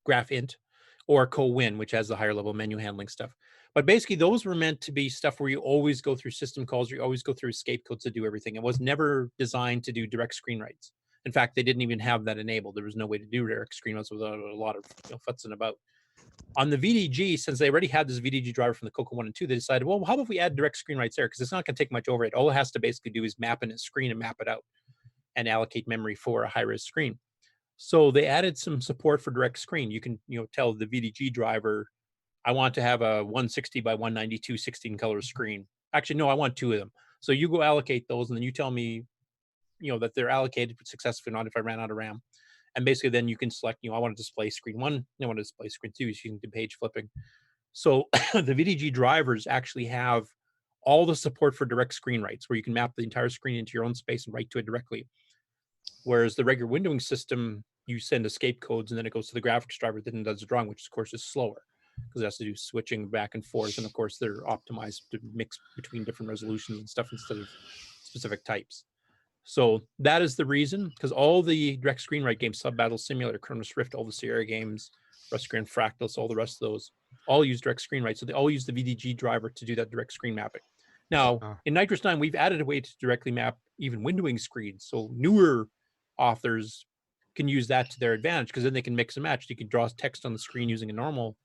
GraphInt, or CoWin, which has the higher level menu handling stuff. But basically, those were meant to be stuff where you always go through system calls, or you always go through escape codes to do everything. It was never designed to do direct screen writes. In fact, they didn't even have that enabled. There was no way to do direct screen writes without a lot of futzing about. On the VDG, since they already had this VDG driver from the Coco 1 and 2, they decided, well, how about we add direct screen writes there? Because it's not going to take much overhead. All it has to basically do is map in its screen and map it out. and allocate memory for a high-res screen. So they added some support for direct screen. You can, tell the VDG driver, I want to have a 160 by 192 16 color screen. Actually, no, I want 2 of them. So you go allocate those, and then you tell me, that they're allocated successfully or not if I ran out of RAM. And basically then you can select, I want to display screen 1, I want to display screen 2, so you can do page flipping. So the VDG drivers actually have all the support for direct screen writes, where you can map the entire screen into your own space and write to it directly. Whereas the regular windowing system, you send escape codes and then it goes to the graphics driver that then does the drawing, which of course is slower because it has to do switching back and forth. And of course they're optimized to mix between different resolutions and stuff instead of specific types. So that is the reason, because all the direct screen write games, Sub Battle Simulator, Chronos Rift, all the Sierra games, Rust and Fractals, all the rest of those, all use direct screen write. So they all use the VDG driver to do that direct screen mapping. Now, in Nitrous 9, we've added a way to directly map even windowing screens. So newer authors can use that to their advantage, because then they can mix and match. You can draw text on the screen using a normal,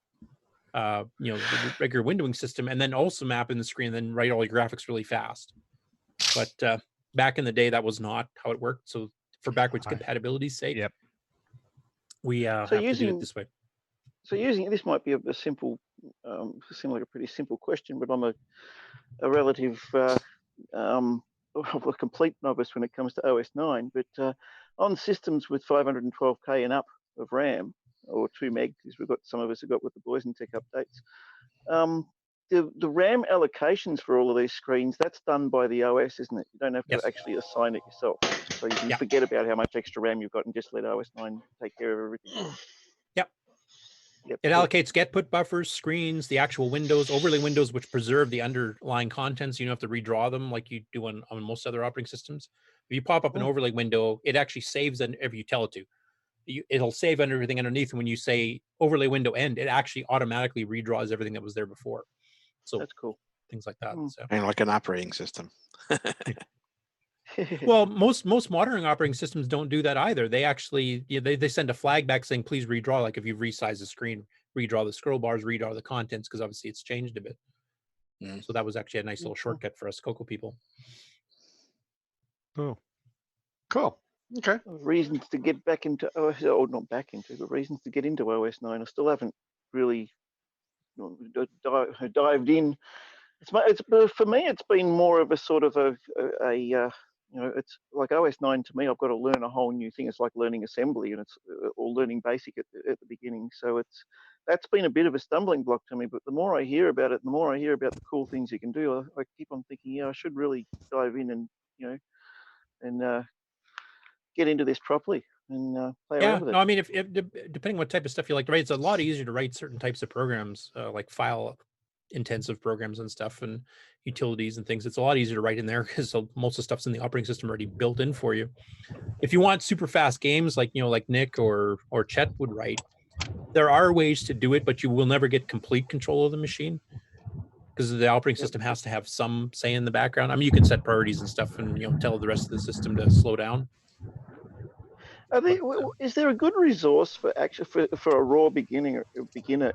the regular windowing system, and then also map in the screen and then write all your graphics really fast. But back in the day, that was not how it worked. So for backwards compatibility's sake, we have to do it this way. So using this might be a simple, seem like a pretty simple question, but I'm a relative, a complete novice when it comes to OS 9. But on systems with 512K and up of RAM, or 2 meg, because we've got some of us have got with the Boys in Tech updates. The RAM allocations for all of these screens, that's done by the OS, isn't it? You don't have to actually assign it yourself. So you can forget about how much extra RAM you've got and just let OS 9 take care of everything. It allocates get put buffers, screens, the actual windows, overlay windows, which preserve the underlying contents. You don't have to redraw them like you do on most other operating systems. If you pop up an overlay window, it actually saves whenever you tell it to. It'll save everything underneath. And when you say overlay window end, it actually automatically redraws everything that was there before. So that's cool. Things like that. So. And like an operating system. Well, most modern operating systems don't do that either. They actually they send a flag back saying, please redraw. Like if you've resized the screen, redraw the scroll bars, redraw the contents, because obviously it's changed a bit. So that was actually a nice little shortcut for us Coco people. Oh, cool. Okay. Reasons to get back into OS, or not back into, but reasons to get into OS 9. I still haven't really dived in. It's for me, it's been more of a sort of a it's like OS 9 to me. I've got to learn a whole new thing. It's like learning assembly, and it's or learning basic at the beginning. So that's been a bit of a stumbling block to me. But the more I hear about it, the more I hear about the cool things you can do. I keep on thinking, I should really dive in and get into this properly and play around with it. No, I mean, if depending what type of stuff you like to write, it's a lot easier to write certain types of programs, like file intensive programs and stuff and utilities and things. It's a lot easier to write in there because most of the stuff's in the operating system already built in for you. If you want super fast games like like Nick or Chet would write, there are ways to do it, but you will never get complete control of the machine because the operating system has to have some say in the background. I mean, you can set priorities and stuff and tell the rest of the system to slow down. Is there a good resource for a raw beginner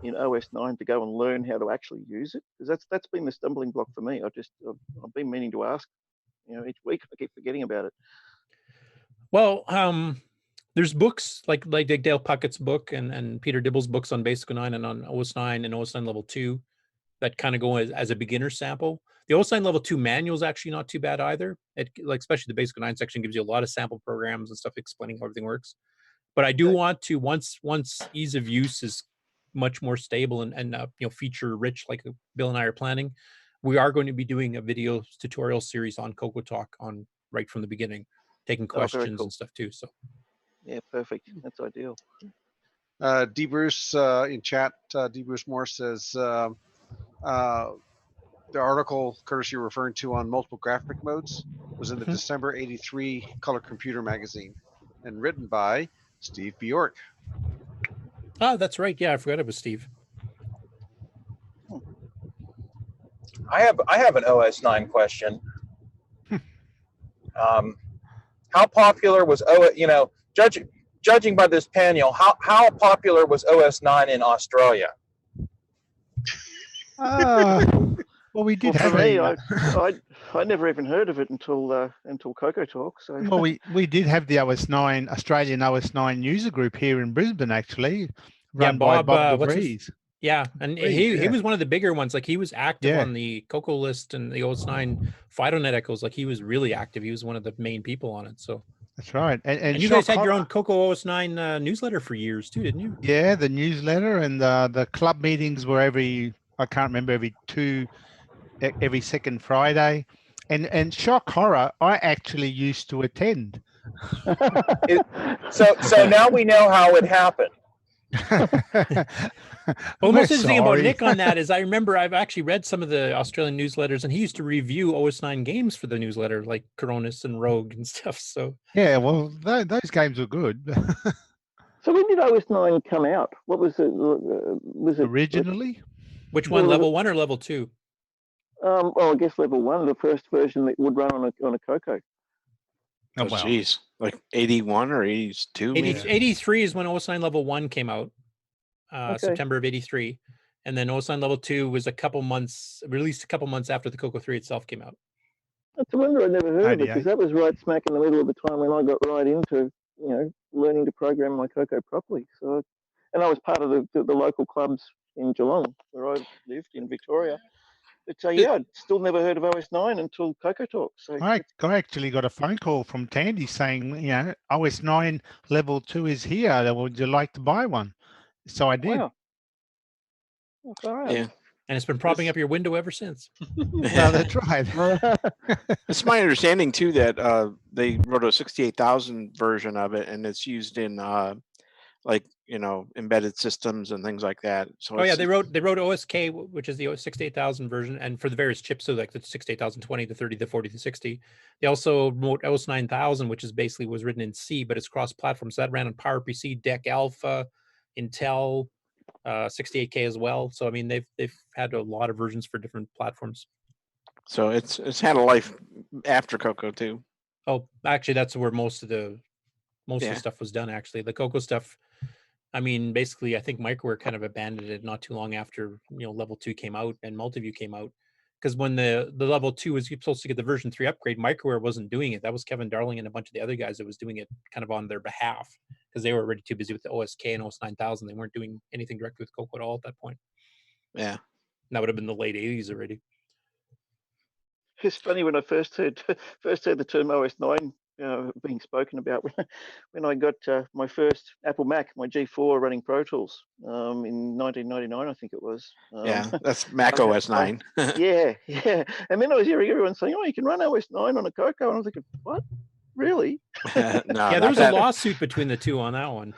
in OS 9 to go and learn how to actually use it? Because that's been the stumbling block for me. I've been meaning to ask. Each week I keep forgetting about it. Well, there's books like Dale Puckett's book and Peter Dibble's books on Basic 09 and on OS 9 and OS 9 Level 2 that kind of go as a beginner sample. The OS 9 Level 2 manual is actually not too bad either. Especially the Basic 9 section gives you a lot of sample programs and stuff explaining how everything works. But I do want to, once ease of use is much more stable and feature rich like Bill and I are planning, we are going to be doing a video tutorial series on CoCoTALK on right from the beginning, taking questions and stuff too. So yeah, perfect. That's ideal. D. Bruce in chat, D. Bruce Moore says the article Curtis you're referring to on multiple graphic modes was in the December '83 Color Computer magazine and written by Steve Bjork. Oh, that's right. Yeah, I forgot it was Steve. I have an OS 9 question. How popular was judging by this panel, how popular was OS 9 in Australia? Well, we did Well, have for me, a. I never even heard of it until CoCoTALK. So Well, we did have the OS9 Australian OS9 user group here in Brisbane, actually, run by Bob DeVries. Yeah, and he yeah. was one of the bigger ones. Like he was active Yeah. on the Coco list and the OS9 FidoNet Echoes. Like he was really active. He was one of the main people on it. So that's right. And you guys had your own Coco OS9 newsletter for years too, didn't you? Yeah, the newsletter and the club meetings were every second Friday. And shock horror, I actually used to attend. So now we know how it happened. Well, the most interesting about Nick on that is I remember I've actually read some of the Australian newsletters, and he used to review OS9 games for the newsletter, like Coronis and Rogue and stuff. So yeah, well, those games were good. So when did OS9 come out? What was it? Was it originally? Which one, level 1 or level 2? Well, I guess level 1, the first version that would run on a Coco. Oh, jeez. Like 81 or 82? 83 is when OS9 level 1 came out, Okay. September of 83. And then OS9 level 2 was released a couple months after the Coco 3 itself came out. That's a wonder I never heard of it, because that was right smack in the middle of the time when I got right into, learning to program my Coco properly. So, and I was part of the local clubs in Geelong, where I lived in Victoria. But yeah, I'd still never heard of OS9 until CoCoTALK. So I actually got a phone call from Tandy saying, OS9 level 2 is here. Would you like to buy one? So I did. Wow. All right. Yeah. And it's been propping up your window ever since. Well, that's right. It's my understanding too that they wrote a 68,000 version of it, and it's used in embedded systems and things like that. So they wrote OSK, which is the 68000 version, and for the various chips, so like the 68020, the 30, the 40, the 60. They also wrote OS 9000, which is basically was written in C, but it's cross-platform. So that ran on PowerPC, DEC Alpha, Intel, 68K as well. So I mean, they've had a lot of versions for different platforms. So it's had a life after Coco too. Oh, actually, that's where most of the stuff was done. Actually, the Coco stuff. I mean, basically, I think Microware kind of abandoned it not too long after level 2 came out and Multiview came out, because when the level 2 was supposed to get the version 3 upgrade, Microware wasn't doing it. That was Kevin Darling and a bunch of the other guys that was doing it kind of on their behalf, because they were already too busy with the OSK and OS 9000. They weren't doing anything directly with Coco at all at that point. Yeah, and that would have been the late 80s already. It's funny when I first heard the term OS9 being spoken about when I got my first Apple Mac, my G4 running Pro Tools in 1999, I think it was. Yeah, that's Mac OS 9. yeah. And then I was hearing everyone saying, "Oh, you can run OS 9 on a Coco," and I was thinking, "What? Really?" No, yeah, there was a lawsuit between the two on that one.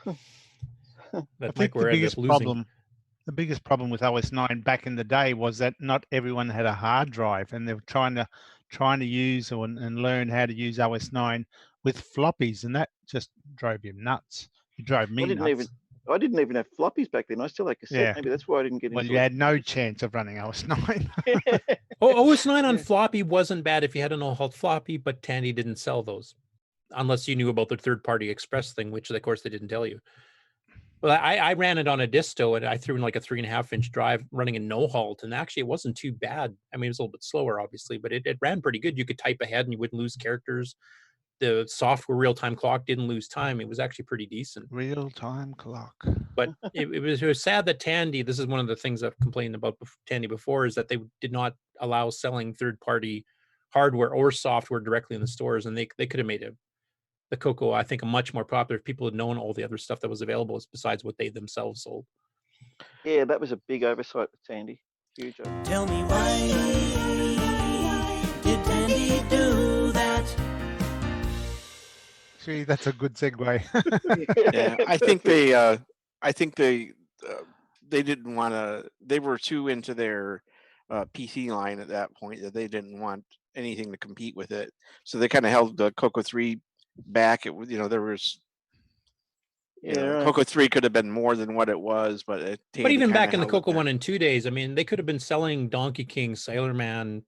I think the biggest problem with OS 9 back in the day was that not everyone had a hard drive, and they were trying to use and learn how to use OS 9 with floppies, and that just drove you nuts. It drove me nuts. I didn't even have floppies back then. I still had cassette. Yeah. Maybe that's why I didn't get into it. Well, you had no chance of running OS 9. OS 9 on floppy wasn't bad if you had an no-halt floppy, but Tandy didn't sell those unless you knew about the third-party Express thing, which of course they didn't tell you. Well, I ran it on a disto, and I threw in like a 3.5-inch drive running a no halt, and actually it wasn't too bad. I mean, it was a little bit slower, obviously, but it ran pretty good. You could type ahead and you wouldn't lose characters. The software real-time clock didn't lose time. It was actually pretty decent. Real-time clock. But it was sad that Tandy, this is one of the things I've complained about Tandy before, is that they did not allow selling third-party hardware or software directly in the stores, and they could have made the Coco, I think, a much more popular if people had known all the other stuff that was available besides what they themselves sold. Yeah, that was a big oversight with Tandy. Huge. Tell me why did Tandy do that? See, that's a good segue. Yeah, I think they didn't want to. They were too into their PC line at that point that they didn't want anything to compete with it. So they kind of held the Coco 3 back. It was, there was, Coco 3 could have been more than what it was, but even back in the Coco 1 and 2 days, I mean, they could have been selling Donkey King, Sailor Man,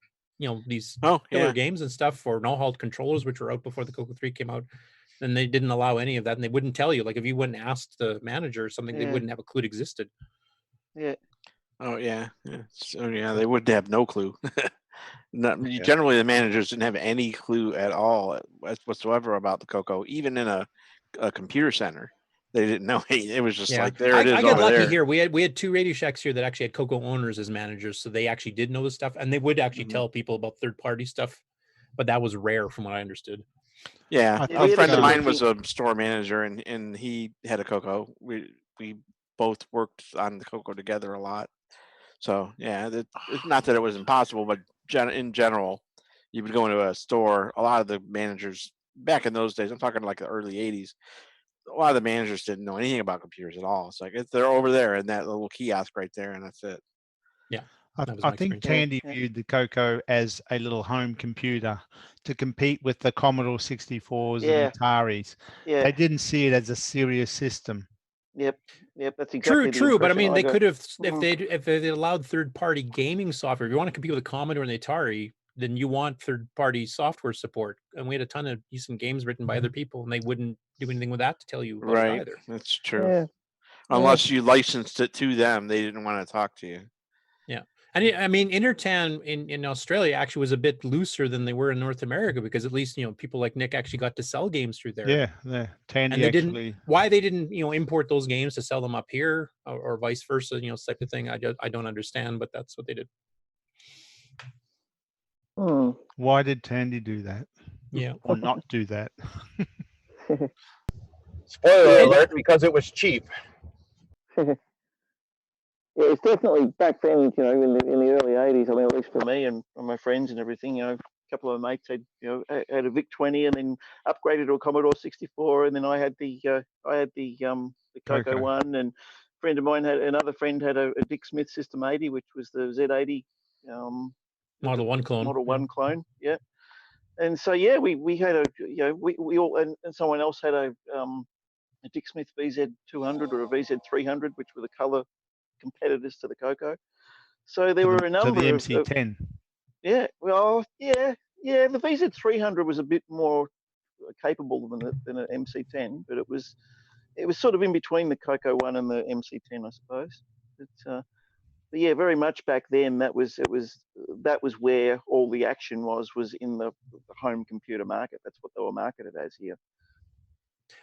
these killer games and stuff for no-halt controllers, which were out before the Coco 3 came out. And they didn't allow any of that, and they wouldn't tell you. Like if you wouldn't ask the manager or something, they wouldn't have a clue it existed. Yeah. Oh yeah, yeah. So yeah, they would have no clue. Generally, the managers didn't have any clue at all whatsoever about the Coco, even in a computer center. They didn't know. It was just like there it is. I got over lucky there. here. We had 2 Radio Shacks here that actually had Coco owners as managers, so they actually did know the stuff, and they would actually tell people about third-party stuff, but that was rare from what I understood. Yeah, a friend of mine was a store manager, and he had a Coco. We both worked on the Coco together a lot. So yeah, it's not that it was impossible, but in general, you would go into a store. A lot of the managers back in those days, I'm talking like the early '80s. A lot of the managers didn't know anything about computers at all. It's like they're over there in that little kiosk right there, and that's it. Yeah. I think Tandy viewed the Coco as a little home computer to compete with the Commodore 64s and Ataris. Yeah. They didn't see it as a serious system. Yep, that's exactly True, but I mean, they got. could have if they allowed third-party gaming software. If you want to compete with the Commodore and the Atari, then you want third-party software support. And we had a ton of decent games written by other people, and they wouldn't do anything with that to tell you about it either. That's true. Unless you licensed it to them, they didn't want to talk to you. Yeah. And I mean, Intertan in Australia actually was a bit looser than they were in North America, because at least, people like Nick actually got to sell games through there. Yeah. Tandy and they actually. didn't. Why they didn't, import those games to sell them up here, or vice versa, type of thing. I don't understand, but that's what they did. Why did Tandy do that? Yeah. Or not do that? Spoiler alert, because it was cheap. Yeah, it's definitely back then, in the early '80s. I mean, at least for me and my friends and everything, a couple of my mates had, had a VIC 20 and then upgraded to a Commodore 64, and then I had the Coco one, and another friend had a Dick Smith System 80, which was the Z80 Model 1 clone. Model 1 clone, yeah. And so we had we all and someone else had a Dick Smith VZ200 or a VZ300, which were the color competitors to the Coco. So there were a number the of MC10. The VZ300 was a bit more capable than an MC10, but it was sort of in between the Coco one and the MC10, I suppose. But yeah, very much back then that was where all the action was in the home computer market. That's what they were marketed as here.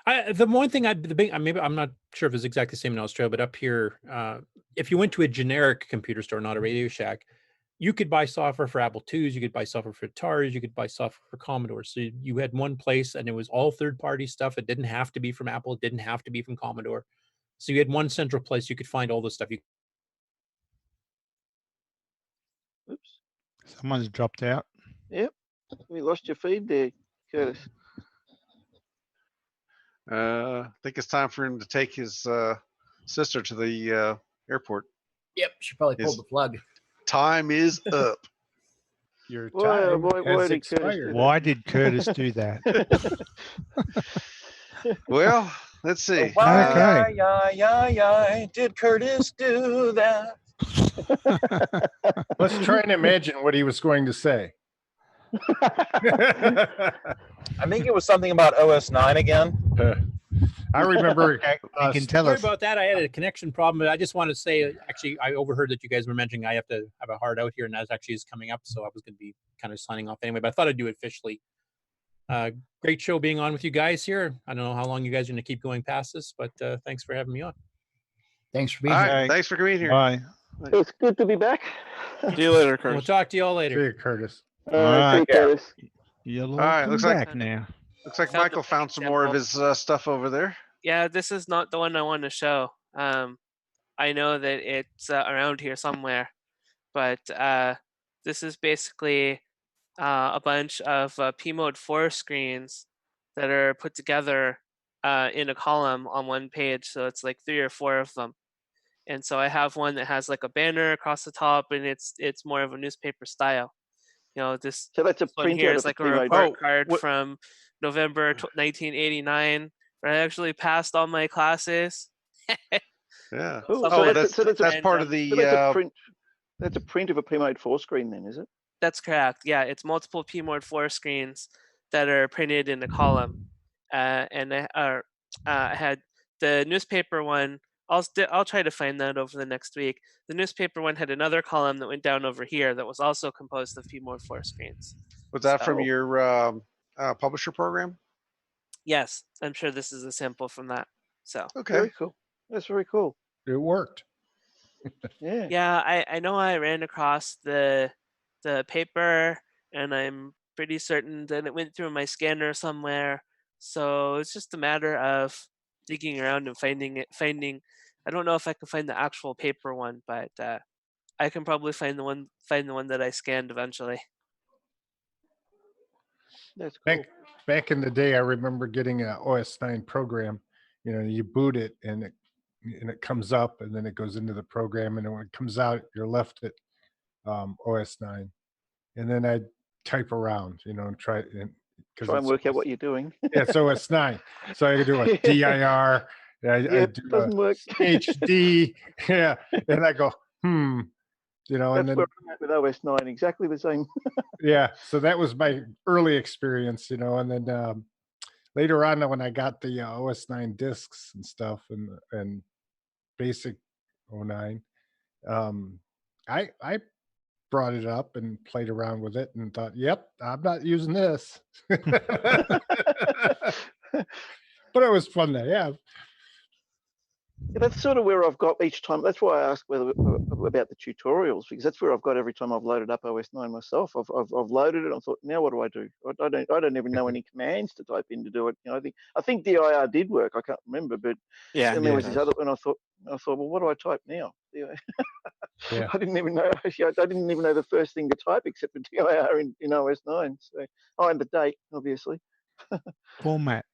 The one thing maybe I'm not sure if it's exactly the same in Australia, but up here, if you went to a generic computer store, not a Radio Shack, you could buy software for Apple IIs, you could buy software for Ataris, you could buy software for Commodore. So you had one place, and it was all third-party stuff. It didn't have to be from Apple. It didn't have to be from Commodore. So you had one central place you could find all the stuff. Oops. Someone's dropped out. Yep. We lost your feed there, Curtis. I think it's time for him to take his sister to the airport. Yep, she probably pulled the plug. Time is up. Your time has expired. Why did Curtis do that? Well, let's see. Why did Curtis do that? Let's try and imagine what he was going to say. I think it was something about OS9 again. I remember. You can tell Sorry us. about that. I had a connection problem, but I just want to say, actually, I overheard that you guys were mentioning I have to have a hard out here, and that actually is coming up, so I was going to be kind of signing off anyway, but I thought I'd do it officially. Great show being on with you guys here. I don't know how long you guys are going to keep going past this, but thanks for having me on. Thanks for being here. Thanks for being here. Bye. It's good to be back. See you later, Curtis. We'll talk to you all later. See you, Curtis. See you, Curtis. You're All right, looks back like now. Looks like Michael found some more of his stuff over there. Yeah, this is not the one I want to show. I know that it's around here somewhere, but this is basically a bunch of P-Mode 4 screens that are put together in a column on one page. So it's like 3 or 4 of them. And so I have one that has like a banner across the top, and it's more of a newspaper style. This so that's a one here is like a report card what? from November 1989, where I actually passed all my classes. Yeah. Cool. Oh, So that's part of the. That's a print of a P-Mode 4 screen, then, is it? That's correct. Yeah, it's multiple P-Mode 4 screens that are printed in a column. And I had the newspaper one I'll try to find that over the next week. The newspaper one had another column that went down over here that was also composed of P-More4 screens. Was that from So- your publisher program? Yes, I'm sure this is a sample from that. So Okay. Very cool. That's very cool. It worked. Yeah. Yeah, I know I ran across the paper, and I'm pretty certain that it went through my scanner somewhere. So it's just a matter of digging around and finding. I don't know if I can find the actual paper one, but I can probably find the one that I scanned eventually. That's cool. Back in the day, I remember getting an OS 9 program. You know, you boot it and it comes up, and then it goes into the program, and then when it comes out, you're left at OS 9, and then I type around, you know, and try and Work out what you're doing. Yeah, it's OS 9, so I do a DIR. I do doesn't work. HD. Yeah, and I go, you know, That's and then where I'm at with OS 9, exactly the same. yeah, so that was my early experience, you know, and then later on when I got the OS 9 discs and stuff and basic 09, I brought it up and played around with it and thought, yep, I'm not using this. But it was fun to have. Yeah, that's sort of where I've got each time. That's why I asked about the tutorials, because that's where I've got every time I've loaded up OS 9 myself. I've loaded it. I thought, now what do I do? I don't even know any commands to type in to do it. You know, I think DIR did work. I can't remember, but Yeah, then there was this other one. I thought, well, what do I type now? Yeah. I didn't even know. I didn't even know the first thing to type except for DIR in OS 9. So, and the date, obviously. Format.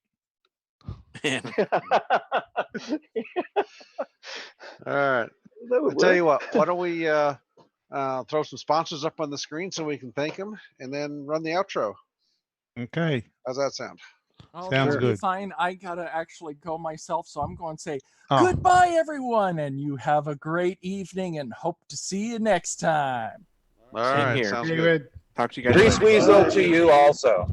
All right. I'll tell you what. Why don't we throw some sponsors up on the screen so we can thank them, and then run the outro. Okay. How's that sound? Oh, Sounds that'll be good. Fine. I gotta actually go myself, so I'm going to say Oh. goodbye, everyone, and you have a great evening, and hope to see you next time. All Same right. here. Sounds David. good. Talk to you guys. Grease later. Weasel to you also.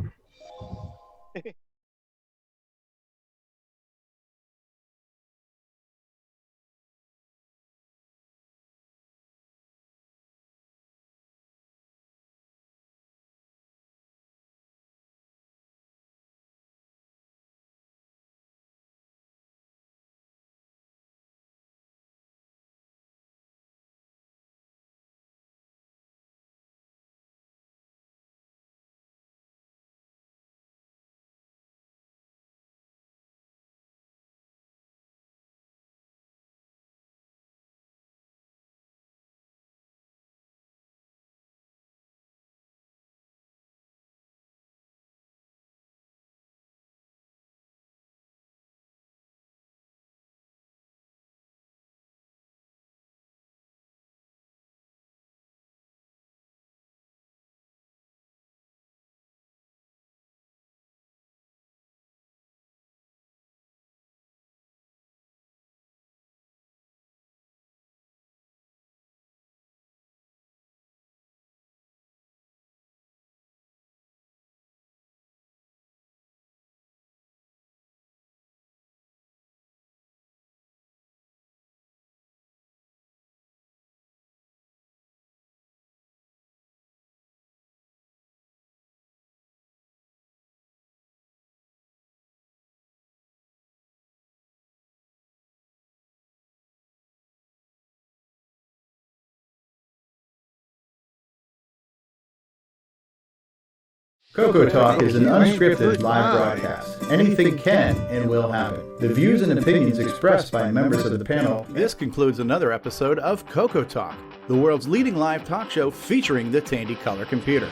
CoCoTALK is an unscripted live broadcast. Anything can and will happen. The views and opinions expressed by members of the panel. This concludes another episode of CoCoTALK, the world's leading live talk show featuring the Tandy Color Computer.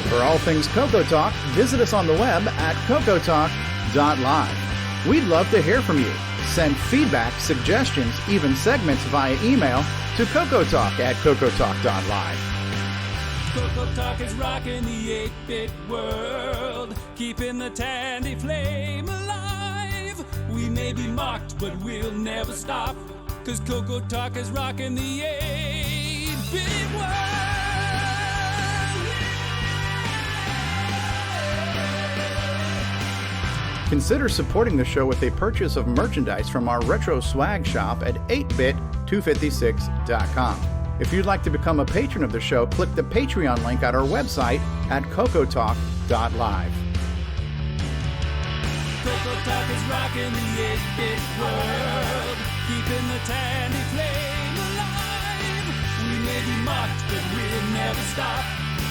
For all things CoCoTALK, visit us on the web at cocotalk.live. We'd love to hear from you. Send feedback, suggestions, even segments via email to cocotalk@cocotalk.live. CoCoTALK is rocking the 8-bit world, keeping the Tandy flame alive. We may be mocked, but we'll never stop, 'cause CoCoTALK is rocking the 8-bit world. Consider supporting the show with a purchase of merchandise from our retro swag shop at 8bit256.com. If you'd like to become a patron of the show, click the Patreon link at our website at CoCoTalk.live. CoCoTALK is rocking the 8-bit world, keeping the tandy flame alive. We may be mocked, but we'll never stop,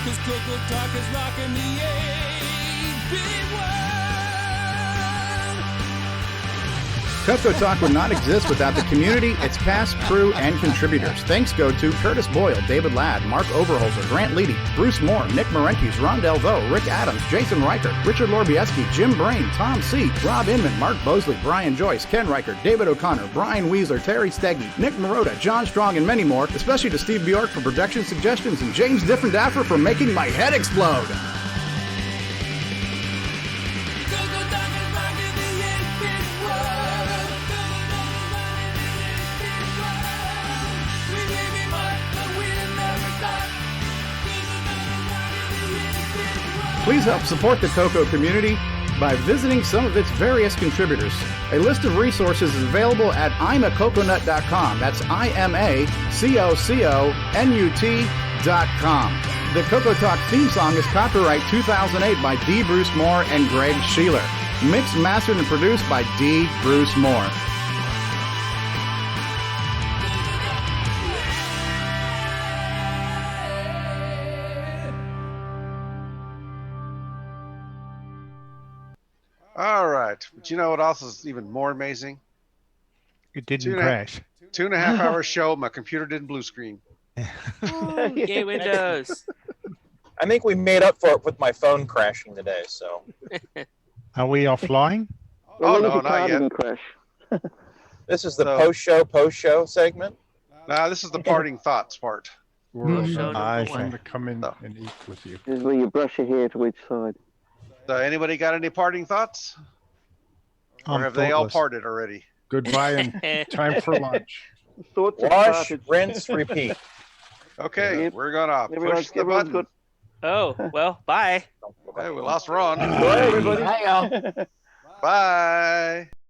'cause CoCoTALK is rocking the 8-bit world. CoCoTalk would not exist without the community, its cast, crew, and contributors. Thanks go to Curtis Boyle, David Ladd, Mark Overholzer, Grant Leedy, Bruce Moore, Nick Marentes, Ron Delvaux, Rick Adams, Jason Reichert, Richard Lorbieski, Jim Brain, Tom C., Rob Inman, Mark Bosley, Brian Joyce, Ken Reichert, David O'Connor, Brian Weasler, Terry Steggy, Nick Marotta, John Strong, and many more, especially to Steve Bjork for production suggestions and James Differendaffer for making my head explode. Please help support the CoCo community by visiting some of its various contributors. A list of resources is available at imacoconut.com. That's IMACOCONUT.com. The CoCoTalk theme song is copyright 2008 by D. Bruce Moore and Greg Sheeler. Mixed, mastered, and produced by D. Bruce Moore. All right. But you know what else is even more amazing? It didn't crash. 2.5 hour show. My computer didn't blue screen. Yay, Windows. I think we made up for it with my phone crashing today. So, Are we offline? Oh, no, not yet. Crash. this is the post-show segment. Nah, this is the parting thoughts part. We're Show I'm number one. going to come in and eat with you. This is where you brush your hair to each side. So anybody got any parting thoughts? Or I'm have they all thoughtless. parted already? Goodbye and time for lunch. Thoughts have Wash, started. rinse, repeat. Okay, Yep. we're gonna Everyone's- push the everyone's button. good. Oh, well, bye. Hey, we lost Ron. Bye, everybody. Hi, y'all. Bye.